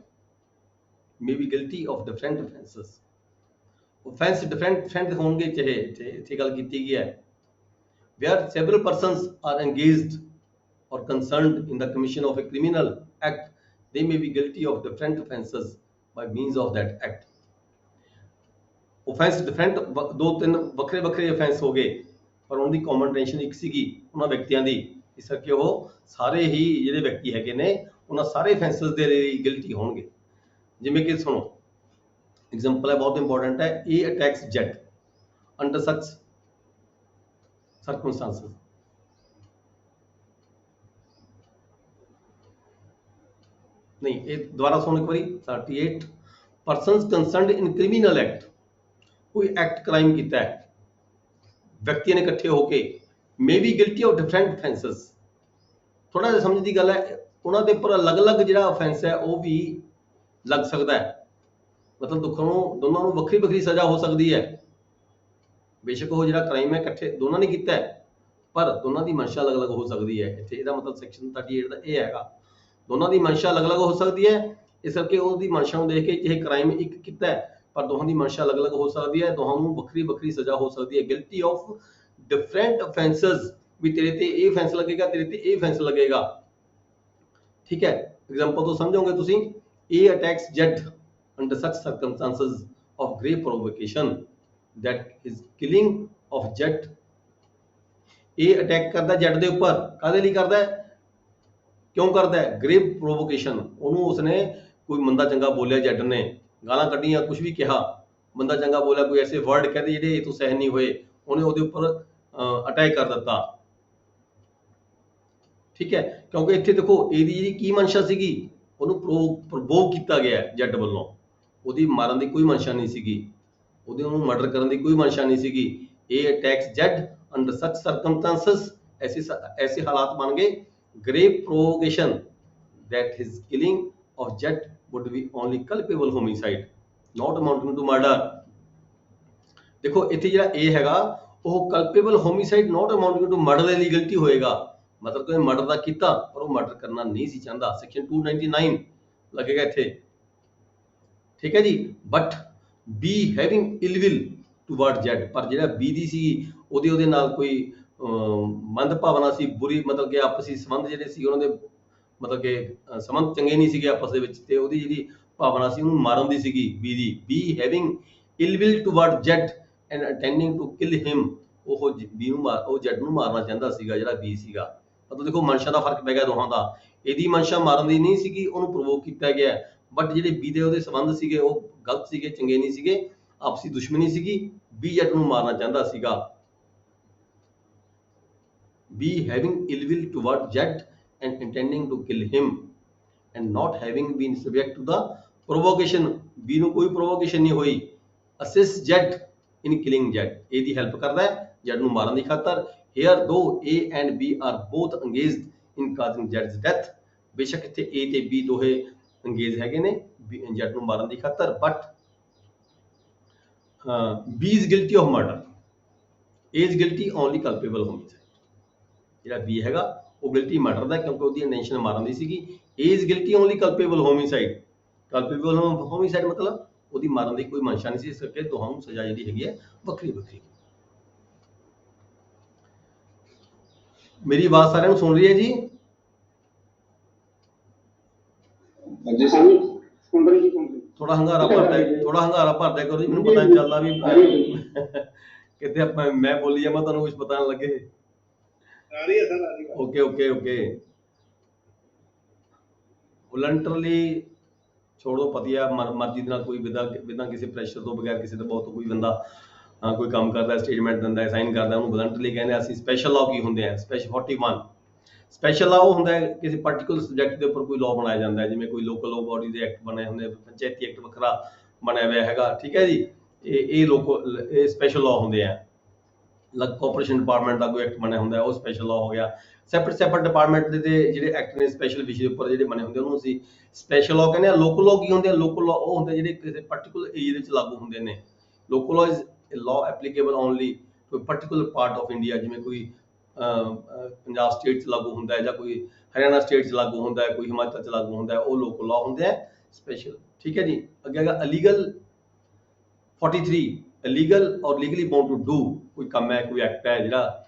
may be guilty of different offences. Offense different होंगे, चाहे इतनी गल की गई है, where several persons are engaged or concerned in the commission of a criminal act, they may be guilty of different offences by means of that act. Offense different, दो तीन ਵੱਖਰੇ ਵੱਖਰੇ offense ਹੋ ਗਏ, ਪਰ ਉਹਨਾਂ ਦੀ ਕਾਮਨ ਇੰਟੈਂਸ਼ਨ ਇੱਕ ਸੀਗੀ ਉਹਨਾਂ ਵਿਅਕਤੀਆਂ ਦੀ, ਇਸ ਕਰਕੇ ਉਹ ਸਾਰੇ ਹੀ ਜਿਹੜੇ ਵਿਅਕਤੀ ਹੈਗੇ ਨੇ ਉਹਨਾਂ ਸਾਰੇ offenses ਦੇ ਲਈ ਗਿਲਟੀ ਹੋਣਗੇ। ਜਿਵੇਂ ਕਿ ਸੁਣੋ, एग्जाम्पल है बहुत इंपॉर्टेंट है, A attacks Z under such circumstances, नहीं ये दोबारा सुनो एक बारी, 38 persons concerned in criminal act, कोई एक्ट क्राइम किया है, व्यक्ति ने इकट्ठे होके may be guilty of different offences, थोड़ा जिहा समझ दी गल है, उन्हां दे उपर अलग अलग जिहड़ा ऑफेंस है वो भी लग सकता है, मतलब दोनों ਨੂੰ ਵੱਖਰੀ ਵੱਖਰੀ सजा हो सकती है, बेशक वो ਜਿਹੜਾ क्राइम है इकट्ठे दोनों ने किया है, पर दोनों की मंशा अलग अलग हो सकती है। ਇੱਥੇ ਇਹਦਾ मतलब ਸੈਕਸ਼ਨ 38 ਦਾ ਇਹ ਹੈਗਾ, ਦੋਨਾਂ ਦੀ मंशा अलग अलग हो सकती है, इस करके ਉਹਦੀ मंशा ਨੂੰ देख के ਚਾਹੇ क्राइम एक किया है पर दोनों की मंशा अलग अलग हो सकती है, दोनों ਨੂੰ ਵੱਖਰੀ ਵੱਖਰੀ सजा हो सकती है। गिल्टी ऑफ डिफरेंट ऑफेंसेस, भी तेरे ते ਇਹ ऑफेंस लगेगा, तेरे ते ਇਹ ऑफेंस लगेगा, ठीक है। एग्जांपल तो समझोगे तुसी, A attacks Z under such circumstances of grave provocation that his killing of Z, A attack करता है Z दे ऊपर, कादे लिए करता है, क्यों करता है, ग्रेव प्रोवोकेशन, ਉਹਨੂੰ ਉਸਨੇ कोई मंदा चंगा बोलिया, Z ने गालां ਕੱਢੀਆਂ, कुछ भी कहा, मंदा चंगा बोलिया, कोई ऐसे वर्ड कहते ਜਿਹੜੇ ਇਹ ਤੋਂ ਸਹਿਨ ਨਹੀਂ ਹੋਏ, ਉਹਨੇ ਉਹਦੇ ਉੱਪਰ ਅਟੈਕ ਕਰ ਦਿੱਤਾ, ठीक है। क्योंकि ਇੱਥੇ देखो ਇਹਦੀ ਜਿਹੜੀ ਕੀ ਮਨਸ਼ਾ ਸੀਗੀ, ਉਹਨੂੰ ਪ੍ਰੋਵੋਕ ਕੀਤਾ ਗਿਆ Z ਵੱਲੋਂ, ਉਹਦੀ ਮਾਰਨ ਦੀ ਕੋਈ ਮਨਸ਼ਾ ਨਹੀਂ ਸੀਗੀ, ਉਹਨੂੰ ਮਰਡਰ ਕਰਨ ਦੀ ਕੋਈ ਮਨਸ਼ਾ ਨਹੀਂ ਸੀਗੀ। A attacks Z under such circumstances, ऐसे हालात बन गए, grave provocation that his killing of Z would be only culpable homicide, not amounting to murder। देखो इत्थे ਜਿਹੜਾ A हैगा ਉਹ culpable homicide not amounting to murder ਦੇ ਲਈ ਗਲਤੀ ਹੋਏਗਾ, मतलब कोई मर्डर ਦਾ ਕੀਤਾ ਪਰ ਉਹ ਮਰਡਰ ਕਰਨਾ ਨਹੀਂ ਸੀ ਚਾਹੁੰਦਾ, ਸੈਕਸ਼ਨ 299 लगेगा ਇੱਥੇ, ठीक है जी। But B having ill will toward Z, पर ਜਿਹੜਾ B ਦੀ ਸੀ ਉਹਦੇ ਨਾਲ ਕੋਈ ਮੰਦ ਭਾਵਨਾ ਸੀ, ਬੁਰੀ, मतलब ਕਿ ਆਪਸੀ ਸੰਬੰਧ ਜਿਹੜੇ ਸੀ ਉਹਨਾਂ ਦੇ, मतलब ਕਿ ਸੰਬੰਧ ਚੰਗੇ ਨਹੀਂ ਸੀਗੇ ਆਪਸ ਦੇ ਵਿੱਚ, ਤੇ ਉਹਦੀ ਜਿਹੜੀ ਭਾਵਨਾ ਸੀ ਉਹਨੂੰ ਮਾਰਨ ਦੀ ਸੀਗੀ B ਦੀ। B having ill will toward Z and intending to kill him, ਉਹ B ਨੂੰ ਉਹ Z ਨੂੰ ਮਾਰਨਾ ਚਾਹੁੰਦਾ ਸੀਗਾ ਜਿਹੜਾ B ਸੀਗਾ। मतलब देखो ਮਨਸ਼ਾ ਦਾ ਫਰਕ ਪੈ ਗਿਆ ਦੋਹਾਂ ਦਾ, ਇਹਦੀ ਮਨਸ਼ਾ ਮਾਰਨ ਦੀ ਨਹੀਂ ਸੀਗੀ, ਉਹਨੂੰ ਪ੍ਰੋਵੋਕ ਕੀਤਾ ਗਿਆ, ਬਟ ਜਿਹੜੇ B ਦੇ ਉਹਦੇ ਸੰਬੰਧ ਸੀਗੇ ਉਹ ਗਲਤ ਸੀਗੇ, ਚੰਗੇ ਨਹੀਂ ਸੀਗੇ, ਆਪਸੀ ਦੁਸ਼ਮਣੀ ਸੀਗੀ, B Z ਨੂੰ ਮਾਰਨਾ ਚਾਹੁੰਦਾ ਸੀਗਾ। B having ill will toward Z and intending to kill him and not having been subject to the provocation, B ਨੂੰ ਕੋਈ provocation ਨਹੀਂ ਹੋਈ, assist Z in killing Z, A the help ਕਰਦਾ ਹੈ Z ਨੂੰ ਮਾਰਨ ਦੀ ਖਾਤਰ। Here though A and B are both engaged in causing Z's death, बेशक ਇੱਥੇ A ਤੇ B ਦੋਹੇ engage ਹੈਗੇ ਨੇ Z ਨੂੰ ਮਾਰਨ ਦੀ ਖਾਤਰ, but B is guilty of murder, A is guilty only culpable homicide। ਜਿਹੜਾ B ਹੈਗਾ ਉਹ guilty murder ਦਾ, ਕਿਉਂਕਿ ਉਹਦੀ ਇੰਟੈਂਸ਼ਨ ਮਾਰਨ ਦੀ ਸੀਗੀ। A is guilty only culpable homicide, culpable homicide मतलब ਉਹਦੀ ਮਾਰਨ ਦੀ ਕੋਈ ਮਨਸ਼ਾ ਨਹੀਂ ਸੀ, ਇਸ ਕਰਕੇ ਦੋਹਾਂ ਨੂੰ ਸਜ਼ਾ ਜਿਹੜੀ ਹੈਗੀ ਹੈ ਵੱਖਰੀ ਵੱਖਰੀ। मेरी बात सारे सुन रही है जी? थोड़ा हंगारा भरदा करो जी, मैनूं पता नहीं चलदा भी किते मैं बोली जावां तुहानूं कुछ पता ना लगे। ओके ओके ओके, वॉलंटरली छोड़ दो, पतिया मर्जी दे नाल कोई बिना किसी प्रेशर तो बगैर किसी दबाव तो कोई बंदा ਕੋਈ ਕੰਮ ਕਰਦਾ ਸਟੇਟਮੈਂਟ ਦਿੰਦਾ ਸਾਈਨ ਕਰਦਾ ਉਹਨੂੰ ਵਲੰਟਰੀ ਕਹਿੰਦੇ ਅਸੀਂ ਸਪੈਸ਼ਲ ਲਾਅ ਕੀ ਹੁੰਦੇ ਆ ਸਪੈਸ਼ਲ 41 ਸਪੈਸ਼ਲ ਲਾਅ ਉਹ ਹੁੰਦਾ ਹੈ ਕਿਸੇ ਪਾਰਟਿਕੂਲਰ ਸਬਜੈਕਟ ਦੇ ਉੱਪਰ ਕੋਈ ਲਾਅ ਬਣਾਇਆ ਜਾਂਦਾ ਹੈ ਜਿਵੇਂ ਕੋਈ ਲੋਕਲ ਲਾਅ ਬੋਡੀ ਦੇ ਐਕਟ ਬਣੇ ਹੁੰਦੇ ਪੰਚਾਇਤੀ ਐਕਟ ਵੱਖਰਾ ਬਣਿਆ ਹੋਇਆ ਹੈਗਾ ਠੀਕ ਹੈ ਜੀ ਇਹ ਲੋਕਲ ਇਹ ਸਪੈਸ਼ਲ ਲਾਅ ਹੁੰਦੇ ਆ ਕਾਰਪੋਰੇਸ਼ਨ ਡਿਪਾਰਟਮੈਂਟ ਦਾ ਕੋਈ ਐਕਟ ਬਣਿਆ ਹੁੰਦਾ ਉਹ ਸਪੈਸ਼ਲ ਲਾਅ ਹੋ ਗਿਆ ਸੈਪਰੇਟ ਡਿਪਾਰਟਮੈਂਟ ਦੇ ਜਿਹੜੇ ਐਕਟ ਨੇ ਸਪੈਸ਼ਲ ਵਿਸ਼ੇ ਦੇ ਉੱਪਰ ਜਿਹੜੇ ਬਣੇ ਹੁੰਦੇ ਉਹਨੂੰ ਅਸੀਂ ਸਪੈਸ਼ਲ ਲਾਅ ਕਹਿੰਦੇ ਆ ਲੋਕਲ ਲਾਅ ਕੀ ਹੁੰਦੇ ਆ ਲੋਕਲ ਲਾਅ ਉਹ ਹੁੰਦੇ ਜਿਹੜੇ ਕਿਸੇ ਪਾਰਟਿਕੂਲਰ ਏਰੀਆ ਦੇ ਵਿੱਚ ਲਾਗੂ ਹੁੰਦੇ ਨੇ local law is a law applicable only to a particular part of India ਜਿਵੇਂ ਕੋਈ ਪੰਜਾਬ ਸਟੇਟ 'ਚ ਲਾਗੂ ਹੁੰਦਾ ਹੈ ਜਾਂ ਕੋਈ ਹਰਿਆਣਾ ਸਟੇਟ 'ਚ ਲਾਗੂ ਹੁੰਦਾ ਹੈ ਕੋਈ ਹਿਮਾਚਲ 'ਚ ਲਾਗੂ ਹੁੰਦਾ ਹੈ ਉਹ ਲੋਕਲ ਲਾਅ ਹੁੰਦੇ ਆ ਸਪੈਸ਼ਲ ਠੀਕ ਹੈ ਜੀ ਅੱਗੇ ਹੈਗਾ illegal 43 illegal or legally bound to do ਕੋਈ ਕੰਮ ਹੈ ਕੋਈ ਐਕਟ ਹੈ ਜਿਹੜਾ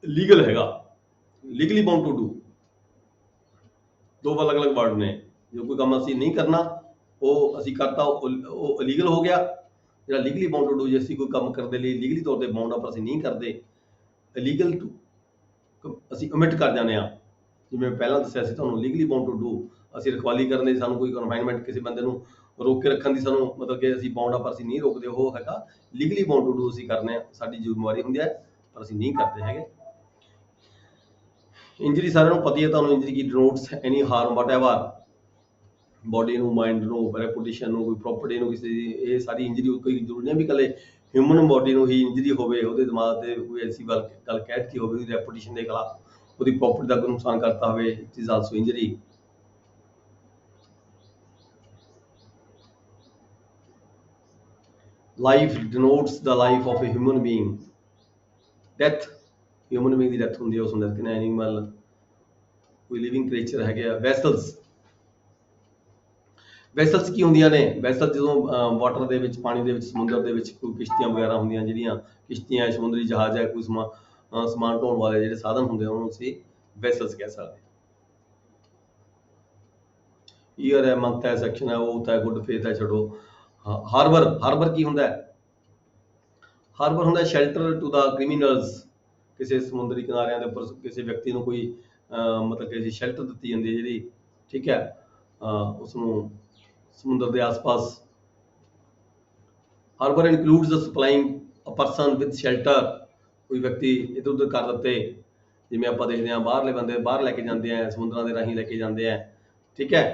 ਲੀਗਲ ਹੈਗਾ legally bound to do ਦੋ ਅਲੱਗ-ਅਲੱਗ ਵਰਡ ਨੇ ਜੋ ਕੋਈ ਕੰਮ ਅਸੀਂ ਨਹੀਂ ਕਰਨਾ ਉਹ ਅਸੀਂ ਕਰਤਾ ਉਹ ਇਲੀਗਲ ਹੋ ਗਿਆ ਜਿਹੜਾ ਲੀਗਲੀ ਬਾਉਂਡ ਟੂ ਡੂ ਜੇ ਅਸੀਂ ਕੋਈ ਕੰਮ ਕਰਦੇ ਲਈ ਲੀਗਲੀ ਤੌਰ ਤੇ ਬਾਉਂਡ ਆ ਪਰ ਅਸੀਂ ਨਹੀਂ ਕਰਦੇ ਇਲੀਗਲ ਟੂ ਅਸੀਂ ਓਮਿਟ ਕਰ ਜਾਂਦੇ ਆ ਜਿਵੇਂ ਪਹਿਲਾਂ ਦੱਸਿਆ ਸੀ ਤੁਹਾਨੂੰ ਲੀਗਲੀ ਬਾਉਂਡ ਟੂ ਡੂ ਅਸੀਂ ਰਖਵਾਲੀ ਕਰਨ ਦੀ ਸਾਨੂੰ ਕੋਈ ਕਨਫਾਈਨਮੈਂਟ ਕਿਸੇ ਬੰਦੇ ਨੂੰ ਰੋਕ ਕੇ ਰੱਖਣ ਦੀ ਸਾਨੂੰ ਮਤਲਬ ਕਿ ਅਸੀਂ ਬਾਉਂਡ ਆ ਪਰ ਅਸੀਂ ਨਹੀਂ ਰੋਕਦੇ ਉਹ ਹੈਗਾ ਲੀਗਲੀ ਬਾਉਂਡ ਟੂ ਡੂ ਅਸੀਂ ਕਰਨੇ ਆ ਸਾਡੀ ਜ਼ਿੰਮੇਵਾਰੀ ਹੁੰਦੀ ਹੈ ਪਰ ਅਸੀਂ ਨਹੀਂ ਕਰਦੇ ਹੈਗੇ ਇੰਜਰੀ ਸਾਰਿਆਂ ਨੂੰ ਪਤਾ ਹੀ ਹੈ ਤੁਹਾਨੂੰ ਇੰਜਰੀ ਕੀ ਡਿਨੋਟਸ ਐਨੀ ਹਾਰਮ ਵਟਐਵਰ ਬੋਡੀ ਨੂੰ ਮਾਈਂਡ ਨੂੰ ਰੈਪੂਟੇਸ਼ਨ ਨੂੰ ਕੋਈ ਪ੍ਰੋਪਰਟੀ ਨੂੰ ਕਿਸੇ ਦੀ ਇਹ ਸਾਰੀ ਇੰਜਰੀ ਕੋਈ ਜ਼ਰੂਰੀ ਨਹੀਂ ਵੀ ਇਕੱਲੇ ਹਿਊਮਨ ਬੋਡੀ ਨੂੰ ਹੀ ਇੰਜਰੀ ਹੋਵੇ ਉਹਦੇ ਦਿਮਾਗ ਤੇ ਕੋਈ ਐਸੀ ਗੱਲ ਕਹਿ ਦਿੱਤੀ ਹੋਵੇ ਉਹਦੀ ਰੈਪੂਟੇਸ਼ਨ ਦੇ ਖਿਲਾਫ ਉਹਦੀ ਪ੍ਰੋਪਰਟੀ ਦਾ ਕੋਈ ਨੁਕਸਾਨ ਕਰਤਾ ਹੋਵੇ it is also injury life denotes the life of a human being death human being ਦੀ ਡੈਥ ਹੁੰਦੀ ਹੈ ਉਸ ਨੂੰ ਕਿ ਐਨੀਮਲ ਕੋਈ ਲਿਵਿੰਗ ਕ੍ਰੀਏਚਰ ਹੈਗੇ ਆ ਵੈਸਲਸ ਕੀ ਹੁੰਦੀਆਂ ਨੇ ਵੈਸਲ ਜਦੋਂ ਵਾਟਰ ਦੇ ਵਿੱਚ ਪਾਣੀ ਦੇ ਵਿੱਚ ਸਮੁੰਦਰ ਦੇ ਵਿੱਚ ਕੋਈ ਕਿਸ਼ਤੀਆਂ ਵਗੈਰਾ ਹੁੰਦੀਆਂ ਜਿਹੜੀਆਂ ਕਿਸ਼ਤੀਆਂ ਸਮੁੰਦਰੀ ਜਹਾਜ਼ ਹੈ ਕੋਈ ਸਮਾਨ ਢੋਣ ਵਾਲੇ ਜਿਹੜੇ ਸਾਧਨ ਹੁੰਦੇ ਉਹਨਾਂ ਨੂੰ ਅਸੀਂ ਵੈਸਲਸ ਕਹਿ ਸਕਦੇ ਈਅਰ ਹੈ ਮੰਥ ਹੈ ਸੈਕਸ਼ਨ ਹੈ ਉਹ ਹੁੰਦਾ ਹੈ ਗੁੱਡ ਫੇਥ ਹੈ ਛੱਡੋ ਹਾਰਬਰ ਕੀ ਹੁੰਦਾ ਹੈ ਹਾਰਬਰ ਹੁੰਦਾ ਸ਼ੈਲਟਰ ਟੂ ਦਾ ਕ੍ਰਿਮੀਨਲਸ ਕਿਸੇ ਸਮੁੰਦਰੀ ਕਿਨਾਰਿਆਂ ਦੇ ਉੱਪਰ ਕਿਸੇ ਵਿਅਕਤੀ ਨੂੰ ਕੋਈ ਮਤਲਬ ਕਿ ਅਸੀਂ ਸ਼ੈਲਟਰ ਦਿੱਤੀ ਜਾਂਦੀ ਹੈ ਜਿਹੜੀ ਠੀਕ ਹੈ ਉਸ ਨੂੰ ਸਮੁੰਦਰ ਦੇ ਆਸ-ਪਾਸ harbour includes the supplying a person with shelter ਕੋਈ ਵਿਅਕਤੀ ਇੱਧਰ ਉੱਧਰ ਕਰ ਦਿੱਤੇ ਜਿਵੇਂ ਆਪਾਂ ਦੇਖਦੇ ਹਾਂ ਬਾਹਰਲੇ ਬੰਦੇ ਬਾਹਰ ਲੈ ਕੇ ਜਾਂਦੇ ਆ ਸਮੁੰਦਰਾਂ ਦੇ ਰਾਹੀਂ ਲੈ ਕੇ ਜਾਂਦੇ ਆ ਠੀਕ ਹੈ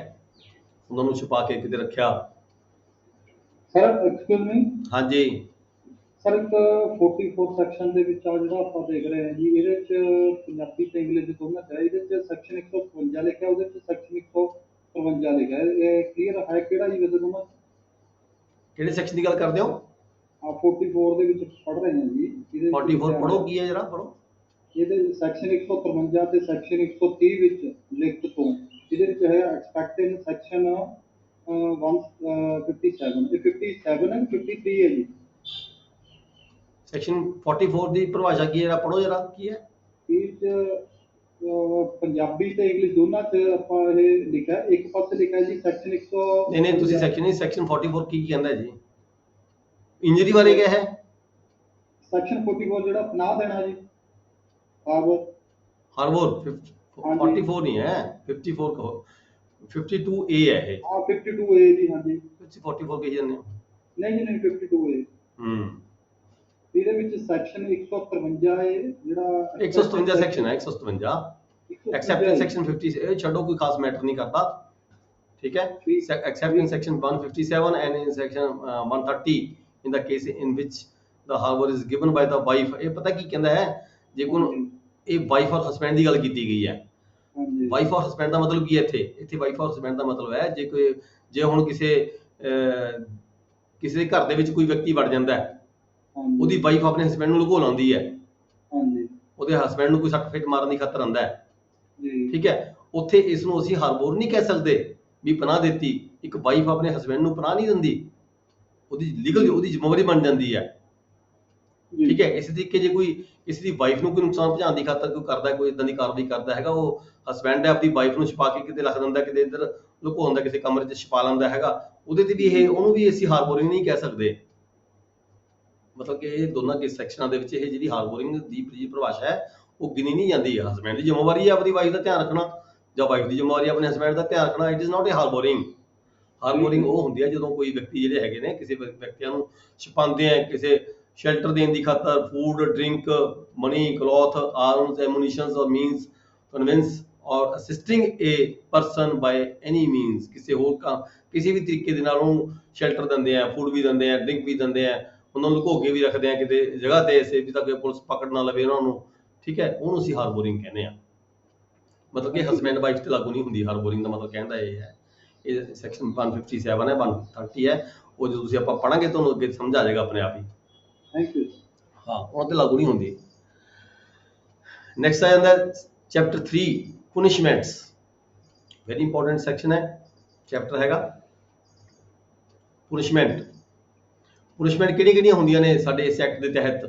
ਉਹਨਾਂ ਨੂੰ ਛੁਪਾ ਕੇ ਕਿਤੇ ਰੱਖਿਆ ਸਰ ਐਕਸਕਿਊਜ਼ ਮੀ ਹਾਂਜੀ ਸਰ ਇੱਕ 44 ਸੈਕਸ਼ਨ ਦੇ ਵਿੱਚ ਆ ਜਿਹੜਾ ਆਪਾਂ ਦੇਖ ਰਹੇ ਹਾਂ ਜੀ ਇਹਦੇ ਚ ਪੰਜਾਬੀ ਤੇ ਇੰਗਲਿਸ਼ ਦੋਨਾਂ ਚ ਇਹਦੇ ਚ ਸੈਕਸ਼ਨ 155 ਲਿਖਿਆ ਉਹਦੇ ਚ ਸੈਕਸ਼ਨ 153 ਲਿਖਿਆ ਇਹ ਕਲੀਅਰ ਹੈ ਕਿਹੜਾ ਜੀ ਵੈਸੇ ਦੋਨਾਂ ਕਿਹੜੇ ਸੈਕਸ਼ਨ ਦੀ ਗੱਲ ਕਰਦੇ ਹੋ ਆ 44 ਦੇ ਵਿੱਚ ਪੜ੍ਹ ਰਹੇ ਹਾਂ ਜੀ ਇਹਦੇ 44 ਪੜੋ ਕੀ ਹੈ ਜਰਾ ਪੜੋ ਇਹਦੇ ਸੈਕਸ਼ਨ 153 ਤੇ ਸੈਕਸ਼ਨ 130 ਵਿੱਚ ਲਿਖਤ ਤੋਂ ਇਹਦੇ ਵਿੱਚ ਹੈ ਐਕਸਪੈਕਟਡ ਸੈਕਸ਼ਨ 157 ਤੇ 57 ਐਂਡ 53 ਹੈ ਜੀ ਸੈਕਸ਼ਨ 44 ਦੀ ਪਰਿਭਾਸ਼ਾ ਕੀ ਹੈ ਜਰਾ ਪੜੋ ਜਰਾ ਕੀ ਹੈ ਇਹ ਪੰਜਾਬੀ ਤੇ ਇੰਗਲਿਸ਼ ਦੋਨਾਂ ਚ ਆਪਾਂ ਇਹ ਲਿਖਿਆ ਇੱਕ ਪਾਸੇ ਲਿਖਿਆ ਜੀ ਸੈਕਸ਼ਨ 100 ਨਹੀਂ ਤੁਸੀਂ ਸੈਕਸ਼ਨ 44 ਕੀ ਕਹਿੰਦਾ ਜੀ ਇੰਜਰੀ ਬਾਰੇ ਕਿਹਾ ਹੈ ਸੈਕਸ਼ਨ 44 ਜਿਹੜਾ ਪਨਾਹ ਦੇਣਾ ਜੀ ਹਾਰਬਰ 44 ਨਹੀਂ ਹੈ 54 ਕਹੋ 52A ਹੈ ਇਹ ਹਾਂ 52A ਜੀ ਹਾਂਜੀ ਤੁਸੀਂ 44 ਕਹੀ ਜਾਂਦੇ ਹੋ ਨਹੀਂ ਜੀ ਨਹੀਂ 52A ਇਹਦੇ ਵਿੱਚ ਸੈਕਸ਼ਨ 153 ਹੈ ਜਿਹੜਾ 157 ਸੈਕਸ਼ਨ ਹੈ 157 ਐਕਸੈਪਟਿੰਗ ਸੈਕਸ਼ਨ 50 ਇਹ ਛੱਡੋ ਕੋਈ ਖਾਸ ਮੈਟਰ ਨਹੀਂ ਕਰਦਾ ਠੀਕ ਹੈ accepting section 157 and in section 130 in the case in which the harbor is given by the wife ਇਹ ਪਤਾ ਕੀ ਕਹਿੰਦਾ ਹੈ ਜੇ ਕੋਈ ਇਹ ਵਾਈਫ ਔਰ ਹਸਬੈਂਡ ਦੀ ਗੱਲ ਕੀਤੀ ਗਈ ਹੈ ਵਾਈਫ ਔਰ ਹਸਬੈਂਡ ਦਾ ਮਤਲਬ ਕੀ ਹੈ ਇੱਥੇ ਵਾਈਫ ਔਰ ਹਸਬੈਂਡ ਦਾ ਮਤਲਬ ਹੈ ਜੇ ਹੁਣ ਕਿਸੇ ਦੇ ਘਰ ਦੇ ਵਿੱਚ ਕੋਈ ਵਿਅਕਤੀ ਵੜ ਜਾਂਦਾ ਹੈ ਉਹਦੀ ਵਾਈਫ ਆਪਣੇ ਹਸਬੈਂਡ ਨੂੰ ਲੁਕੋ ਲਾਉਂਦੀ ਹੈ ਉਹਦੇ ਹਸਬੈਂਡ ਨੂੰ ਕੋਈ ਸੱਟ ਫੇਟ ਮਾਰਨ ਦੀ ਖਤਰ ਆਂਦਾ ਹੈ ਠੀਕ ਹੈ ਉੱਥੇ ਇਸ ਨੂੰ ਅਸੀਂ ਹਾਰਬੋਰ ਨਹੀਂ ਕਹਿ ਸਕਦੇ ਵੀ ਪਨਾਹ ਦਿੱਤੀ ਇੱਕ ਵਾਈਫ ਆਪਣੇ ਹਸਬੈਂਡ ਨੂੰ ਪਨਾਹ ਨਹੀਂ ਦਿੰਦੀ ਉਹਦੀ ਲੀਗਲ ਉਹਦੀ ਜ਼ਿੰਮੇਵਾਰੀ ਬਣ ਜਾਂਦੀ ਹੈ ਠੀਕ ਹੈ ਇਸੇ ਤਰੀਕੇ ਜੇ ਕੋਈ ਕਿਸੇ ਦੀ ਵਾਈਫ ਨੂੰ ਕੋਈ ਨੁਕਸਾਨ ਪਹੁੰਚਾਉਣ ਦੀ ਖਾਤਰ ਕੋਈ ਕਰਦਾ ਕੋਈ ਇਦਾਂ ਦੀ ਕਾਰਵਾਈ ਕਰਦਾ ਹੈਗਾ ਉਹ ਹਸਬੈਂਡ ਹੈ ਆਪਣੀ ਵਾਈਫ ਨੂੰ ਛੁਪਾ ਕੇ ਕਿਤੇ ਰੱਖ ਦਿੰਦਾ ਕਿਤੇ ਇੱਧਰ ਲੁਕਾਉਂਦਾ ਕਿਸੇ ਕਮਰੇ 'ਚ ਛੁਪਾ ਲੈਂਦਾ ਹੈਗਾ ਉਹਦੇ ਤੇ ਵੀ ਇਹ ਉਹਨੂੰ ਵੀ ਅਸੀਂ ਹਾਰਬੋਰਿੰਗ ਨਹੀਂ ਕਹਿ ਸਕਦੇ ਮਤਲਬ ਕਿ ਇਹ ਦੋਨਾਂ ਕੇ ਸੈਕਸ਼ਨਾਂ ਦੇ ਵਿੱਚ ਇਹ ਜਿਹੜੀ ਹਾਰਬੋਰਿੰਗ ਦੀ ਪਰਿਭਾਸ਼ਾ ਹੈ ਉਹ ਗਿਣੀ ਨਹੀਂ ਜਾਂਦੀ ਹੈ ਹਸਬੈਂਡ ਦੀ ਜ਼ਿੰਮੇਵਾਰੀ ਹੈ ਆਪਣੀ ਵਾਈਫ ਦਾ ਧਿਆਨ ਰੱਖਣਾ ਜਾਂ ਵਾਈਫ ਦੀ ਜ਼ਿੰਮੇਵਾਰੀ ਆਪਣੇ ਹਸਬੈਂਡ ਦਾ ਧਿਆਨ ਰੱਖਣਾ ਇਟ ਇਜ਼ ਨਾਟ ਅ ਹਾਰਬੋਰਿੰਗ ਹਾਰਬੋਰਿੰਗ ਉਹ ਹੁੰਦੀ ਹੈ ਜਦੋਂ ਕੋਈ ਵਿਅਕਤੀ ਜਿਹੜੇ ਹੈਗੇ ਨੇ ਕਿਸੇ ਵਿਅਕਤੀਆਂ ਨੂੰ ਛੁਪਾਉਂਦੇ ਆ ਕਿਸੇ ਸ਼ੈਲਟਰ ਦੇਣ ਦੀ ਖਾਤਰ, food, drink, money, cloth, arms, ammunitions or means convince ਔਰ ਅਸਿਸਟਿੰਗ ਏ ਪਰਸਨ ਬਾਈ ਐਨੀ ਮੀਨਸ, ਕਿਸੇ ਵੀ ਤਰੀਕੇ ਦੇ ਨਾਲ ਉਹਨੂੰ ਸ਼ੈਲਟਰ ਦਿੰਦੇ ਆ, ਫੂਡ ਵੀ ਦਿੰਦੇ ਆ, ਡਰਿੰਕ ਵੀ ਦਿੰਦੇ ਆ, ਉਹਨਾਂ ਨੂੰ ਲੁਕੋ ਕੇ ਵੀ ਰੱਖਦੇ ਆ ਕਿਤੇ ਜਗ੍ਹਾ ਤੇ ਐਸੇ ਵੀ ਤਾਂ ਕਿ ਪੁਲਿਸ ਪਕੜ ਨਾ ਲਵੇ ਉਹਨਾਂ ਨੂੰ, ਠੀਕ ਹੈ, ਉਹਨੂੰ ਅਸੀਂ ਹਾਰਬੋਰਿੰਗ ਕਹਿੰਦੇ ਆ। ਮਤਲਬ ਕਿ ਹਸਬੈਂਡ ਵਾਈਫ ਤੇ ਲਾਗੂ ਨਹੀਂ ਹੁੰਦੀ ਹਾਰਬੋਰਿੰਗ ਦਾ ਮਤਲਬ ਕਹਿਣ ਦਾ ਇਹ ਹੈ। ਇਹ ਸੈਕਸ਼ਨ 157 ਹੈ, 130 ਹੈ, ਉਹ ਜਦੋਂ ਤੁਸੀਂ ਆਪਾਂ ਪੜਾਂਗੇ ਤੁਹਾਨੂੰ ਅੱਗੇ ਸਮਝ ਆ ਜਾਏਗਾ ਆਪਣੇ ਆਪ ਹੀ। Thank you. ਹਾਂ, ਉਹਨਾਂ ਤੇ ਲਾਗੂ ਨਹੀਂ ਹੁੰਦੀ। ਨੈਕਸਟ ਆ ਜਾਂਦਾ ਚੈਪਟਰ 3 ਪੁਨਿਸ਼ਮੈਂਟਸ, ਵੈਰੀ ਇੰਪੋਰਟੈਂਟ ਸੈਕਸ਼ਨ ਹੈ, ਚੈਪਟਰ ਹੈਗਾ ਪੁਨਿਸ਼ਮੈਂਟ। ਪੁਨਿਸ਼ਮੈਂਟ ਕਿਹੜੀਆਂ ਹੁੰਦੀਆਂ ਨੇ ਸਾਡੇ ਇਸ ਐਕਟ ਦੇ ਤਹਿਤ?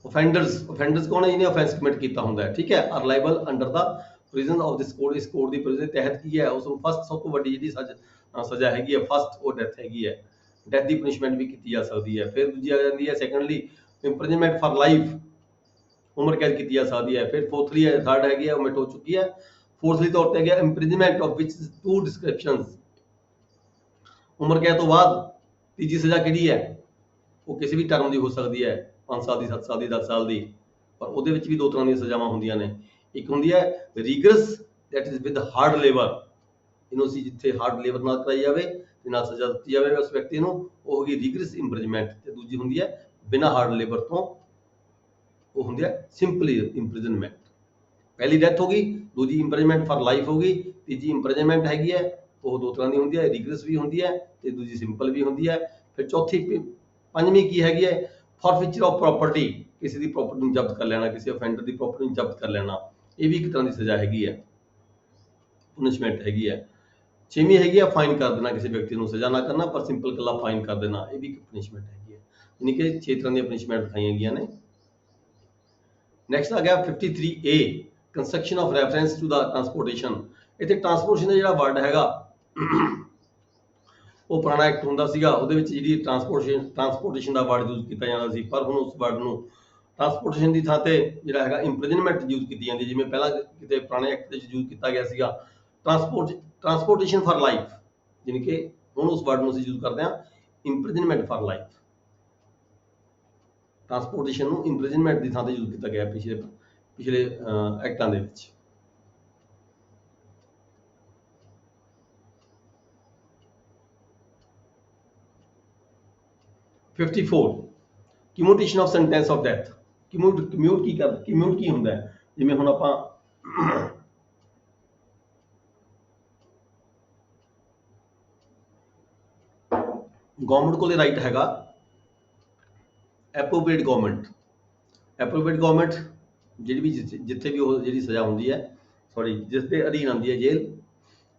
offenders ਕੌਣ ਹੈ ਜਿਹਨੇ offense commit ਕੀਤਾ ਹੁੰਦਾ ਹੈ, ਠੀਕ ਹੈ, are liable under the provisions of this code। ਇਸ ਕੋਡ ਦੀ provision ਦੇ ਤਹਿਤ ਕੀ ਹੈ, ਉਸ ਨੂੰ ਫਸਟ ਸਭ ਤੋਂ ਵੱਡੀ ਜਿਹੜੀ ਸਜ਼ਾ ਹੈਗੀ ਹੈ, ਫਸਟ ਉਹ ਡੈਥ ਹੈਗੀ ਹੈ, ਡੈਥ ਦੀ ਪਨਿਸ਼ਮੈਂਟ ਵੀ ਕੀਤੀ ਜਾ ਸਕਦੀ ਹੈ। ਫਿਰ ਦੂਜੀ ਆ ਜਾਂਦੀ ਹੈ ਸੈਕੰਡਲੀ ਇੰਪ੍ਰਿਜ਼ਨਮੈਂਟ ਫॉर ਲਾਈਫ, ਉਮਰ ਕੈਦ ਕੀਤੀ ਜਾ ਸਕਦੀ ਹੈ। ਫਿਰ ਫੋਰਥਲੀ ਹੈ, ਥਰਡ ਹੈਗੀ ਹੈ, ਉਹ ਮਿਟ ਹੋ ਚੁੱਕੀ ਹੈ। ਫੋਰਥਲੀ ਤੌਰ ਤੇ ਹੈਗਾ ਇੰਪ੍ਰਿਜ਼ਨਮੈਂਟ ਆਫ ਵਿਚ ਟੂ ਡਿਸਕ੍ਰਿਪਸ਼ਨਸ, ਉਮਰ ਕੈਦ ਤੋਂ ਬਾਅਦ ਤੀਜੀ ਸਜ਼ਾ ਕਿਹੜੀ ਹੈ, ਉਹ ਕਿਸੇ ਵੀ ਟਰਮ ਦੀ ਹੋ ਸਕਦੀ ਹੈ, 5 ਸਾਲ ਦੀ, 7 ਸਾਲ ਦੀ, 10 ਸਾਲ ਦੀ, ਪਰ ਉਹਦੇ ਵਿੱਚ ਵੀ ਦੋ ਤਰ੍ਹਾਂ ਦੀਆਂ ਸਜ਼ਾਵਾਂ ਹੁੰਦੀਆਂ ਨੇ। ਇੱਕ ਹੁੰਦੀ ਹੈ rigorous, that is with hard labour, ਇਹਨੂੰ ਅਸੀਂ ਜਿੱਥੇ ਹਾਰਡ ਲੇਬਰ ਨਾਲ ਕਰਾਈ ਜਾਵੇ ਤੇ ਨਾਲ ਸਜ਼ਾ ਦਿੱਤੀ ਜਾਵੇ ਉਸ ਵਿਅਕਤੀ ਨੂੰ, ਉਹ ਹੋਗੀ ਰੀਗਰਸ ਇੰਪ੍ਰਿਜ਼ਨਮੈਂਟ। ਤੇ ਦੂਜੀ ਹੁੰਦੀ ਹੈ ਬਿਨਾਂ ਹਾਰਡ ਲੇਬਰ ਤੋਂ, ਉਹ ਹੁੰਦੀ ਹੈ ਸਿੰਪਲ ਇੰਪ੍ਰਿਜ਼ਨਮੈਂਟ। ਪਹਿਲੀ ਡੈਥ ਹੋ ਗਈ, ਦੂਜੀ ਇੰਪ੍ਰਿਜ਼ਨਮੈਂਟ ਫॉर ਲਾਈਫ ਹੋ ਗਈ, ਤੀਜੀ ਇੰਪ੍ਰਿਜ਼ਨਮੈਂਟ ਹੈਗੀ ਹੈ, ਉਹ ਦੋ ਤਰ੍ਹਾਂ ਦੀ ਹੁੰਦੀ ਹੈ, ਰੀਗਰਸ ਵੀ ਹੁੰਦੀ ਹੈ ਤੇ ਦੂਜੀ ਸਿੰਪਲ ਵੀ ਹੁੰਦੀ ਹੈ। ਫਿਰ ਚੌਥੀ ਪੰਜਵੀਂ ਕੀ ਹੈਗੀ ਹੈ, ਫॉरफीचर ਆਫ ਪ੍ਰਾਪਰਟੀ, ਕਿਸੇ ਦੀ ਪ੍ਰਾਪਰਟੀ ਨੂੰ ਜ਼ਬਤ ਕਰ ਲੈਣਾ, ਕਿਸੇ ਅਫੈਂਡਰ ਦੀ ਪ੍ਰਾਪਰਟੀ ਨੂੰ ਜ਼ਬਤ ਕਰ ਲੈਣਾ, ਇਹ ਵੀ ਇੱਕ ਤਰ੍ਹਾਂ ਦੀ ਸਜ਼ਾ ਹੈਗੀ ਹੈ, ਪਨਿਸ਼ਮੈਂਟ ਹੈਗੀ ਹੈ। ਛੇਵੀਂ ਹੈਗੀ ਹੈ ਫਾਈਨ ਕਰ ਦੇਣਾ, ਕਿਸੇ ਵਿਅਕਤੀ ਨੂੰ ਸਜ਼ਾ ਨਾ ਕਰਨਾ ਪਰ ਸਿੰਪਲ ਕੱਲਾ ਫਾਈਨ ਕਰ ਦੇਣਾ, ਇਹ ਵੀ ਇੱਕ ਪਨਿਸ਼ਮੈਂਟ ਹੈਗੀ ਹੈ। ਯਾਨੀ ਕਿ 6 ਤਰ੍ਹਾਂ ਦੀਆਂ ਪਨਿਸ਼ਮੈਂਟ ਦਿਖਾਈਆਂ ਗਈਆਂ ਨੇ। ਨੈਕਸਟ ਆ ਗਿਆ 53A construction of reference to the transportation. ਇੱਥੇ ਟਰਾਂਸਪੋਰਟੇਸ਼ਨ ਦਾ ਜਿਹੜਾ ਵਰਡ ਹੈਗਾ ਉਹ ਪੁਰਾਣਾ ਐਕਟ ਹੁੰਦਾ ਸੀਗਾ, ਉਹਦੇ ਵਿੱਚ ਜਿਹੜੀ ਟਰਾਂਸਪੋਰਟੇਸ਼ਨ ਦਾ ਵਰਡ ਯੂਜ਼ ਕੀਤਾ ਜਾਂਦਾ ਸੀ, ਪਰ ਹੁਣ ਉਸ ਵਰਡ ਨੂੰ ਟਰਾਂਸਪੋਰਟੇਸ਼ਨ ਦੀ ਥਾਂ ਤੇ ਜਿਹੜਾ ਹੈਗਾ ਇੰਪ੍ਰਿਜ਼ਨਮੈਂਟ ਯੂਜ਼ ਕੀਤੀ ਜਾਂਦੀ, ਜਿਵੇਂ ਪਹਿਲਾਂ ਕਿਤੇ ਪੁਰਾਣੇ ਐਕਟ ਦੇ ਵਿੱਚ ਯੂਜ਼ ਕੀਤਾ ਗਿਆ ਸੀਗਾ ਟਰਾਂਸਪੋਰਟੇਸ਼ਨ ਫॉर ਲਾਈਫ, ਯਾਨੀ ਕਿ ਹੁਣ ਉਸ ਵਰਡ ਨੂੰ ਅਸੀਂ ਯੂਜ਼ ਕਰਦੇ ਹਾਂ ਇੰਪ੍ਰਿਜ਼ਨਮੈਂਟ ਫॉर ਲਾਈਫ। ਟਰਾਂਸਪੋਰਟੇਸ਼ਨ ਨੂੰ ਇੰਪ੍ਰਿਜ਼ਨਮੈਂਟ ਦੀ ਥਾਂ ਤੇ ਯੂਜ਼ ਕੀਤਾ ਗਿਆ ਪਿਛਲੇ ਐਕਟਾਂ ਦੇ ਵਿੱਚ। ਕਮਿਊਟੇਸ਼ਨ of sentence of death. Commute ਕੀ ਹੁੰਦਾ ਹੈ, ਜਿਵੇਂ ਹੁਣ ਆਪਾਂ ਗਵਰਨਮੈਂਟ ਕੋਲੇ ਰਾਈਟ ਹੈਗਾ ਐਪਰੋਪ੍ਰੀਏਟ ਗਵਰਨਮੈਂਟ ਜਿਹੜੀ ਵੀ ਜਿੱਥੇ ਵੀ ਉਹ ਜਿਹੜੀ ਸਜ਼ਾ ਹੁੰਦੀ ਹੈ, ਜਿਸ ਦੇ ਅਧੀਨ ਆਉਂਦੀ ਹੈ ਜੇਲ੍ਹ,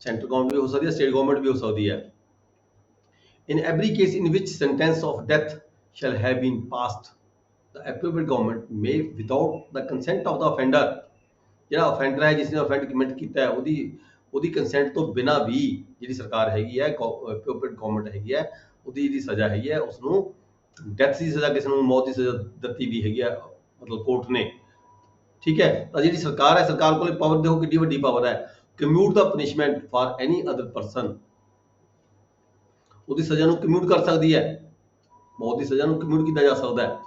ਸੈਂਟਰਲ ਗਵਰਨਮੈਂਟ ਵੀ ਹੋ ਸਕਦੀ ਹੈ, ਸਟੇਟ ਗਵਰਨਮੈਂਟ ਵੀ ਹੋ ਸਕਦੀ ਹੈ। In every case in which sentence of death shall have been passed, the appropriate government may, without the consent of the offender, ਜਿਹੜਾ offender ਹੈ ਜਿਸਨੇ offend commit ਕੀਤਾ ਹੈ, ਉਹਦੀ consent ਤੋਂ ਬਿਨਾਂ ਵੀ ਜਿਹੜੀ ਸਰਕਾਰ ਹੈਗੀ ਹੈ, appropriate government ਹੈਗੀ ਹੈ, ਉਹਦੀ ਜਿਹੜੀ ਸਜ਼ਾ ਹੈਗੀ ਹੈ, ਉਸਨੂੰ ਡੈਥ ਦੀ ਸਜ਼ਾ, ਕਿਸੇ ਨੂੰ ਮੌਤ ਦੀ ਸਜ਼ਾ ਦਿੱਤੀ ਵੀ ਹੈਗੀ ਹੈ, ਮਤਲਬ ਕੋਰਟ ਨੇ, ਠੀਕ ਹੈ। ਤਾਂ ਜਿਹੜੀ ਸਰਕਾਰ ਹੈ, ਸਰਕਾਰ ਕੋਲੇ ਪਾਵਰ ਦੇਖੋ ਕਿੰਨੀ ਵੱਡੀ ਪਾਵਰ ਹੈ, commute the punishment for any other person, ਉਹਦੀ ਸਜ਼ਾ ਨੂੰ ਕਮਿਊਟ ਕਰ ਸਕਦੀ ਹੈ, ਮੌਤ ਦੀ ਸਜ਼ਾ ਨੂੰ ਕਮਿਊਟ ਕੀਤਾ ਜਾ ਸਕਦਾ ਹੈ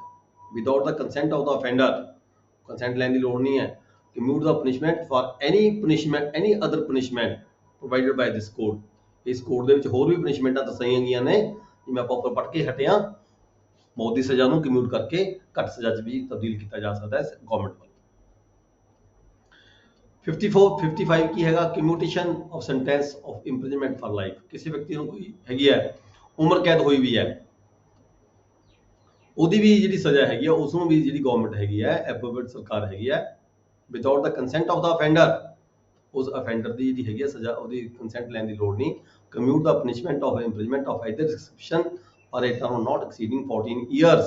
without the consent of the offender, consent ਲੈਣ ਦੀ ਲੋੜ ਨਹੀਂ ਹੈ। Commute the punishment for any other punishment provided by this code. ਇਸ ਕੋਡ ਦੇ ਵਿੱਚ ਹੋਰ ਵੀ ਪਨਿਸ਼ਮੈਂਟਾਂ ਦੱਸੀਆਂ ਗਈਆਂ ਨੇ, ਜਿਵੇਂ ਆਪਾਂ ਉੱਪਰ ਪੜ੍ਹ ਕੇ ਹਟੇ ਹਾਂ, ਮੌਤ ਦੀ ਸਜ਼ਾ ਨੂੰ ਕਮਿਊਟ ਕਰਕੇ ਘੱਟ ਸਜ਼ਾ 'ਚ ਵੀ ਤਬਦੀਲ ਕੀਤਾ ਜਾ ਸਕਦਾ ਹੈ ਗਵਰਨਮੈਂਟ ਵੱਲੋਂ। 55 ਕੀ ਹੈਗਾ, commutation of sentence of imprisonment for life. ਕਿਸੇ ਵਿਅਕਤੀ ਨੂੰ ਕੋਈ ਹੈਗੀ ਹੈ ਉਮਰ ਕੈਦ ਹੋਈ ਵੀ ਹੈ, ਉਹਦੀ ਵੀ ਜਿਹੜੀ ਸਜ਼ਾ ਹੈਗੀ ਹੈ, ਉਸ ਨੂੰ ਵੀ ਜਿਹੜੀ ਗਵਰਨਮੈਂਟ ਹੈਗੀ ਹੈ, ਐਪਰੋਪ੍ਰੀਏਟ ਸਰਕਾਰ ਹੈਗੀ ਹੈ, without the consent of the offender, ਉਸ ਅਫੈਂਡਰ ਦੀ ਜਿਹੜੀ ਹੈਗੀ ਹੈ ਸਜ਼ਾ, ਉਹਦੀ ਕੰਸੈਂਟ ਲੈਣ ਦੀ ਲੋੜ ਨਹੀਂ। Commute the punishment of imprisonment of either description for a term not exceeding 14 years,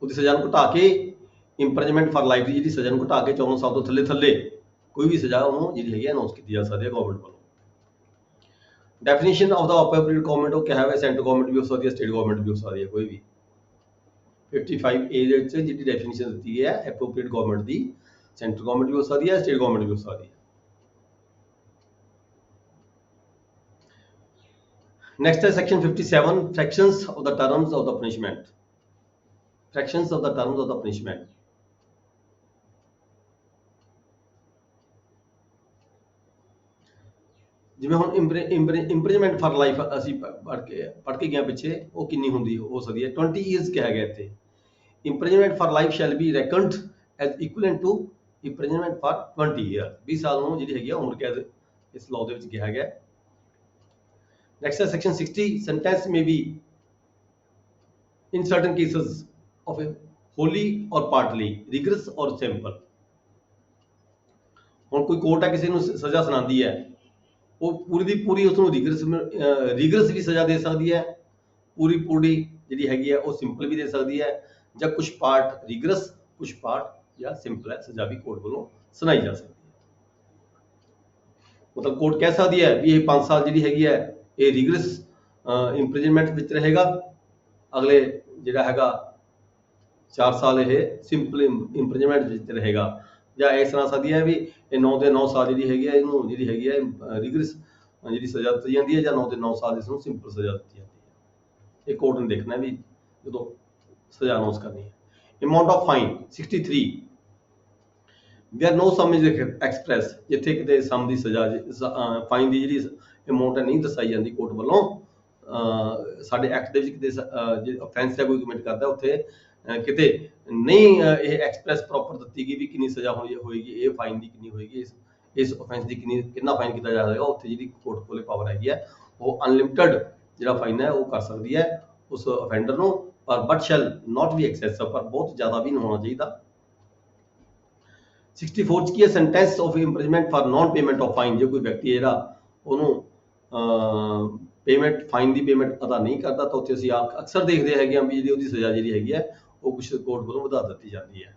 ਉਹਦੀ ਸਜ਼ਾ ਨੂੰ ਘਟਾ ਕੇ ਇੰਪ੍ਰਿਜ਼ਨਮੈਂਟ ਫॉर ਲਾਈਫ ਦੀ ਜਿਹੜੀ ਸਜ਼ਾ ਨੂੰ ਘਟਾ ਕੇ 14 ਸਾਲ ਤੋਂ ਥੱਲੇ ਕੋਈ ਵੀ ਸਜ਼ਾ ਉਹਨੂੰ ਜਿਹੜੀ ਹੈਗੀ ਅਨਾਉਂਸ ਕੀਤੀ ਜਾ ਸਕਦੀ ਹੈ ਗਵਰਨਮੈਂਟ ਵੱਲੋਂ। Definition of the appropriate government ਉਹ ਕਿਹਾ ਹੋਇਆ, ਸੈਂਟਰਲ ਗਵਰਨਮੈਂਟ ਵੀ ਹੋ ਸਕਦੀ ਹੈ, ਸਟੇਟ ਗਵਰਨਮੈਂਟ ਵੀ ਹੋ ਸਕਦੀ ਹੈ, ਕੋਈ ਵੀ। 55A ਦੇ ਵਿੱਚ ਜਿਹੜੀ ਡੈਫੀਨੇਸ਼ਨ ਦਿੱਤੀ ਹੈ ਐਪਰੋਪਰੀਏਟ ਗਵਰਨਮੈਂਟ ਦੀ, ਸੈਂਟਰਲ ਗਵਰਨਮੈਂਟ ਵੀ ਹੋ ਸਕਦੀ ਹੈ, ਸਟੇਟ ਗਵਰਨਮੈਂਟ ਵੀ ਹੋ ਸਕਦੀ ਹੈ। Next है section 57, fractions of the terms of the punishment. Fractions of the terms of the punishment. ਜਿਵੇਂ ਹੁਣ ਇੰਪ੍ਰਿਜ਼ਨਮੈਂਟ ਫॉर ਲਾਈਫ ਅਸੀਂ ਪੜ੍ਹ ਕੇ ਗਏ ਪਿੱਛੇ, ਉਹ ਕਿੰਨੀ ਹੁੰਦੀ ਹੋ ਸਕਦੀ ਹੈ? 20 ਇਅਰਸ ਕਿਹਾ ਗਿਆ ਇੱਥੇ। Imprisonment for life shall be reckoned as equivalent to imprisonment for 20 year. 20 ਸਾਲ ਨੂੰ ਜਿਹੜੀ ਹੈਗੀ ਆ ਉਮਰ ਕੈਦ ਇਸ ਲਾਅ ਦੇ ਵਿੱਚ ਕਿਹਾ ਗਿਆ। Next is section 60, sentence may be in certain cases of a wholly or partly rigorous or simple। ਹੁਣ ਕੋਈ ਕੋਰਟ ਹੈ ਕਿਸੇ ਨੂੰ ਸਜ਼ਾ ਸੁਣਾਉਂਦੀ ਹੈ, ਉਹ ਪੂਰੀ ਦੀ ਪੂਰੀ ਉਸ ਨੂੰ ਰਿਗਰਸ ਵੀ ਸਜ਼ਾ ਦੇ ਸਕਦੀ ਹੈ, ਪੂਰੀ ਜਿਹੜੀ ਹੈਗੀ ਹੈ ਉਹ ਸਿੰਪਲ ਵੀ ਦੇ ਸਕਦੀ ਹੈ, ਜਾਂ ਕੁਝ ਪਾਰਟ ਰਿਗਰਸ ਕੁਝ ਪਾਰਟ ਜਾਂ ਸਿੰਪਲ ਹੈ ਸਜ਼ਾ ਵੀ ਕੋਰਟ ਵੱਲੋਂ ਸੁਣਾਈ ਜਾ ਸਕਦੀ ਹੈ। ਮਤਲਬ ਕੋਰਟ ਕਹਿ ਸਕਦੀ ਹੈ ਵੀ ਇਹ 5 ਸਾਲ ਜਿਹੜੀ ਹੈਗੀ ਹੈ ਇਹ ਰਿਗਰਸ ਇੰਪ੍ਰਿਜ਼ਨਮੈਂਟ ਵਿੱਚ ਰਹੇਗਾ, ਅਗਲੇ ਜਿਹੜਾ ਹੈਗਾ 4 ਸਾਲ ਇਹ ਸਿੰਪਲ ਇੰਪ੍ਰਿਜ਼ਨਮੈਂਟ ਵਿੱਚ ਰਹੇਗਾ, ਜਾਂ ਇਹ ਸੁਣਾ ਸਕਦੀ ਹੈ ਵੀ ਇਹ 9 ਦੇ 9 ਸਾਲ ਜਿਹੜੀ ਹੈਗੀ ਹੈ ਇਹਨੂੰ ਜਿਹੜੀ ਹੈਗੀ ਹੈ ਰਿਗਰਸ ਜਿਹੜੀ ਸਜ਼ਾ ਦਿੱਤੀ ਜਾਂਦੀ ਹੈ, ਜਾਂ 9 ਦੇ 9 ਸਾਲ ਇਸ ਨੂੰ ਸਿੰਪਲ ਸਜ਼ਾ ਦਿੱਤੀ ਜਾਂਦੀ ਹੈ। ਇਹ ਕੋਰਟ ਨੇ ਦੇਖਣਾ ਵੀ ਜਦੋਂ ਸਜ਼ਾ ਅਨਾਉਂਸ ਕਰਨੀ ਹੈ। Amount of fine 63, where no sum is express, ਜਿੱਥੇ ਕਿਤੇ ਸਮ ਦੀ ਸਜ਼ਾ ਫਾਈਨ ਦੀ ਜਿਹੜੀ ਅਮਾਉਂਟ ਹੈ ਨਹੀਂ ਦੱਸਾਈ ਜਾਂਦੀ ਕੋਰਟ ਵੱਲੋਂ। ਸਾਡੇ ਐਕਟ ਦੇ ਵਿੱਚ ਕਿਤੇ ਜੇ ਅਫੈਂਸ ਹੈ ਕੋਈ ਕਮਿਟ ਕਰਦਾ ਉੱਥੇ ਕਿਤੇ ਨਹੀਂ ਇਹ ਐਕਸਪ੍ਰੈਸ ਪ੍ਰੋਪਰ ਦਿੱਤੀ ਗਈ ਵੀ ਕਿੰਨੀ ਸਜ਼ਾ ਹੋਏਗੀ, ਇਹ ਫਾਈਨ ਦੀ ਕਿੰਨੀ ਹੋਏਗੀ, ਇਸ ਅਫੈਂਸ ਦੀ ਕਿੰਨਾ ਫਾਈਨ ਕੀਤਾ ਜਾ ਸਕੇਗਾ, ਉੱਥੇ ਜਿਹੜੀ ਕੋਰਟ ਕੋਲੇ ਪਾਵਰ ਹੈਗੀ ਹੈ ਉਹ ਅਨਲਿਮਿਟਡ ਜਿਹੜਾ ਫਾਈਨ ਹੈ ਉਹ ਕਰ ਸਕਦੀ ਹੈ ਉਸ ਅਫੈਂਡਰ ਨੂੰ, ਪਰ but shell not be excessive, ਪਰ ਬਹੁਤ ਜ਼ਿਆਦਾ ਵੀ ਨਹੀਂ ਹੋਣਾ ਚਾਹੀਦਾ। 64 ਚ ਕੀ ਹੈ? Sentence of imprisonment for non payment of fine. ਜੇ ਕੋਈ ਵਿਅਕਤੀ ਜਿਹੜਾ ਉਹਨੂੰ ਪੇਮੈਂਟ ਫਾਈਨ ਦੀ ਪੇਮੈਂਟ ਅਦਾ ਨਹੀਂ ਕਰਦਾ ਤਾਂ ਉੱਥੇ ਅਸੀਂ ਅਕਸਰ ਦੇਖਦੇ ਹੈਗੇ ਹਾਂ ਵੀ ਜਿਹੜੀ ਉਹਦੀ ਸਜ਼ਾ ਜਿਹੜੀ ਹੈਗੀ ਹੈ ਉਹ ਕੁਛ ਕੋਰਟ ਵੱਲੋਂ ਵਧਾ ਦਿੱਤੀ ਜਾਂਦੀ ਹੈ।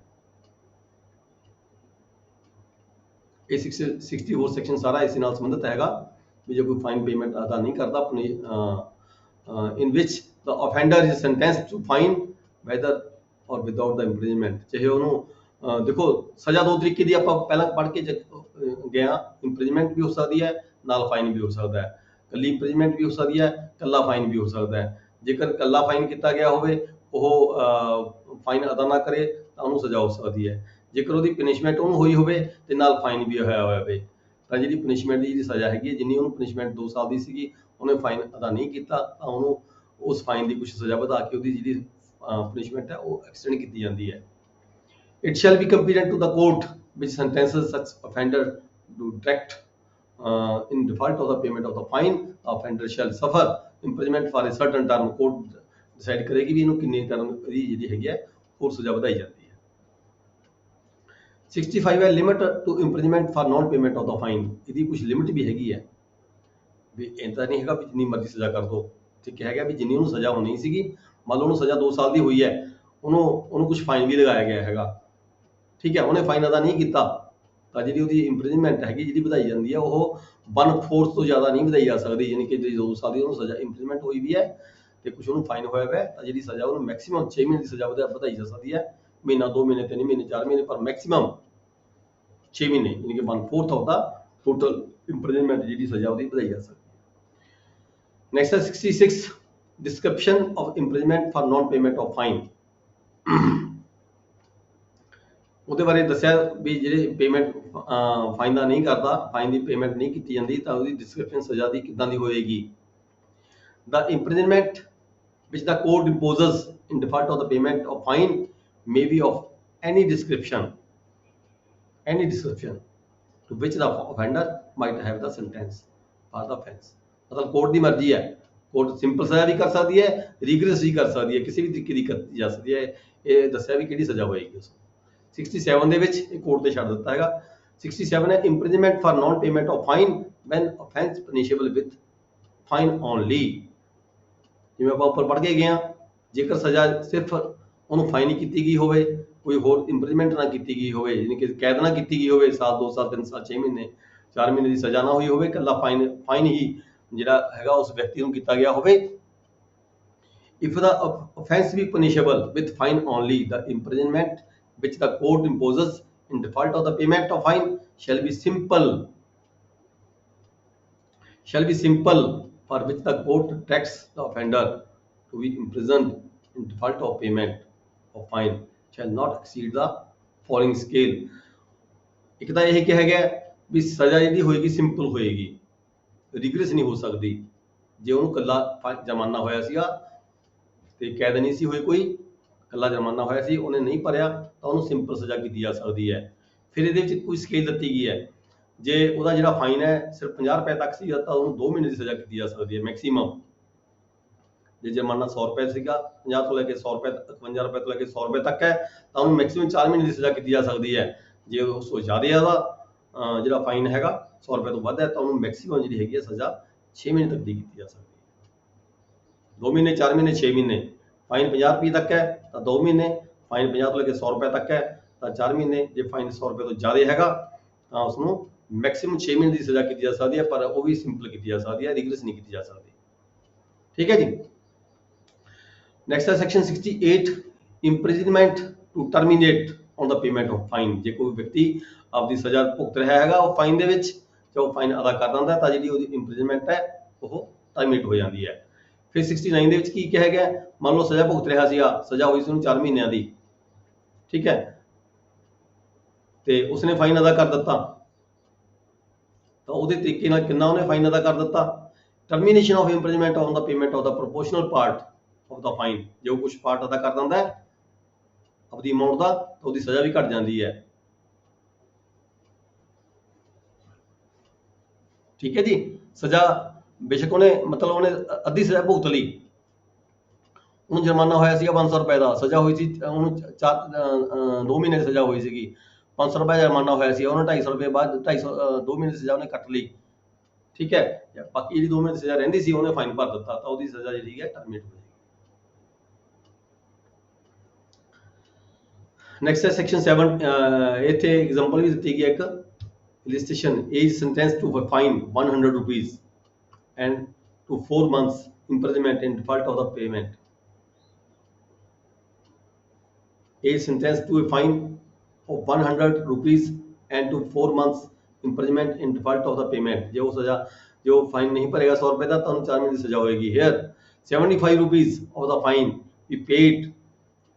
ਇਹ 64 ਸੈਕਸ਼ਨ ਸਾਰਾ ਇਸੇ ਨਾਲ ਸੰਬੰਧਿਤ ਹੈਗਾ ਵੀ ਜੇ ਕੋਈ ਫਾਈਨ ਪੇਮੈਂਟ ਅਦਾ ਨਹੀਂ ਕਰਦਾ ਆਪਣੀ ਇਨ ਵਿਚ the offender is sentenced to fine whether or without the imprisonment. ਚਾਹੇ ਉਹਨੂੰ ਦੇਖੋ ਸਜ਼ਾ ਦੋ ਤਰੀਕੇ ਦੀ ਆਪਾਂ ਪਹਿਲਾਂ ਪੜ੍ਹ ਕੇ ਗਿਆ, ਇੰਪ੍ਰਿਜ਼ਨਮੈਂਟ ਵੀ ਹੋ ਸਕਦੀ ਹੈ ਨਾਲ ਫਾਈਨ ਵੀ ਹੋ ਸਕਦਾ ਹੈ, ਕੱਲੀ ਇੰਪ੍ਰਿਜ਼ਨਮੈਂਟ ਵੀ ਹੋ ਸਕਦੀ ਹੈ, ਕੱਲਾ ਫਾਈਨ ਵੀ ਹੋ ਸਕਦਾ ਹੈ। ਜੇਕਰ ਕੱਲਾ ਫਾਈਨ ਕੀਤਾ ਗਿਆ ਹੋਵੇ ਉਹ ਫਾਈਨ ਅਦਾ ਨਾ ਕਰੇ ਤਾਂ ਉਹਨੂੰ ਸਜ਼ਾ ਹੋ ਸਕਦੀ ਹੈ। ਜੇਕਰ ਉਹਦੀ ਪਨਿਸ਼ਮੈਂਟ ਉਹਨੂੰ ਹੋਈ ਹੋਵੇ ਤੇ ਨਾਲ ਫਾਈਨ ਵੀ ਹੋਇਆ ਹੋਵੇ ਤਾਂ ਜਿਹੜੀ ਪਨਿਸ਼ਮੈਂਟ ਦੀ ਜਿਹੜੀ ਸਜ਼ਾ ਹੈਗੀ ਹੈ, ਜਿੰਨੀ ਉਹਨੂੰ ਪਨਿਸ਼ਮੈਂਟ 2 ਸਾਲ ਦੀ ਸੀਗੀ ਉਹਨੇ ਫਾਈਨ ਅਦਾ ਨਹੀਂ ਕੀਤਾ ਤਾਂ ਉਹਨੂੰ ਉਸ ਫਾਈਨ ਦੀ ਕੁਛ ਸਜ਼ਾ ਵਧਾ ਕੇ ਉਹਦੀ ਜਿਹੜੀ ਪਨਿਸ਼ਮੈਂਟ ਹੈ ਉਹ ਐਕਸਟੈਂਡ ਕੀਤੀ ਜਾਂਦੀ ਹੈ। It shall be competent to the court which sentences such offender to direct in default of the payment of the fine, the offender shall suffer imprisonment for a certain term। court decide ਕਰੇਗੀ ਵੀ ਇਹਨੂੰ ਕਿੰਨੇ term ਦੀ ਜਿਹੜੀ ਹੈਗੀ ਹੈ ਹੋਰ ਸਜ਼ਾ ਵਧਾਈ ਜਾਂਦੀ ਹੈ। 65 ਹੈ limit to imprisonment for non payment of the fine. ਇਹਦੀ ਕੁਝ ਲਿਮਿਟ ਵੀ ਹੈਗੀ ਹੈ ਵੀ ਇੰਦਾ ਨਹੀਂ ਹੈਗਾ ਵੀ ਜਿੰਨੀ ਮਰਜ਼ੀ ਸਜ਼ਾ ਕਰ ਦੋ। ਤੇ ਕਿਹਾ ਗਿਆ ਵੀ ਜਿੰਨੀ ਉਹਨੂੰ ਸਜ਼ਾ ਹੋਣੀ ਸੀਗੀ, ਮੰਨ ਲਓ ਉਹਨੂੰ ਸਜ਼ਾ 2 ਸਾਲ ਦੀ ਹੋਈ ਹੈ, ਉਹਨੂੰ ਕੁਝ ਫਾਈਨ ਵੀ ਲਗਾਇਆ ਗਿਆ ਹੈਗਾ, ਠੀਕ ਹੈ, ਉਹਨੇ ਫਾਈਨ ਅਦਾ ਨਹੀਂ ਕੀਤਾ ਤਾਂ ਜਿਹੜੀ ਉਹਦੀ ਇੰਪ੍ਰਿਜ਼ਨਮੈਂਟ ਹੈਗੀ ਜਿਹੜੀ ਵਧਾਈ ਜਾਂਦੀ ਹੈ ਉਹ 1/4 ਤੋਂ ਜ਼ਿਆਦਾ ਨਹੀਂ ਵਧਾਈ ਜਾ ਸਕਦੀ। ਯਾਨੀ ਕਿ ਜਿਹੜੀ 2 ਸਾਲ ਦੀ ਉਹਨੂੰ ਸਜ਼ਾ ਇੰਪ੍ਰਿਜ਼ਨਮੈਂਟ ਹੋਈ ਵੀ ਹੈ ਤੇ ਕੁਝ ਉਹਨੂੰ ਫਾਈਨ ਹੋਇਆ ਹੋਇਆ ਤਾਂ ਜਿਹੜੀ ਸਜ਼ਾ ਉਹਨੂੰ ਮੈਕਸਿਮਮ 6 ਮਹੀਨੇ ਦੀ ਸਜ਼ਾ ਵਧਾਈ ਜਾ ਸਕਦੀ ਹੈ, ਮਹੀਨਾ 2 ਮਹੀਨੇ 3 ਮਹੀਨੇ 4 ਮਹੀਨੇ, ਪਰ ਮੈਕਸਿਮਮ 6 ਮਹੀਨੇ ਯਾਨੀ ਕਿ 1/4 ਆਫ ਦਾ ਟੋਟਲ ਇੰਪ੍ਰਿਜ਼ਨਮੈਂਟ ਜਿਹੜੀ ਸਜ਼ਾ ਉਹਦੀ ਵਧਾਈ ਜਾ ਸਕਦੀ ਹੈ। ਨੈਕਸਟ ਹੈ 66 description of imprisonment for non payment of fine. ਉਹਦੇ ਬਾਰੇ ਦੱਸਿਆ ਵੀ ਜਿਹੜੇ ਪੇਮੈਂਟ ਫਾਈਨ ਦਾ ਨਹੀਂ ਕਰਦਾ, ਫਾਈਨ ਦੀ ਪੇਮੈਂਟ ਨਹੀਂ ਕੀਤੀ ਜਾਂਦੀ ਤਾਂ ਉਹਦੀ ਡਿਸਕ੍ਰਿਪਸ਼ਨ ਸਜ਼ਾ ਦੀ ਕਿੱਦਾਂ ਦੀ ਹੋਏਗੀ। ਦ imprisonment which the court imposes in default of the payment of fine may be of any description to which the offender might have the sentence for the offense। मतलब court ਦੀ ਮਰਜ਼ੀ ਹੈ, ਕੋਰਟ ਸਿੰਪਲ ਸਜ਼ਾ ਵੀ ਕਰ ਸਕਦੀ ਹੈ, ਰਿਗਰਸ ਵੀ ਕਰ ਸਕਦੀ ਹੈ, ਕਿਸੇ ਵੀ ਤਰੀਕੇ ਦੀ ਕੀਤੀ ਜਾ ਸਕਦੀ ਹੈ। ਇਹ ਦੱਸਿਆ ਵੀ ਕਿਹੜੀ ਸਜ਼ਾ ਹੋਏਗੀ ਉਸ ਨੂੰ। 67 ਦੇ ਵਿੱਚ ਇਹ ਕੋਰਟ ਤੇ ਛੱਡ ਦਿੱਤਾ ਹੈਗਾ। 67 ਹੈ imprisonment for non payment of fine when offense punishable with fine only। ਜਿਵੇਂ ਆਪਾਂ ਉੱਪਰ ਪੜ੍ਹ ਕੇ ਗਏ ਹਾਂ, ਜੇਕਰ ਸਜ਼ਾ ਸਿਰਫ ਉਹਨੂੰ ਫਾਈਨ ਹੀ ਕੀਤੀ ਗਈ ਹੋਵੇ, ਕੋਈ ਹੋਰ ਇੰਪ੍ਰਿਜ਼ਨਮੈਂਟ ਨਾ ਕੀਤੀ ਗਈ ਹੋਵੇ, ਯਾਨੀ ਕਿ ਕੈਦ ਨਾ ਕੀਤੀ ਗਈ ਹੋਵੇ, ਸਾਲ 2 ਸਾਲ 3 ਸਾਲ 6 ਮਹੀਨੇ 4 ਮਹੀਨੇ ਦੀ ਸਜ਼ਾ ਨਾ ਹੋਈ ਹੋਵੇ, ਇਕੱਲਾ ਫਾਈਨ ਹੀ ਜਿਹੜਾ ਹੈਗਾ ਉਸ ਵਿਅਕਤੀ ਨੂੰ ਕੀਤਾ ਗਿਆ ਹੋਵੇ, if the offence be punishable with fine only, the imprisonment which the court imposes in default of the payment of fine shall be simple, for which the court directs the offender to be imprisoned in default of payment of fine shall not exceed the following scale। ਇੱਕ ਤਾਂ ਇਹ ਕਿਹਾ ਗਿਆ ਵੀ ਸਜ਼ਾ ਜਿਹੜੀ ਹੋਏਗੀ simple ਹੋਏਗੀ, ਰਿਗਰੈਸ ਨਹੀਂ ਹੋ ਸਕਦੀ। ਜੇ ਉਹਨੂੰ ਕੱਲਾ ਜੁਰਮਾਨਾ ਹੋਇਆ ਸੀਗਾ ਤੇ ਕੈਦ ਨਹੀਂ ਸੀ ਹੋਈ, ਕੋਈ ਕੱਲਾ ਜੁਰਮਾਨਾ ਹੋਇਆ ਸੀ, ਉਹਨੇ ਨਹੀਂ ਭਰਿਆ ਤਾਂ ਉਹਨੂੰ ਸਿੰਪਲ ਸਜ਼ਾ ਕੀਤੀ ਜਾ ਸਕਦੀ ਹੈ। ਫਿਰ ਇਹਦੇ ਵਿੱਚ ਕੋਈ ਸਕੇਲ ਦਿੱਤੀ ਗਈ ਹੈ, ਜੇ ਉਹਦਾ ਜਿਹੜਾ ਫਾਈਨ ਹੈ ਸਿਰਫ 50 ਰੁਪਏ ਤੱਕ ਸੀ ਤਾਂ ਉਹਨੂੰ 2 ਮਹੀਨੇ ਦੀ ਸਜ਼ਾ ਕੀਤੀ ਜਾ ਸਕਦੀ ਹੈ ਮੈਕਸਿਮਮ। ਜੇ ਜੁਰਮਾਨਾ 100 ਰੁਪਏ ਸੀਗਾ, 50 ਤੋਂ ਲੈ ਕੇ 100 ਰੁਪਏ, 51 ਰੁਪਏ ਤੋਂ ਲੈ ਕੇ 100 ਰੁਪਏ ਤੱਕ ਹੈ, ਤਾਂ ਉਹਨੂੰ ਮੈਕਸਿਮਮ 4 ਮਹੀਨੇ ਦੀ ਸਜ਼ਾ ਕੀਤੀ ਜਾ ਸਕਦੀ ਹੈ। ਜੇ ਉਸ ਤੋਂ ਜ਼ਿਆਦਾ ਉਹਦਾ ਜਿਹੜਾ ਫਾਈਨ ਹੈਗਾ 100 ਰੁਪਏ ਤੋਂ ਵੱਧ ਹੈ ਤਾਂ ਉਹਨੂੰ ਮੈਕਸਿਮਮ ਜਿਹੜੀ ਹੈਗੀ ਹੈ ਸਜ਼ਾ 6 ਮਹੀਨੇ ਤੱਕ ਦੀ ਕੀਤੀ ਜਾ ਸਕਦੀ ਹੈ। 2 ਮਹੀਨੇ, 4 ਮਹੀਨੇ, 6 ਮਹੀਨੇ। ਫਾਈਨ 50 ਰੁਪਏ ਤੱਕ ਹੈ ਤਾਂ 2 ਮਹੀਨੇ, ਫਾਈਨ 50 ਤੋਂ ਲੈ ਕੇ 100 ਰੁਪਏ ਤੱਕ ਹੈ ਤਾਂ 4 ਮਹੀਨੇ, ਜੇ ਫਾਈਨ 100 ਰੁਪਏ ਤੋਂ ਜ਼ਿਆਦਾ ਹੈਗਾ ਤਾਂ ਉਸਨੂੰ ਮੈਕਸਿਮਮ 6 ਮਹੀਨੇ ਦੀ ਸਜ਼ਾ ਕੀਤੀ ਜਾ ਸਕਦੀ ਹੈ, ਪਰ ਉਹ ਵੀ ਸਿੰਪਲ ਕੀਤੀ ਜਾ ਸਕਦੀ ਹੈ, ਰਿਗਰੈਸ ਨਹੀਂ ਕੀਤੀ ਜਾ ਸਕਦੀ। ਠੀਕ ਹੈ ਜੀ। ਨੈਕਸਟ ਹੈ section 68, imprisonment to terminate on the payment of fine. ਜੇ ਕੋਈ ਵਿਅਕਤੀ ਆਪਦੀ ਸਜ਼ਾ ਭੁਗਤ ਰਿਹਾ ਹੈਗਾ ਉਹ ਫਾਈਨ ਦੇ ਵਿੱਚ, ਜੇ ਉਹ ਫਾਈਨ ਅਦਾ ਕਰ ਦਿੰਦਾ ਤਾਂ ਜਿਹੜੀ ਉਹਦੀ ਇੰਪ੍ਰਿਜ਼ਨਮੈਂਟ ਹੈ ਉਹ ਟਰਮੀਨੇਟ ਹੋ ਜਾਂਦੀ ਹੈ। ਫਿਰ 69 ਦੇ ਵਿੱਚ ਕੀ ਕਿਹਾ ਗਿਆ, ਮੰਨ ਲਓ ਸਜ਼ਾ ਭੁਗਤ ਰਿਹਾ ਸੀਗਾ, ਸਜ਼ਾ ਹੋਈ ਸੀ ਉਹਨੂੰ 4 ਮਹੀਨਿਆਂ ਦੀ, ਠੀਕ ਹੈ, ਤੇ ਉਸਨੇ ਫਾਈਨ ਅਦਾ ਕਰ ਦਿੱਤਾ ਤਾਂ ਉਹਦੇ ਤਰੀਕੇ ਨਾਲ ਕਿੰਨਾ ਉਹਨੇ ਫਾਈਨ ਅਦਾ ਕਰ ਦਿੱਤਾ। Termination of imprisonment on the payment of the proportional part of the fine. ਜੇ ਉਹ ਕੁਝ ਪਾਰਟ ਅਦਾ ਕਰ ਦਿੰਦਾ ਹੈ ਆਪਦੀ ਅਮਾਉਂਟ ਦਾ ਤਾਂ ਉਹਦੀ ਸਜ਼ਾ ਵੀ ਘਟ ਜਾਂਦੀ ਹੈ। ਠੀਕ ਹੈ ਜੀ। ਸਜ਼ਾ ਬੇਸ਼ੱਕ ਉਹਨੇ ਮਤਲਬ ਉਹਨੇ ਅੱਧੀ ਸਜ਼ਾ ਭੁਗਤ ਲਈ, ਉਹਨੂੰ ਜੁਰਮਾਨਾ ਹੋਇਆ ਸੀਗਾ 500 ਰੁਪਏ ਦਾ, ਸਜ਼ਾ ਹੋਈ ਸੀ ਉਹਨੂੰ 2 ਮਹੀਨੇ ਦੀ ਸਜ਼ਾ ਹੋਈ ਸੀਗੀ, 500 ਰੁਪਏ ਜੁਰਮਾਨਾ ਹੋਇਆ ਸੀ, ਉਹਨੇ 250 ਰੁਪਏ ਬਾਅਦ 2 ਮਹੀਨੇ ਦੀ ਸਜ਼ਾ ਉਹਨੇ ਕੱਟ ਲਈ। ਠੀਕ ਹੈ, ਬਾਕੀ ਜਿਹੜੀ 2 ਮਹੀਨੇ ਦੀ ਸਜ਼ਾ ਰਹਿੰਦੀ ਸੀ ਉਹਨੇ ਫਾਈਨ ਭਰ ਦਿੱਤਾ ਤਾਂ ਉਹਦੀ ਸਜ਼ਾ ਜਿਹੜੀ ਹੈ ਟਰਮੀਨੇਟ ਹੋ ਜਾਏਗੀ। ਨੈਕਸਟ ਹੈ ਸੈਕਸ਼ਨ 7, ਇੱਥੇ ਐਗਜ਼ਾਮਪਲ ਵੀ ਦਿੱਤੀ ਗਈ ਹੈ ਇੱਕ illustration, age sentence to fine 100 rupees and to 4 months imprisonment in default of the payment। age sentence to a fine of 100 rupees and to 4 months imprisonment in default of the payment। ਜੇ ਉਹ ਸਜ਼ਾ, ਜੋ fine ਨਹੀਂ ਭਰੇਗਾ 100 ਰੁਪਏ ਦਾ ਤਾਂ ਉਹਨੂੰ 4 ਮਹੀਨੇ ਦੀ ਸਜ਼ਾ ਹੋਏਗੀ। here 75 rupees of the fine be paid,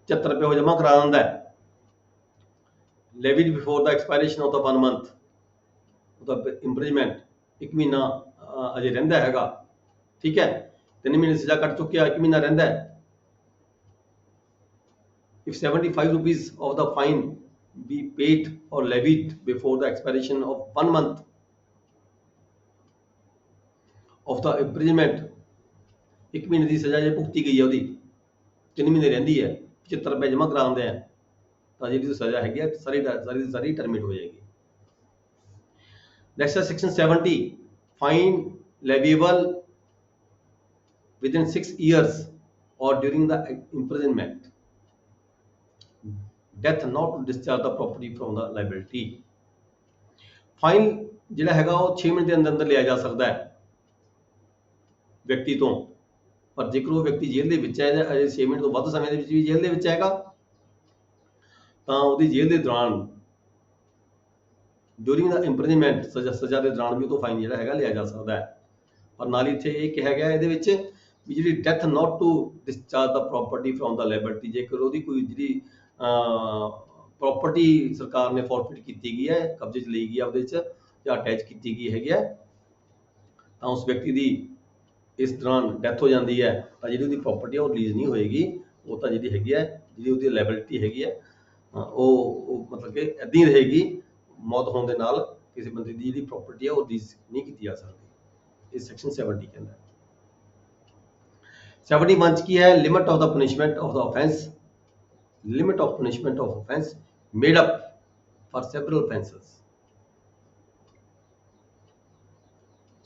75 ਰੁਪਏ ਉਹ ਜਮ੍ਹਾਂ ਕਰਾ ਦਿੰਦਾ ਹੈ, levied before the expiration of the 1 month ਉਹਦਾ ਇੰਪ੍ਰਿਜ਼ਨਮੈਂਟ, 1 ਮਹੀਨਾ ਅਜੇ ਰਹਿੰਦਾ ਹੈਗਾ, ਠੀਕ ਹੈ, 3 ਮਹੀਨੇ ਸਜ਼ਾ ਕੱਟ ਚੁੱਕਿਆ, 1 ਮਹੀਨਾ ਰਹਿੰਦਾ ਹੈ। if 75 rupees of the fine be paid or levied before the expiration of 1 month of the imprisonment, 1 ਮਹੀਨੇ ਦੀ ਸਜ਼ਾ ਜੇ ਭੁਗਤੀ ਗਈ ਹੈ ਉਹਦੀ, 3 ਮਹੀਨੇ ਰਹਿੰਦੀ ਹੈ, 75 ਰੁਪਏ ਜਮ੍ਹਾਂ ਕਰਾ ਦਿੰਦੇ ਆ ਤਾਂ ਜਿਹੜੀ ਸਜ਼ਾ ਹੈਗੀ ਹੈ ਸਾਰੀ ਟਰਮੀਨੇਟ ਹੋ ਜਾਏਗੀ। Next is section 70, fine leviable within 6 years or during the imprisonment, death not to discharge the property from the liability। Fine ਜਿਹੜਾ ਹੈਗਾ ਉਹ 6 ਮਹੀਨੇ ਦੇ ਅੰਦਰ ਲਿਆ ਜਾ ਸਕਦਾ ਹੈ ਵਿਅਕਤੀ ਤੋਂ, ਪਰ ਜੇਕਰ ਉਹ ਵਿਅਕਤੀ ਜੇਲ੍ਹ ਦੇ ਵਿੱਚ ਹੈ ਜਾਂ ਅਜੇ 6 ਮਹੀਨੇ ਤੋਂ ਵੱਧ ਸਮੇਂ ਦੇ ਵਿੱਚ ਵੀ ਜੇਲ੍ਹ ਦੇ ਵਿੱਚ ਹੈਗਾ ਤਾਂ ਉਹਦੀ ਜੇਲ੍ਹ ਦੇ ਦੌਰਾਨ ਡਿਊਰਿੰਗ ਦਾ ਇੰਪ੍ਰਿਜ਼ਨਮੈਂਟ, ਸਜ਼ਾ ਦੇ ਦੌਰਾਨ ਵੀ ਉਹ ਤੋਂ ਫਾਈਨ ਜਿਹੜਾ ਹੈਗਾ ਲਿਆ ਜਾ ਸਕਦਾ ਹੈ। ਪਰ ਨਾਲ ਇੱਥੇ ਇਹ ਕਿਹਾ ਗਿਆ ਇਹਦੇ ਵਿੱਚ ਵੀ ਜਿਹੜੀ death not to discharge the property from the liability, ਜੇਕਰ ਉਹਦੀ ਕੋਈ ਜਿਹੜੀ ਪ੍ਰੋਪਰਟੀ ਸਰਕਾਰ ਨੇ ਫੋਰਫਿਟ ਕੀਤੀ ਗਈ ਹੈ, ਕਬਜ਼ੇ 'ਚ ਲਈ ਗਈ ਹੈ, ਉਹਦੇ 'ਚ ਜਾਂ ਅਟੈਚ ਕੀਤੀ ਗਈ ਹੈਗੀ ਹੈ, ਤਾਂ ਉਸ ਵਿਅਕਤੀ ਦੀ ਇਸ ਦੌਰਾਨ ਡੈਥ ਹੋ ਜਾਂਦੀ ਹੈ ਤਾਂ ਜਿਹੜੀ ਉਹਦੀ ਪ੍ਰੋਪਰਟੀ ਹੈ ਉਹ ਰਿਲੀਜ਼ ਨਹੀਂ ਹੋਏਗੀ, ਉਹ ਤਾਂ ਜਿਹੜੀ ਹੈਗੀ ਹੈ, ਜਿਹੜੀ ਉਹਦੀ ਲਾਇਬਿਲਿਟੀ ਹੈਗੀ ਹੈ ਉਹ ਮਤਲਬ ਕਿ ਇੱਦਾਂ ਹੀ ਰਹੇਗੀ। ਮੌਤ ਹੋਣ ਦੇ ਨਾਲ ਕਿਸੇ ਬੰਦੇ ਦੀ ਜਿਹੜੀ ਪ੍ਰੋਪਰਟੀ ਹੈ ਉਹ ਰਿਲੀਜ਼ ਨਹੀਂ ਕੀਤੀ ਜਾ ਸਕਦੀ। ਇਹ ਸੈਕਸ਼ਨ 70 ਕਹਿੰਦਾ। 71 ਕੀ ਹੈ, limit of the punishment of the offence, limit of punishment of offence made up for several offences.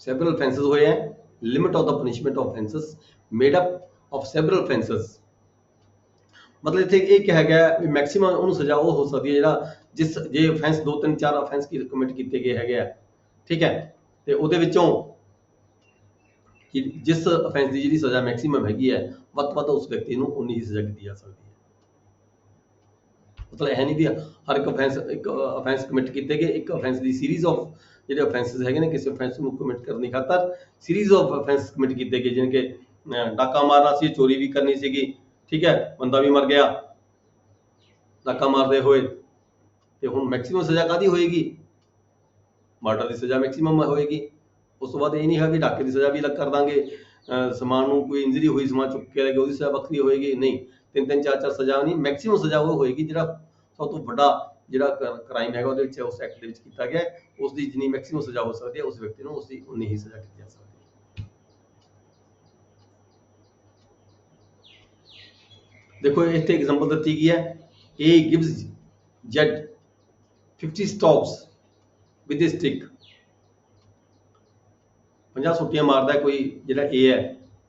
Several offences ਹੋਏ ਹੈ, limit of the punishment of offences made up of several offences, ਮਤਲਬ ਇੱਥੇ ਇਹ ਕਿਹਾ ਗਿਆ ਵੀ ਮੈਕਸਿਮਮ ਉਹਨੂੰ ਸਜ਼ਾ ਉਹ ਹੋ ਸਕਦੀ ਹੈ ਜਿਹੜਾ ਜੇ ਆਫੈਂਸ 2 3 4 ਆਫੈਂਸ ਕਮਿਟ ਕੀਤੇ ਗਏ ਹੈਗੇ ਆ, ਠੀਕ ਹੈ, ਤੇ ਉਹਦੇ ਵਿੱਚੋਂ ਕਿ ਜਿਸ ਅਫੈਂਸ ਦੀ ਜਿਹੜੀ ਸਜ਼ਾ ਮੈਕਸਿਮਮ ਹੈਗੀ ਹੈ ਵੱਧ ਤੋਂ ਵੱਧ ਉਸ ਵਿਅਕਤੀ ਨੂੰ ਉਨੀ ਹੀ ਸਜ਼ਾ ਕੀਤੀ ਜਾ ਸਕਦੀ ਹੈ। ਮਤਲਬ ਇਹ ਨਹੀਂ ਵੀ ਹਰ ਇੱਕ ਅਫੈਂਸ ਕਮਿਟ ਕੀਤੇ ਗਏ, ਇੱਕ ਅਫੈਂਸ ਦੀ ਸੀਰੀਜ਼ ਆਫ ਜਿਹੜੇ ਅਫੈਂਸਸ ਹੈਗੇ ਨੇ ਕਿਸੇ ਅਫੈਂਸ ਨੂੰ ਕਮਿਟ ਕਰਨ ਦੀ ਖਾਤਰ ਸੀਰੀਜ਼ ਆਫ ਅਫੈਂਸ ਕਮਿਟ ਕੀਤੇ ਗਏ, ਜਿਵੇਂ ਕਿ ਡਾਕਾ ਮਾਰਨਾ ਸੀ, ਚੋਰੀ ਵੀ ਕਰਨੀ ਸੀਗੀ, ਠੀਕ ਹੈ, ਬੰਦਾ ਵੀ ਮਰ ਗਿਆ ਡਾਕਾ ਮਾਰਦੇ ਹੋਏ, ਤੇ ਹੁਣ ਮੈਕਸਿਮਮ ਸਜ਼ਾ ਕਾਹਦੀ ਹੋਏਗੀ? ਮਰਡਰ ਦੀ ਸਜ਼ਾ ਮੈਕਸਿਮਮ ਹੋਏਗੀ। ਉਸ ਤੋਂ ਬਾਅਦ ਇਹ ਨਹੀਂ ਹੈ ਵੀ ਡਾਕੇ ਦੀ ਸਜ਼ਾ ਵੀ ਅਲੱਗ ਕਰ ਦਾਂਗੇ, ਸਮਾਨ ਨੂੰ ਕੋਈ ਇੰਜਰੀ ਹੋਈ, ਸਮਾਨ ਚੁੱਕ ਕੇ ਲੈ ਗਏ, ਉਹਦੀ ਸਜ਼ਾ ਵੱਖਰੀ ਹੋਏਗੀ, ਨਹੀਂ, ਤਿੰਨ ਚਾਰ ਸਜ਼ਾ ਨਹੀਂ, ਮੈਕਸਿਮਮ ਸਜ਼ਾ ਉਹ ਹੋਏਗੀ ਜਿਹੜਾ ਸਭ ਤੋਂ ਵੱਡਾ ਜਿਹੜਾ ਕ੍ਰਾਈਮ ਹੈਗਾ ਉਹਦੇ ਵਿੱਚ ਉਸ ਐਕਟ ਦੇ ਵਿੱਚ ਕੀਤਾ ਗਿਆ, ਉਸ ਦੀ ਜਿੰਨੀ ਮੈਕਸਿਮਮ ਸਜ਼ਾ ਹੋ ਸਕਦੀ ਹੈ ਉਸ ਵਿਅਕਤੀ ਨੂੰ ਉਸ ਦੀ ਉਨੀ ਹੀ ਸਜ਼ਾ ਕੀਤੀ ਜਾ ਸਕਦੀ ਹੈ। ਦੇਖੋ ਇੱਥੇ ਐਗਜ਼ਾਮਪਲ ਦਿੱਤੀ ਗਈ ਹੈ, A gives Z 50 stops with a stick, 50 ਸੋਟੀਆਂ ਮਾਰਦਾ ਕੋਈ ਜਿਹੜਾ A ਹੈ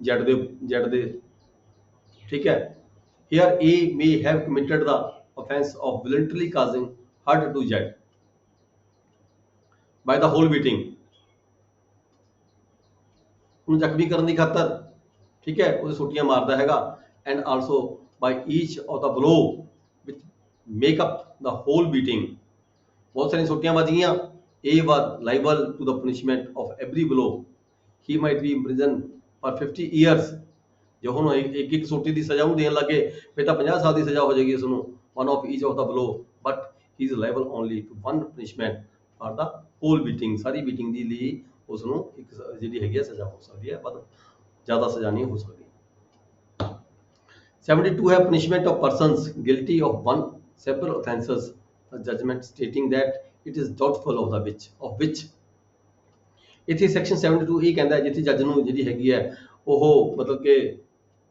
Z ਦੇ, ਠੀਕ ਹੈ। Here A may have committed the offense of voluntarily causing hurt to Z by the whole beating, ਉਹਨੂੰ ਜ਼ਖਮੀ ਕਰਨ ਦੀ ਖਾਤਰ, ਠੀਕ ਹੈ, ਉਹਦੇ ਸੋਟੀਆਂ ਮਾਰਦਾ ਹੈਗਾ, and also by each of the blow which make up the whole beating, ਬਹੁਤ ਸਾਰੀਆਂ ਸੋਟੀਆਂ ਵੱਜੀਆਂ, A was liable to the punishment of every blow, he might be imprisoned for 50 years, ਜੇ ਹੁਣ ਇੱਕ ਸੋਟੀ ਦੀ ਸਜ਼ਾ ਨੂੰ ਦੇਣ ਲੱਗੇ ਫਿਰ ਤਾਂ 50 ਸਾਲ ਦੀ ਸਜ਼ਾ ਹੋ ਜਾਏਗੀ ਉਸਨੂੰ, one of each of the blow, but he is liable only to one punishment for the whole beating, sorry beating ਦੀ ਲਈ ਉਸਨੂੰ ਇੱਕ ਜਿਹੜੀ ਹੈਗੀ ਸਜ਼ਾ ਹੋ ਸਕਦੀ ਹੈ, ਪਰ ਜ਼ਿਆਦਾ ਸਜ਼ਾ ਨਹੀਂ ਹੋ ਸਕਦੀ। 72 ਹੈ punishment of persons guilty of one several offences, a judgment stating that it is doubtful of which ਇੱਥੇ ਸੈਕਸ਼ਨ 72 ਇਹ ਕਹਿੰਦਾ ਜਿੱਥੇ ਜੱਜ ਨੂੰ ਜਿਹੜੀ ਹੈਗੀ ਹੈ ਉਹ ਮਤਲਬ ਕਿ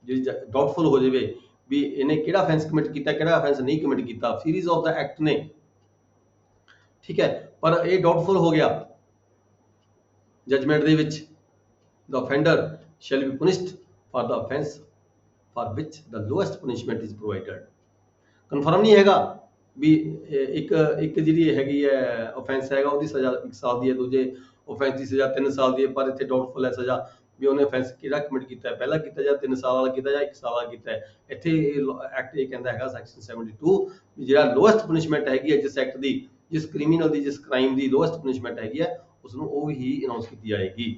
ਜਿਹੜੀ ਡਾਊਟਫੁਲ ਹੋ ਜਾਵੇ ਵੀ ਇਹਨੇ ਕਿਹੜਾ ਅਫੈਂਸ ਕਮਿਟ ਕੀਤਾ, ਕਿਹੜਾ ਅਫੈਂਸ ਨਹੀਂ ਕਮਿਟ ਕੀਤਾ, ਸੀਰੀਜ਼ ਆਫ ਦਾ ਐਕਟ ਨੇ, ਠੀਕ ਹੈ, ਪਰ ਇਹ ਡਾਊਟਫੁਲ ਹੋ ਗਿਆ ਜਜਮੈਂਟ ਦੇ ਵਿੱਚ, the offender shall be punished for the offense for which the lowest punishment is provided। Confirm ਨਹੀਂ ਹੈਗਾ ਵੀ ਇੱਕ ਜਿਹੜੀ ਹੈਗੀ ਹੈ ਅਫੈਂਸ ਹੈਗਾ ਉਹਦੀ ਸਜ਼ਾ 1 ਸਾਲ ਦੀ ਹੈ, ਦੂਜੇ ਅਫੈਂਸ ਦੀ ਸਜ਼ਾ 3 ਸਾਲ ਦੀ ਹੈ, ਪਰ ਇੱਥੇ ਡਾਊਟਫੁਲ ਹੈ ਸਜ਼ਾ ਵੀ ਉਹਨੇ ਅਫੈਂਸ ਕਿਹੜਾ ਕਮਿਟ ਕੀਤਾ ਹੈ, ਪਹਿਲਾਂ ਕੀਤਾ ਜਾਂ 3 ਸਾਲ ਵਾਲਾ ਕੀਤਾ ਜਾਂ 1 ਸਾਲ ਵਾਲਾ ਕੀਤਾ ਹੈ। ਇੱਥੇ ਐਕਟ ਇਹ ਕਹਿੰਦਾ ਹੈਗਾ ਸੈਕਸ਼ਨ 72 ਵੀ ਜਿਹੜਾ ਲੋਐਸਟ ਪਨਿਸ਼ਮੈਂਟ ਹੈਗੀ ਹੈ ਜਿਸ ਐਕਟ ਦੀ, ਜਿਸ ਕ੍ਰਿਮੀਨਲ ਦੀ, ਜਿਸ ਕ੍ਰਾਈਮ ਦੀ ਲੋਐਸਟ ਪਨਿਸ਼ਮੈਂਟ ਹੈਗੀ ਹੈ ਉਸਨੂੰ ਉਹ ਹੀ ਅਨਾਉਂਸ ਕੀਤੀ ਜਾਏਗੀ।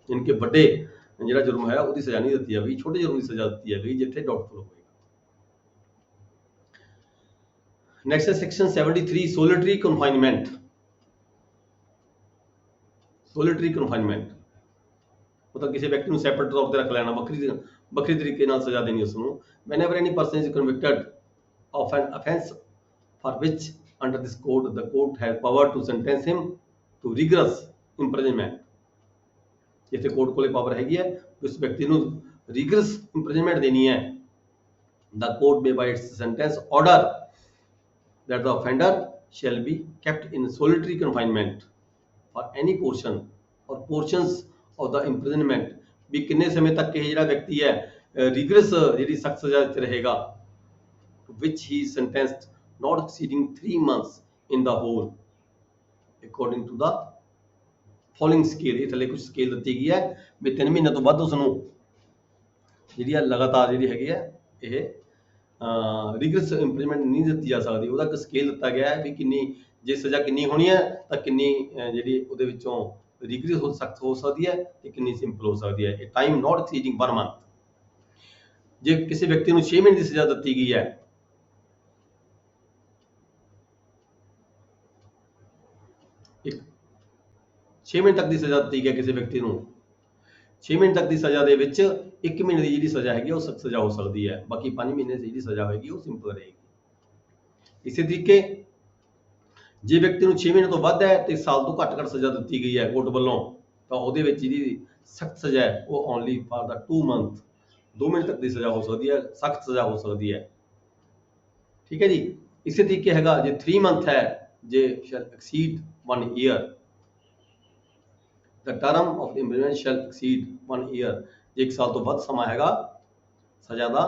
ਜਿਨਕੇ ਵੱਡੇ ਜਿਹੜਾ ਜੁਰਮ ਹੈ ਉਹਦੀ ਸਜ਼ਾ ਨਹੀਂ ਦਿੱਤੀ ਜਾਵੇਗੀ, ਛੋਟੇ ਜੁਰਮ ਦੀ ਸਜ਼ਾ ਦਿੱਤੀ ਜਾਵੇਗੀ ਜਿੱਥੇ ਡਾਊਟਫੁਲ ਹੋਵੇਗਾ। ਨੈਕਸਟ ਹੈ ਸੈਕਸ਼ਨ 73 ਸੋਲਿਟਰੀ ਕਨਫਾਈਨਮੈਂਟ। ਸੋਲਿਟਰੀ ਕਨਫਾਈਨਮੈਂਟ ਮਤਲਬ ਕਿਸੇ ਵਿਅਕਤੀ ਨੂੰ ਸੈਪਰੇਟ ਤੌਰ ਤੇ ਰੱਖ ਲੈਣਾ, ਵੱਖਰੀ ਤਰੀਕੇ ਨਾਲ ਸਜ਼ਾ ਦੇਣੀ ਉਸਨੂੰ। whenever any person is convicted of an offence for which under this code the court has power to sentence him to rigorous imprisonment, ਜਿੱਥੇ ਕੋਰਟ ਕੋਲੇ ਪਾਵਰ ਹੈਗੀ ਹੈ ਉਸ ਵਿਅਕਤੀ ਨੂੰ rigorous imprisonment ਦੇਣੀ ਹੈ, the court may by its sentence order that the offender shall be kept in solitary confinement for any portion or portions of the imprisonment, ਵੀ ਕਿੰਨੇ ਸਮੇਂ ਤੱਕ ਇਹ ਜਿਹੜਾ ਵਿਅਕਤੀ ਹੈ rigorous ਜਿਹੜੀ ਸਖਤ ਸਜ਼ਾ ਵਿੱਚ ਰਹੇਗਾ, which he is sentenced not exceeding 3 months in the whole according to the following scale। ਇਹ ਥੱਲੇ ਕੁਝ ਸਕੇਲ ਦਿੱਤੀ ਗਈ ਹੈ ਵੀ 3 ਮਹੀਨੇ ਤੋਂ ਵੱਧ ਉਸਨੂੰ ਜਿਹੜੀ ਹੈ ਲਗਾਤਾਰ ਜਿਹੜੀ ਹੈਗੀ ਹੈ ਇਹ ਰਿਗਰਸ ਇੰਪਲੀਮੈਂਟ ਨਹੀਂ ਦਿੱਤੀ ਜਾ ਸਕਦੀ। ਉਹਦਾ ਇੱਕ ਸਕੇਲ ਦਿੱਤਾ ਗਿਆ ਹੈ ਵੀ ਕਿੰਨੀ ਜੇ ਸਜ਼ਾ ਕਿੰਨੀ ਹੋਣੀ ਹੈ ਤਾਂ ਕਿੰਨੀ ਜਿਹੜੀ ਉਹਦੇ ਵਿੱਚੋਂ ਰਿਗਰਸ ਹੋ ਸਖਤ ਹੋ ਸਕਦੀ ਹੈ ਤੇ ਕਿੰਨੀ ਸਿੰਪਲ ਹੋ ਸਕਦੀ ਹੈ। ਇਹ ਟਾਈਮ ਨਾਟ ਐਕਸੀਡਿੰਗ 1 ਮੰਥ। ਜੇ ਕਿਸੇ ਵਿਅਕਤੀ ਨੂੰ 6 ਮਹੀਨੇ ਦੀ ਸਜ਼ਾ ਦਿੱਤੀ ਗਈ ਹੈ ਇੱਕ 6 ਮਹੀਨੇ ਤੱਕ ਦੀ ਸਜ਼ਾ ਦਿੱਤੀ ਗਈ ਕਿਸੇ ਵਿਅਕਤੀ ਨੂੰ, 6 ਮਹੀਨੇ ਤੱਕ ਦੀ ਸਜ਼ਾ ਦੇ ਵਿੱਚ 1 ਮਹੀਨੇ ਦੀ ਜਿਹੜੀ ਸਜ਼ਾ ਹੈਗੀ ਉਹ ਸਖਤ ਸਜ਼ਾ ਹੋ ਸਕਦੀ ਹੈ, ਬਾਕੀ 5 ਮਹੀਨੇ ਦੀ ਜਿਹੜੀ ਸਜ਼ਾ ਹੋਏਗੀ ਉਹ ਸਿੰਪਲ ਰਹੇਗੀ। ਇਸੇ ਤਰੀਕੇ ਜੇ ਵਿਅਕਤੀ ਨੂੰ 6 ਮਹੀਨੇ ਤੋਂ ਵੱਧ ਹੈ ਤੇ ਸਾਲ ਤੋਂ ਘੱਟ ਸਜ਼ਾ ਦਿੱਤੀ ਗਈ ਹੈ ਕੋਰਟ ਵੱਲੋਂ ਤਾਂ ਉਹਦੇ ਵਿੱਚ ਜਿਹੜੀ ਸਖਤ ਸਜ਼ਾ ਹੈ ਉਹ ਓਨਲੀ ਫਾਰ ਦਾ 2 ਮੰਥ, 2 ਮਹੀਨੇ ਤੱਕ ਦੀ ਸਜ਼ਾ ਹੋ ਸਕਦੀ ਹੈ, ਸਖਤ ਸਜ਼ਾ ਹੋ ਸਕਦੀ ਹੈ, ਠੀਕ ਹੈ ਜੀ। ਇਸੇ ਤਰੀਕੇ ਹੈਗਾ ਜੇ 3 ਮੰਥ ਹੈ, ਜੇ shall exceed 1 year, the term of the imprisonment shall exceed 1 year, ਜੇ 1 ਸਾਲ ਤੋਂ ਵੱਧ ਸਮਾਂ ਹੈਗਾ ਸਜ਼ਾ ਦਾ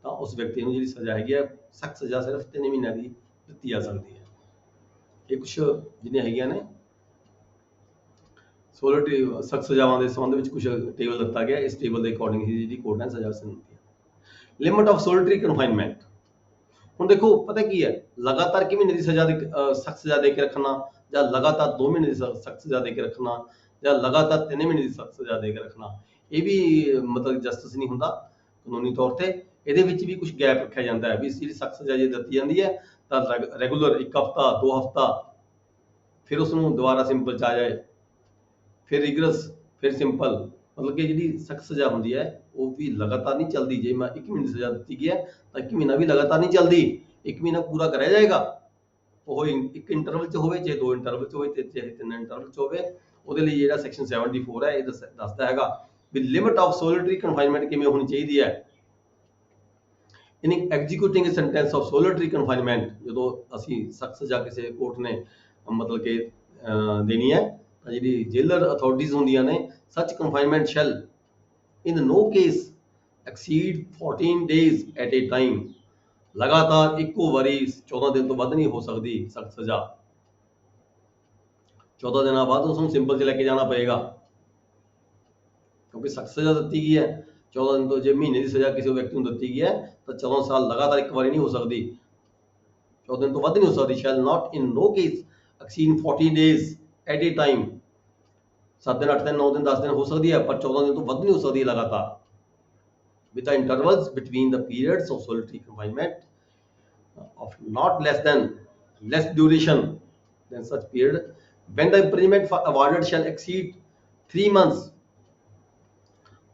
ਤਾਂ ਉਸ ਵਿਅਕਤੀ ਨੂੰ ਜਿਹੜੀ ਸਜ਼ਾ ਹੈਗੀ ਹੈ ਸਖਤ ਸਜ਼ਾ ਸਿਰਫ 3 ਮਹੀਨਿਆਂ ਦੀ ਦਿੱਤੀ ਜਾ ਸਕਦੀ ਹੈ। ਇਹ ਕੁਛ ਜਿਹਨੇ ਹੈਗੀਆਂ ਨੇ ਸੋਲਿਟਰੀ ਸਖਤ ਸਜ਼ਾਵਾਂ ਦੇ ਸੰਬੰਧ ਵਿੱਚ ਕੁਝ ਟੇਬਲ ਦਿੱਤਾ ਗਿਆ। ਇਸ ਟੇਬਲ ਦੇ ਅਕੋਰਡਿੰਗ ਹੀ ਜਿਹੜੀ ਕੋਰਟ ਨੇ ਸਜ਼ਾ ਸੁਣਾਉਂਦੀ ਹੈ। Limit of solitary confinement. ਹੁਣ ਦੇਖੋ ਪਤਾ ਕੀ ਹੈ, ਲਗਾਤਾਰ ਕਿ ਮਹੀਨੇ ਦੀ ਸਜ਼ਾ ਦੇ ਸਖਤ ਸਜ਼ਾ ਦੇ ਕੇ ਰੱਖਣਾ, ਜਾਂ ਲਗਾਤਾਰ 2 ਮਹੀਨੇ ਦੀ ਸਖਤ ਸਜ਼ਾ ਦੇ ਕੇ ਰੱਖਣਾ, ਜਾਂ ਲਗਾਤਾਰ 3 ਮਹੀਨੇ ਦੀ ਸਖਤ ਸਜ਼ਾ ਦੇ ਕੇ ਰੱਖਣਾ, ਇਹ ਵੀ ਮਤਲਬ ਜਸਟਿਸ ਨਹੀਂ ਹੁੰਦਾ ਕਾਨੂੰਨੀ ਤੌਰ ਤੇ। ਇਹਦੇ ਵਿੱਚ ਵੀ ਕੁਝ ਗੈਪ ਰੱਖਿਆ ਜਾਂਦਾ ਹੈ ਵੀ ਜਿਹੜੀ ਸਖਤ ਸਜ਼ਾ ਜੇ ਦਿੱਤੀ ਜਾਂਦੀ ਹੈ ਤਾਂ ਰੈਗੂਲਰ 1 ਹਫ਼ਤਾ 2 ਹਫ਼ਤਾ, ਫਿਰ ਉਸ ਨੂੰ ਦੁਬਾਰਾ ਸਿੰਪਲ ਚ ਆ ਜਾਏ, ਫਿਰ ਰਿਗਰਸ, ਫਿਰ ਸਿੰਪਲ। ਮਤਲਬ ਕਿ ਜਿਹੜੀ ਸਖਤ ਸਜ਼ਾ ਹੁੰਦੀ ਹੈ ਉਹ ਵੀ ਲਗਾਤਾਰ ਨਹੀਂ ਚੱਲਦੀ। ਜੇ ਮੈਂ 1 ਮਹੀਨੇ ਦੀ ਸਜ਼ਾ ਦਿੱਤੀ ਗਈ ਹੈ ਤਾਂ 1 ਮਹੀਨਾ ਵੀ ਲਗਾਤਾਰ ਨਹੀਂ ਚੱਲਦੀ, 1 ਮਹੀਨਾ ਪੂਰਾ ਕਰਿਆ ਜਾਏਗਾ। ਉਹ ਇੱਕ ਇੰਟਰਵਲ ਚ ਹੋਵੇ, ਚਾਹੇ 2 ਇੰਟਰਵਲ ਚ ਹੋਵੇ, ਚਾਹੇ 3 ਇੰਟਰਵਲ ਚ ਹੋਵੇ। ਉਹਦੇ ਲਈ ਜਿਹੜਾ ਸੈਕਸ਼ਨ 74 ਹੈ ਇਹ ਦੱਸਦਾ ਹੈਗਾ ਵੀ ਲਿਮਿਟ ਆਫ ਸੋਲਿਟਰੀ ਕਨਫਾਈਨਮੈਂਟ ਕਿਵੇਂ ਹੋਣੀ ਚਾਹੀਦੀ ਹੈ। ਇਨ ਐਗਜ਼ੀਕਿਊਟਿੰਗ ਅ ਸੈਂਟੈਂਸ ਆਫ ਸੋਲਿਟਰੀ ਕਨਫਾਈਨਮੈਂਟ, ਜਦੋਂ ਅਸੀਂ ਸਖਤ ਸਜ਼ਾ ਕਿਸੇ ਕੋਰਟ ਨੇ ਮਤਲਬ ਕਿ ਦੇਣੀ ਹੈ ਤਾਂ ਜਿਹੜੀ ਜੇਲਰ ਅਥਾਰਟੀਜ਼ ਹੁੰਦੀਆਂ ਨੇ, such confinement shall in no case exceed 14 days at a time. ਲਗਾਤਾਰ ਇੱਕੋ ਵਾਰੀ 14 ਦਿਨ ਤੋਂ ਵੱਧ ਨਹੀਂ ਹੋ ਸਕਦੀ ਸਖਤ ਸਜ਼ਾ। 14 ਦਿਨਾਂ ਬਾਅਦ ਉਸ ਨੂੰ ਸਿੰਪਲ 'ਚ ਲੈ ਕੇ ਜਾਣਾ ਪਏਗਾ, ਕਿਉਂਕਿ ਸਖਤ ਸਜ਼ਾ ਦਿੱਤੀ ਗਈ ਹੈ। 14 ਦਿਨ ਤੋਂ ਜੇ ਮਹੀਨੇ ਦੀ ਸਜ਼ਾ ਕਿਸੇ ਵਿਅਕਤੀ ਨੂੰ ਦਿੱਤੀ ਗਈ ਹੈ ਤਾਂ 14 ਸਾਲ ਲਗਾਤਾਰ ਇੱਕ ਵਾਰੀ ਨਹੀਂ ਹੋ ਸਕਦੀ, 14 ਦਿਨ ਤੋਂ ਵੱਧ ਨਹੀਂ ਹੋ ਸਕਦੀ। Shall not in no case exceed 40 days at a time. 7 ਦਿਨ 8 ਦਿਨ 9 ਦਿਨ 10 ਦਿਨ ਹੋ ਸਕਦੀ ਹੈ, ਪਰ 14 ਦਿਨ ਤੋਂ ਵੱਧ ਨਹੀਂ ਹੋ ਸਕਦੀ ਲਗਾਤਾਰ। with the intervals between the periods of solitary confinement of not less duration than such period when the imprisonment awarded shall exceed 3 months।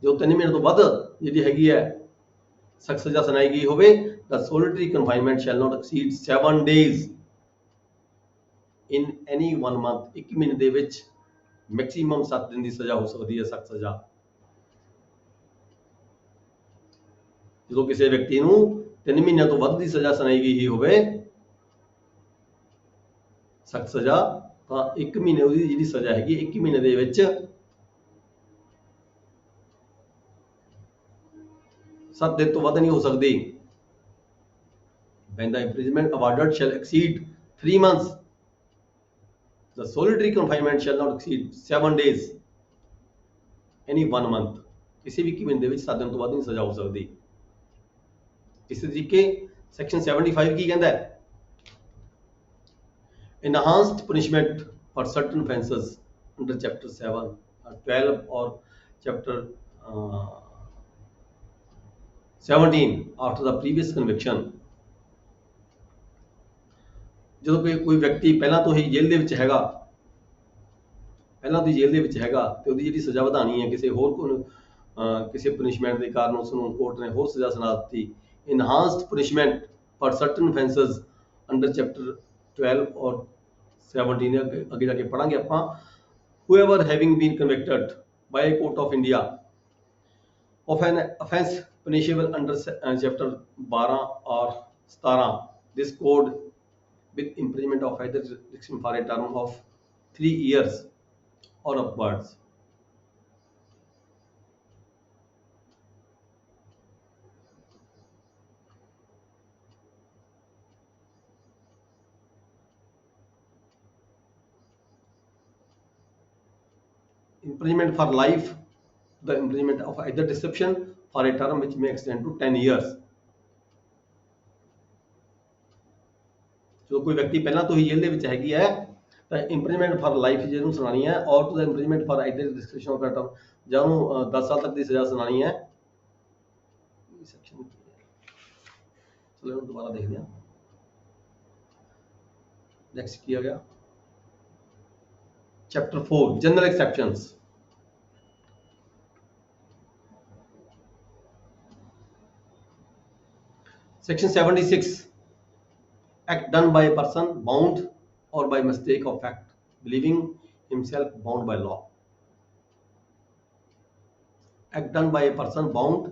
ਜੋ 3 ਮਹੀਨੇ ਤੋਂ ਵੱਧ ਜਿਹੜੀ ਹੈਗੀ ਹੈ ਸਖਤ ਸਜ਼ਾ ਸੁਣਾਈ ਗਈ ਹੋਵੇ ਤਾਂ solitary confinement shall not exceed 7 days in any 1 month। 1 ਮਹੀਨੇ ਦੇ ਵਿੱਚ ਮੈਕਸਿਮਮ 7 ਦਿਨ ਦੀ ਸਜ਼ਾ ਹੋ ਸਕਦੀ ਹੈ ਸਖਤ ਸਜ਼ਾ। ਜਦੋਂ ਕਿਸੇ ਵਿਅਕਤੀ ਨੂੰ 3 ਮਹੀਨਿਆਂ ਤੋਂ ਵੱਧ ਦੀ ਸਜ਼ਾ ਸੁਣਾਈ ਗਈ ਹੋਵੇ ਸਖਤ ਸਜ਼ਾ, ਤਾਂ 1 ਮਹੀਨੇ ਉਹਦੀ ਜਿਹੜੀ ਸਜ਼ਾ ਹੈਗੀ 1 ਮਹੀਨੇ ਦੇ ਵਿੱਚ 7 ਦਿਨ ਤੋਂ ਵੱਧ ਨਹੀਂ ਹੋ ਸਕਦੀ। when the imprisonment awarded shall exceed 3 months the solitary confinement shall not exceed 7 days any 1 month। ਕਿਸੇ ਵੀ 1 ਮਹੀਨੇ ਦੇ ਵਿੱਚ 7 ਦਿਨ ਤੋਂ ਵੱਧ ਨਹੀਂ ਸਜ਼ਾ ਹੋ ਸਕਦੀ। ਇਸੇ ਤਰੀਕੇ ਸੈਕਸ਼ਨ 75 ਕੀ ਕਹਿੰਦਾ ਹੈ, enhanced punishment for certain offences under chapter 7 12 or chapter 17 after the previous conviction। ਜਦੋਂ ਕੋਈ ਵਿਅਕਤੀ ਪਹਿਲਾਂ ਤੋਂ ਹੀ ਜੇਲ੍ਹ ਦੇ ਵਿੱਚ ਹੈਗਾ, ਤੇ ਉਹਦੀ ਜਿਹੜੀ ਸਜ਼ਾ ਵਧਾਣੀ ਹੈ ਕਿਸੇ ਹੋਰ ਕਿਸੇ ਪਨਿਸ਼ਮੈਂਟ ਦੇ ਕਾਰਨ ਉਸ ਨੂੰ ਕੋਰਟ ਨੇ ਹੋਰ ਸਜ਼ਾ ਸੁਣਾ ਦਿੱਤੀ। enhanced punishment for certain offences under chapter 12 or 17 ਅੱਗੇ ਜਾ ਕੇ ਪੜਾਂਗੇ ਆਪਾਂ। whoever having been convicted by a court of India of an offence punishable under chapter 12 or 17 this code with imprisonment of either jurisdiction for a term of 3 years or upwards। imprisonment for life, the imprisonment of either deception for a term which may extend to 10 years। ਜੋ ਕੋਈ ਵਿਅਕਤੀ ਪਹਿਲਾਂ ਤੋਂ ਹੀ ਜੇਲ੍ਹ ਦੇ ਵਿੱਚ ਹੈਗੀ ਹੈ ਤਾਂ imprisonment for life ਜਿਹਨੂੰ ਸੁਣਾਣੀ ਹੈ, or to the imprisonment for either deception of a term, ਜਾਂ ਉਹਨੂੰ 10 ਸਾਲ ਤੱਕ ਦੀ ਸਜ਼ਾ ਸੁਣਾਣੀ ਹੈ। ਚਲੋ ਇਹਨੂੰ ਦੁਬਾਰਾ ਦੇਖਦੇ ਹਾਂ। ਨੈਕਸਟ ਕੀ ਆ ਗਿਆ, chapter 4 general exceptions। section 76 act done by a person bound or by mistake of fact believing himself bound by law। act done by a person bound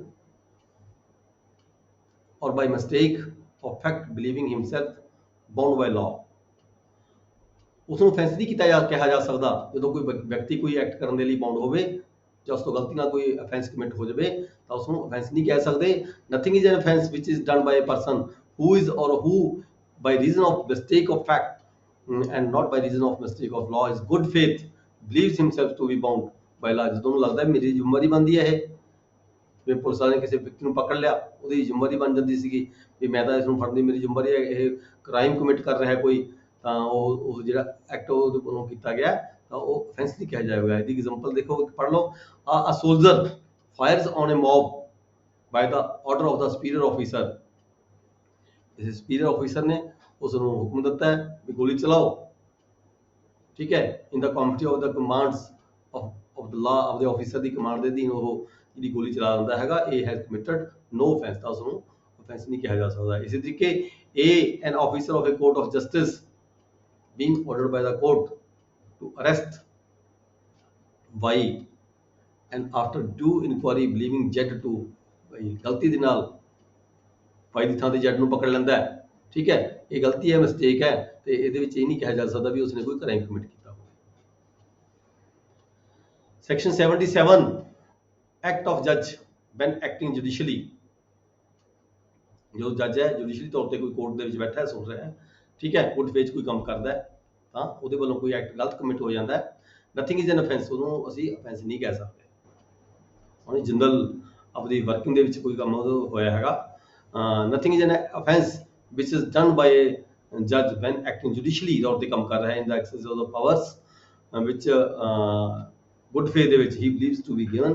or by mistake of fact believing himself bound by law। ਉਸ ਨੂੰ offense ਨਹੀਂ ਕਿਹਾ ਜਾ ਸਕਦਾ ਜਦੋਂ ਕੋਈ ਵਿਅਕਤੀ ਕੋਈ ਐਕਟ ਕਰਨ ਦੇ ਲਈ ਬਾਉਂਡ ਹੋਵੇ ਜਾਂ ਉਸ ਤੋਂ ਗਲਤੀ ਨਾਲ ਕੋਈ offense commit ਹੋ ਜਾਵੇ ਤਾਂ ਉਸ ਨੂੰ offense ਨਹੀਂ ਕਹਿ ਸਕਦੇ। nothing is an offense which is done by a person who is or who by reason of mistake of fact and not by reason of mistake of law is good faith believes himself to be bound by law, ਜਦੋਂ ਉਹਨੂੰ ਲੱਗਦਾ ਮੇਰੀ ਜ਼ਿੰਮੇਵਾਰੀ ਬਣਦੀ ਹੈ ਇਹ, ਵੀ police ਵਾਲੇ ਨੇ ਕਿਸੇ ਵਿਅਕਤੀ ਨੂੰ ਪਕੜ ਲਿਆ, ਉਹਦੀ ਜ਼ਿੰਮੇਵਾਰੀ ਬਣ ਜਾਂਦੀ ਸੀਗੀ ਵੀ ਮੈਂ ਤਾਂ ਇਸ ਨੂੰ ਫੜਨ ਦੀ ਮੇਰੀ ਜ਼ਿੰਮੇਵਾਰੀ ਹੈ, ਇਹ ਕ੍ਰਾਈਮ ਕਮਿਟ ਕਰ ਰਿਹਾ ਕੋਈ, ਤਾਂ ਉਹ ਜਿਹੜਾ ਐਕਟ ਉਹਦੇ ਵੱਲੋਂ ਕੀਤਾ ਗਿਆ ਤਾਂ ਉਹ offense ਨਹੀਂ ਕਿਹਾ ਜਾਏਗਾ। ਇਹਦੀ ਐਗਜ਼ਾਮਪਲ ਦੇਖੋ, ਪੜ੍ਹ ਲਓ। A soldier fires on a mob by the order of the superior officer, ਕਿਸੇ superior officer ਨੇ ਉਸ ਨੂੰ ਹੁਕਮ ਦਿੱਤਾ ਹੈ ਵੀ ਗੋਲੀ ਚਲਾਓ, ਠੀਕ ਹੈ, in the conflict of the commands of the law of the officer the command ਦੇ ਅਧੀਨ ਉਹ ਜਿਹੜੀ ਗੋਲੀ ਚਲਾ ਦਿੰਦਾ ਹੈਗਾ, ਇਹ has committed no offense, ਤਾਂ ਉਸ ਨੂੰ offense ਨਹੀਂ ਕਿਹਾ ਜਾ ਸਕਦਾ। ਇਸੇ ਤਰੀਕੇ an officer of a court of justice being ordered by the court to arrest Y and after due inquiry believing Z to ਗਲਤੀ ਦੇ ਨਾਲ Y ਦੀ ਥਾਂ ਤੇ Z ਨੂੰ ਪਕੜ ਲੈਂਦਾ ਹੈ, ਠੀਕ ਹੈ, ਇਹ ਗਲਤੀ ਹੈ, ਮਿਸਟੇਕ ਹੈ, ਤੇ ਇਹਦੇ ਵਿੱਚ ਇਹ ਨਹੀਂ ਕਿਹਾ ਜਾ ਸਕਦਾ ਵੀ ਉਸਨੇ ਕੋਈ ਕ੍ਰਾਈਮ ਕਮਿਟ ਕੀਤਾ ਹੋਵੇ। ਸੈਕਸ਼ਨ 77 ਐਕਟ ਆਫ ਜੱਜ ਵੈਨ ਐਕਟਿੰਗ ਜੁਡੀਸ਼ੀਅਲੀ, ਜੋ ਜੱਜ ਹੈ ਜੁਡੀਸ਼ੀਅਲੀ ਤੌਰ ਤੇ ਕੋਈ ਕੋਰਟ ਦੇ ਵਿੱਚ ਬੈਠਾ ਹੈ, ਸੁਣ ਰਿਹਾ ਹੈ, ਠੀਕ ਹੈ, ਗੁੱਡ ਫੇਥ ਕੋਈ ਕੰਮ ਕਰਦਾ ਹੈ, ਤਾਂ ਉਹਦੇ ਵੱਲੋਂ ਕੋਈ ਐਕਟ ਗਲਤ ਕਮਿਟ ਹੋ ਜਾਂਦਾ ਹੈ, ਨਥਿੰਗ ਇਜ਼ ਐਨ ਅਫੈਂਸ, ਉਹਨੂੰ ਅਸੀਂ ਅਫੈਂਸ ਨਹੀਂ ਕਹਿ ਸਕਦੇ। ਹੁਣ ਜਨਰਲ ਆਪਣੀ ਵਰਕਿੰਗ ਦੇ ਵਿੱਚ ਕੋਈ ਕੰਮ ਹੋਇਆ ਹੈਗਾ, nothing is an offence which is done by a judge when acting judicially ਤੌਰ ਤੇ ਕੰਮ ਕਰ ਰਿਹਾ ਹੈ in the exercise of the powers which good faith ਦੇ ਵਿੱਚ he believes to be given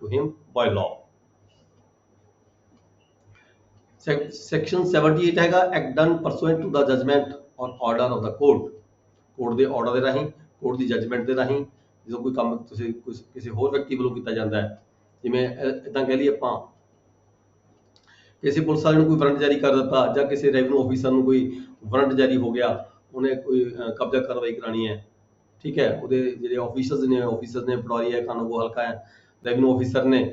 to him by law। section 78 ਹੈਗਾ act done pursuant to the judgment or order of the court, court ਦੇ order ਦੇ ਰਾਹੀਂ, court ਦੀ judgement ਦੇ ਰਾਹੀਂ ਜਦੋਂ ਕੋਈ ਕੰਮ ਤੁਸੀਂ ਕਿਸੇ ਹੋਰ ਵਿਅਕਤੀ ਵੱਲੋਂ ਕੀਤਾ ਜਾਂਦਾ ਹੈ, ਜਿਵੇਂ ਇਦਾਂ ਕਹਿ ਲਈਏ ਆਪਾਂ ਕਿਸੇ ਪੁਲਿਸ ਵਾਲੇ ਨੂੰ ਕੋਈ ਵਾਰੰਟ ਜਾਰੀ ਕਰ ਦਿੱਤਾ ਜਾਂ ਕਿਸੇ ਰੈਵਨਿਊ ਆਫੀਸਰ ਨੂੰ ਕੋਈ ਵਾਰੰਟ ਜਾਰੀ ਹੋ ਗਿਆ, ਉਹਨੇ ਕੋਈ ਕਬਜ਼ਾ ਕਾਰਵਾਈ ਕਰਾਣੀ ਹੈ, ਠੀਕ ਹੈ, ਉਹਦੇ ਜਿਹੜੇ ਆਫੀਸਰਸ ਨੇ ਪਟਵਾਰੀ ਹੈ, ਕਾਨੂੰਗੋ ਹਲਕਾ ਹੈ, ਰੈਵਨਿਊ ਆਫੀਸਰ ਨੇ,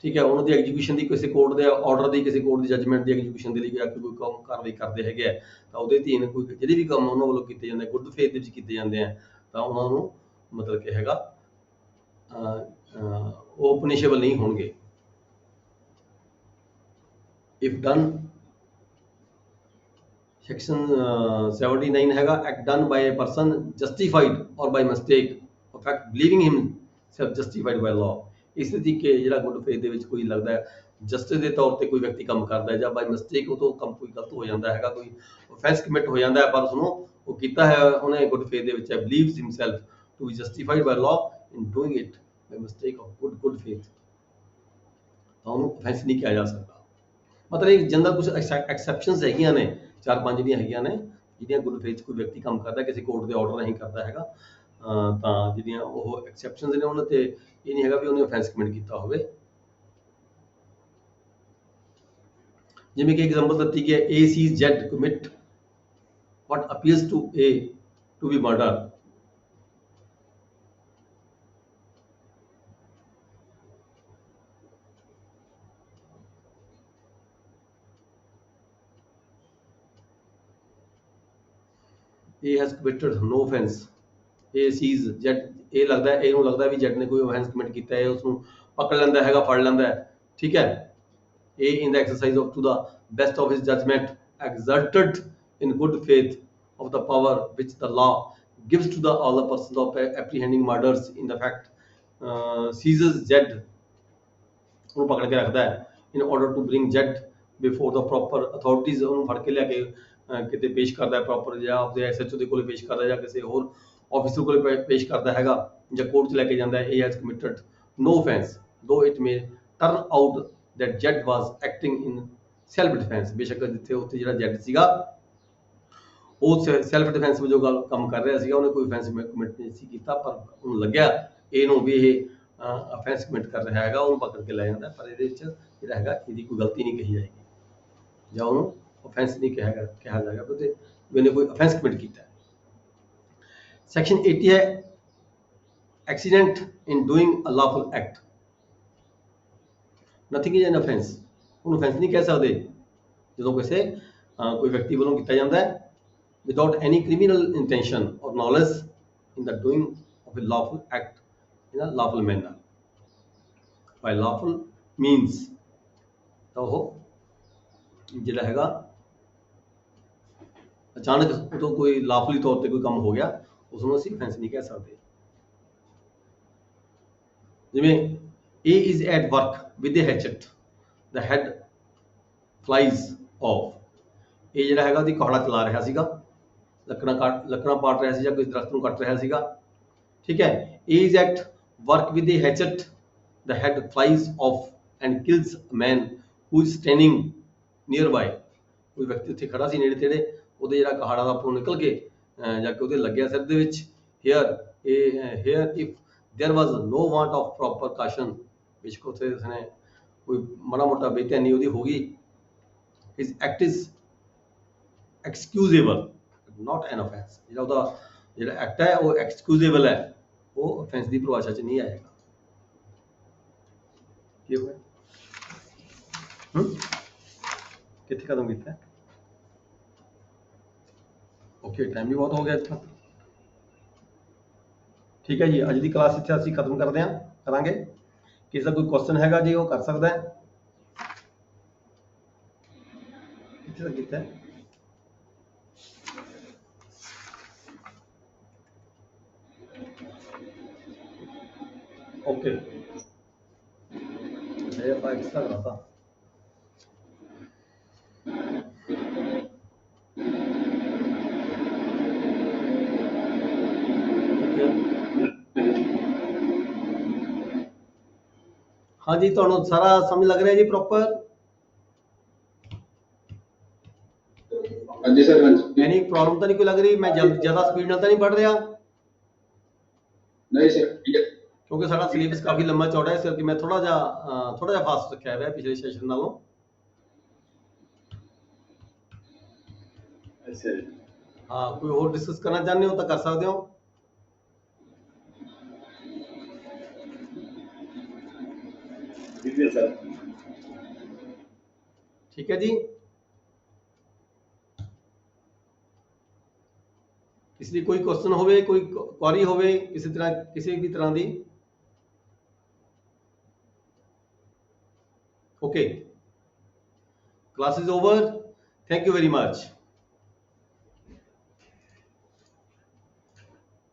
ਠੀਕ ਹੈ, ਉਹਨਾਂ ਦੀ ਐਗਜ਼ੀਕਿਊਸ਼ਨ ਦੀ ਕਿਸੇ ਕੋਰਟ ਦੇ ਆਰਡਰ ਦੀ, ਕਿਸੇ ਕੋਰਟ ਦੀ ਜੱਜਮੈਂਟ ਦੀ ਐਗਜ਼ੀਕਿਊਸ਼ਨ ਦੇ ਲਈ ਕੋਈ ਕੰਮ ਕਾਰਵਾਈ ਕਰਦੇ ਹੈਗੇ ਆ, ਤਾਂ ਉਹਦੇ ਅਧੀਨ ਕੋਈ ਜਿਹੜੇ ਵੀ ਕੰਮ ਉਹਨਾਂ ਵੱਲੋਂ ਕੀਤੇ ਜਾਂਦੇ ਗੁੱਡ ਫੇਥ ਦੇ ਵਿੱਚ ਕੀਤੇ ਜਾਂਦੇ ਆ, ਤਾਂ ਉਹਨਾਂ ਨੂੰ ਮਤਲਬ ਕਿ ਹੈਗਾ ਉਹ ਪਨਿਸ਼ੇਬਲ ਨਹੀਂ ਹੋਣਗੇ। if done, section 79 ਹੈਗਾ act done by a person justified or by mistake of fact believing himself justified by law, ਇਸ ਤਰੀਕੇ ਜਿਹੜਾ ਗੁੱਡ ਫੇਥ ਦੇ ਵਿੱਚ ਕੋਈ ਲੱਗਦਾ ਹੈ ਜਸਟਿਸ ਦੇ ਤੌਰ ਤੇ ਕੋਈ ਵਿਅਕਤੀ ਕੰਮ ਕਰਦਾ ਹੈ ਜਾਂ ਬਾਈ ਮਿਸਟੇਕ ਉਹ ਤੋਂ ਕੰਮ ਕੋਈ ਗਲਤ ਹੋ ਜਾਂਦਾ ਹੈਗਾ, ਕੋਈ offense commit ਹੋ ਜਾਂਦਾ ਹੈ, ਪਰ ਉਸਨੂੰ ਉਹ ਕੀਤਾ ਹੈ ਉਹਨੇ ਗੁੱਡ ਫੇਥ ਦੇ ਵਿੱਚ believes himself to be justified by law in doing it by mistake of good faith, ਤਾਂ ਉਹਨੂੰ offense ਨਹੀਂ ਕਿਹਾ ਜਾ ਸਕਦਾ। ਮਤਲਬ ਇਹ ਜਨਰਲ ਕੁਝ ਐਕਸੈਪਸ਼ਨਸ ਹੈਗੀਆਂ ਨੇ, 4-5 ਜਿਹੜੀਆਂ ਹੈਗੀਆਂ ਨੇ, ਜਿਹੜੀਆਂ ਗੁੱਡ ਫੇਥ ਕੋਈ ਵਿਅਕਤੀ ਕੰਮ ਕਰਦਾ ਕਿਸੇ ਕੋਰਟ ਦੇ ਆਰਡਰ ਰਾਹੀਂ ਕਰਦਾ ਹੈਗਾ, ਤਾਂ ਜਿਹੜੀਆਂ ਉਹ ਐਕਸੈਪਸ਼ਨਸ ਨੇ ਉਹਨਾਂ ਤੇ ਇਹ ਨਹੀਂ ਹੈਗਾ ਵੀ ਉਹਨੇ ਅਫੈਂਸ ਕਮਿਟ ਕੀਤਾ ਹੋਵੇ। ਜਿਵੇਂ ਕਿ ਐਗਜ਼ਾਮਪਲ ਦਿੱਤੀ ਗਈ ਹੈ, A sees Z commit what appears to A to be murder, A has committed no offense, A sees Z, ਇਹ ਲੱਗਦਾ A ਨੂੰ ਲੱਗਦਾ ਵੀ Z ਨੇ ਕੋਈ offense commit ਕੀਤਾ ਹੈ, ਉਸ ਨੂੰ ਪਕੜ ਲੈਂਦਾ ਹੈਗਾ, ਫੜ ਲੈਂਦਾ ਹੈ, ਠੀਕ ਹੈ, A in the exercise of to the best of his judgment exerted in good faith of the power which the law gives to the all the persons of apprehending murders in the fact seizes Z, ਉਹਨੂੰ ਪਕੜ ਕੇ ਰੱਖਦਾ ਹੈ in order to bring Z before the proper authorities, ਉਹਨੂੰ ਫੜ ਕੇ ਲਿਆ ਕੇ ਕਿਤੇ ਪੇਸ਼ ਕਰਦਾ ਹੈ ਪ੍ਰੋਪਰ, ਜਾਂ ਆਪਣੇ SHO ਦੇ ਕੋਲੇ ਪੇਸ਼ ਕਰਦਾ, ਜਾਂ ਕਿਸੇ ਹੋਰ ਆਫਿਸਰ ਕੋਲੇ ਪੇਸ਼ ਕਰਦਾ ਹੈਗਾ, ਜਾਂ ਕੋਰਟ 'ਚ ਲੈ ਕੇ ਜਾਂਦਾ ਹੈ। A has committed no offense though it may turn out that Z was acting in self defense, ਬੇਸ਼ੱਕ ਜਿੱਥੇ ਉੱਥੇ ਜਿਹੜਾ Z ਸੀਗਾ ਉਹ ਸੈਲਫ ਡਿਫੈਂਸ ਵਜੋਂ ਕੰਮ ਕਰ ਰਿਹਾ ਸੀਗਾ, ਉਹਨੇ ਕੋਈ offense commit ਨਹੀਂ ਸੀ ਕੀਤਾ, ਪਰ ਉਹਨੂੰ ਲੱਗਿਆ A ਨੂੰ ਵੀ ਇਹ offense commit ਕਰ ਰਿਹਾ ਹੈਗਾ, ਉਹਨੂੰ ਪਕੜ ਕੇ ਲੈ ਜਾਂਦਾ, ਪਰ ਇਹਦੇ ਵਿੱਚ ਜਿਹੜਾ ਹੈਗਾ ਇਹਦੀ ਕੋਈ ਗਲਤੀ ਨਹੀਂ ਕਹੀ ਜਾਏਗੀ ਜਾਂ ਉਹਨੂੰ offense ਨਹੀਂ ਕਿਹਾ ਜਾਏਗਾ ਕਿ ਉਹਨੇ ਕੋਈ offense commit ਕੀਤਾ ਹੈ। Section 80 ਹੈ accident in doing a lawful act, nothing is an offense, ਉਹਨੂੰ offense ਨਹੀਂ ਕਹਿ ਸਕਦੇ ਜਦੋਂ ਕਿਸੇ ਕੋਈ ਵਿਅਕਤੀ ਵੱਲੋਂ ਕੀਤਾ ਜਾਂਦਾ ਹੈ without any criminal intention or knowledge in the doing of a lawful act in a lawful manner, by lawful means, ਤਾਂ ਉਹ ਜਿਹੜਾ ਹੈਗਾ ਅਚਾਨਕ ਉਦੋਂ ਕੋਈ ਲਾਫਲੀ ਤੌਰ ਤੇ ਕੋਈ ਕੰਮ ਹੋ ਗਿਆ, ਉਸ ਨੂੰ ਅਸੀਂ offense ਨਹੀਂ ਕਹਿ ਸਕਦੇ। ਜਿਵੇਂ A is at work with a hatchet, the head flies off। ਇਹ ਜਿਹੜਾ ਹੈਗਾ ਉਹਦੀ ਕਾੜਾ ਚਲਾ ਰਿਹਾ ਸੀਗਾ, ਲੱਕੜਾਂ ਪਾਟ ਰਿਹਾ ਸੀ ਜਾਂ ਕੋਈ ਦਰਖਤ ਨੂੰ ਕੱਟ ਰਿਹਾ ਸੀਗਾ, ਠੀਕ ਹੈ। A is at work with a hatchet, the head flies off and kills a man who is standing nearby। ਕੋਈ ਵਿਅਕਤੀ ਉੱਥੇ ਖੜਾ ਸੀ ਨੇੜੇ ਤੇੜੇ, ਉਹਦੇ ਜਿਹੜਾ ਕਹਾੜਾ ਦਾ ਉੱਪਰੋਂ ਨਿਕਲ ਕੇ ਜਾ ਕੇ ਉਹਦੇ ਲੱਗਿਆ ਸਿਰ ਦੇ ਵਿੱਚ। here if there was no want of proper caution, ਬੇਸ਼ੱਕ ਉੱਥੇ ਉਸਨੇ ਕੋਈ ਮਾੜਾ ਮੋਟਾ ਬੇਧਿਆਨੀ ਉਹਦੀ ਹੋ ਗਈ। his act is excusable not an offense। ਜਿਹੜਾ ਉਹਦਾ ਜਿਹੜਾ ਐਕਟ ਹੈ ਉਹ excusable ਹੈ, ਉਹ offense ਦੀ ਪਰਿਭਾਸ਼ਾ 'ਚ ਨਹੀਂ ਆਏਗਾ। ਕੀ ਹੋਇਆ ਕਿੱਥੇ ਖਤਮ ਕੀਤਾ? ਓਕੇ, ਟਾਈਮ ਵੀ ਬਹੁਤ ਹੋ ਗਿਆ ਇੱਥੋਂ। ਠੀਕ ਹੈ ਜੀ, ਅੱਜ ਦੀ ਕਲਾਸ ਇੱਥੇ ਅਸੀਂ ਖਤਮ ਕਰਾਂਗੇ। ਕਿਸੇ ਦਾ ਕੋਈ ਕੁਐਸਚਨ ਹੈਗਾ ਜੀ ਉਹ ਕਰ ਸਕਦਾ ਹੈ। ਕਿੱਥੇ ਤੱਕ ਕੀਤਾ ਹੈ? ਓਕੇ, ਇਹ ਆਪਾਂ ਐਕਸਟਰਾ ਕਰਾਤਾ। हाँ जी, ਤੁਹਾਨੂੰ ਸਾਰਾ ਸਮਝ ਲੱਗ ਰਿਹਾ ਜੀ ਪ੍ਰੋਪਰ? हाँ जी सर, हाँ जी। एनी प्रॉब्लम तो नहीं कोई लग रही? मैं ज्यादा स्पीड ਨਾਲ ਤਾਂ ਨਹੀਂ ਪੜ ਰਿਹਾ? नहीं सर, ठीक है। ਕਿਉਂਕਿ ਸਾਡਾ ਸਿਲੇਬਸ ਕਾਫੀ ਲੰਮਾ ਚੌੜਾ ਹੈ, ਇਸ ਕਰਕੇ ਮੈਂ ਥੋੜਾ ਜਿਹਾ ਫਾਸਟ ਰੱਖਿਆ ਹੋਇਆ ਪਿਛਲੇ ਸੈਸ਼ਨ ਨਾਲੋਂ। अच्छा। ਹਾਂ, ਕੋਈ ਹੋਰ ਡਿਸਕਸ ਕਰਨਾ ਚਾਹੁੰਦੇ ਹੋ ਤਾਂ ਕਰ ਸਕਦੇ ਹੋ। ठीक है सर। ठीक है जी, किसी ਦੀ ਕੋਈ क्वेश्चन ਹੋਵੇ, ਕੋਈ ਕੁਐਰੀ ਹੋਵੇ ਕਿਸੇ ਵੀ ਤਰ੍ਹਾਂ ਦੀ? Okay, class is over, thank you very much।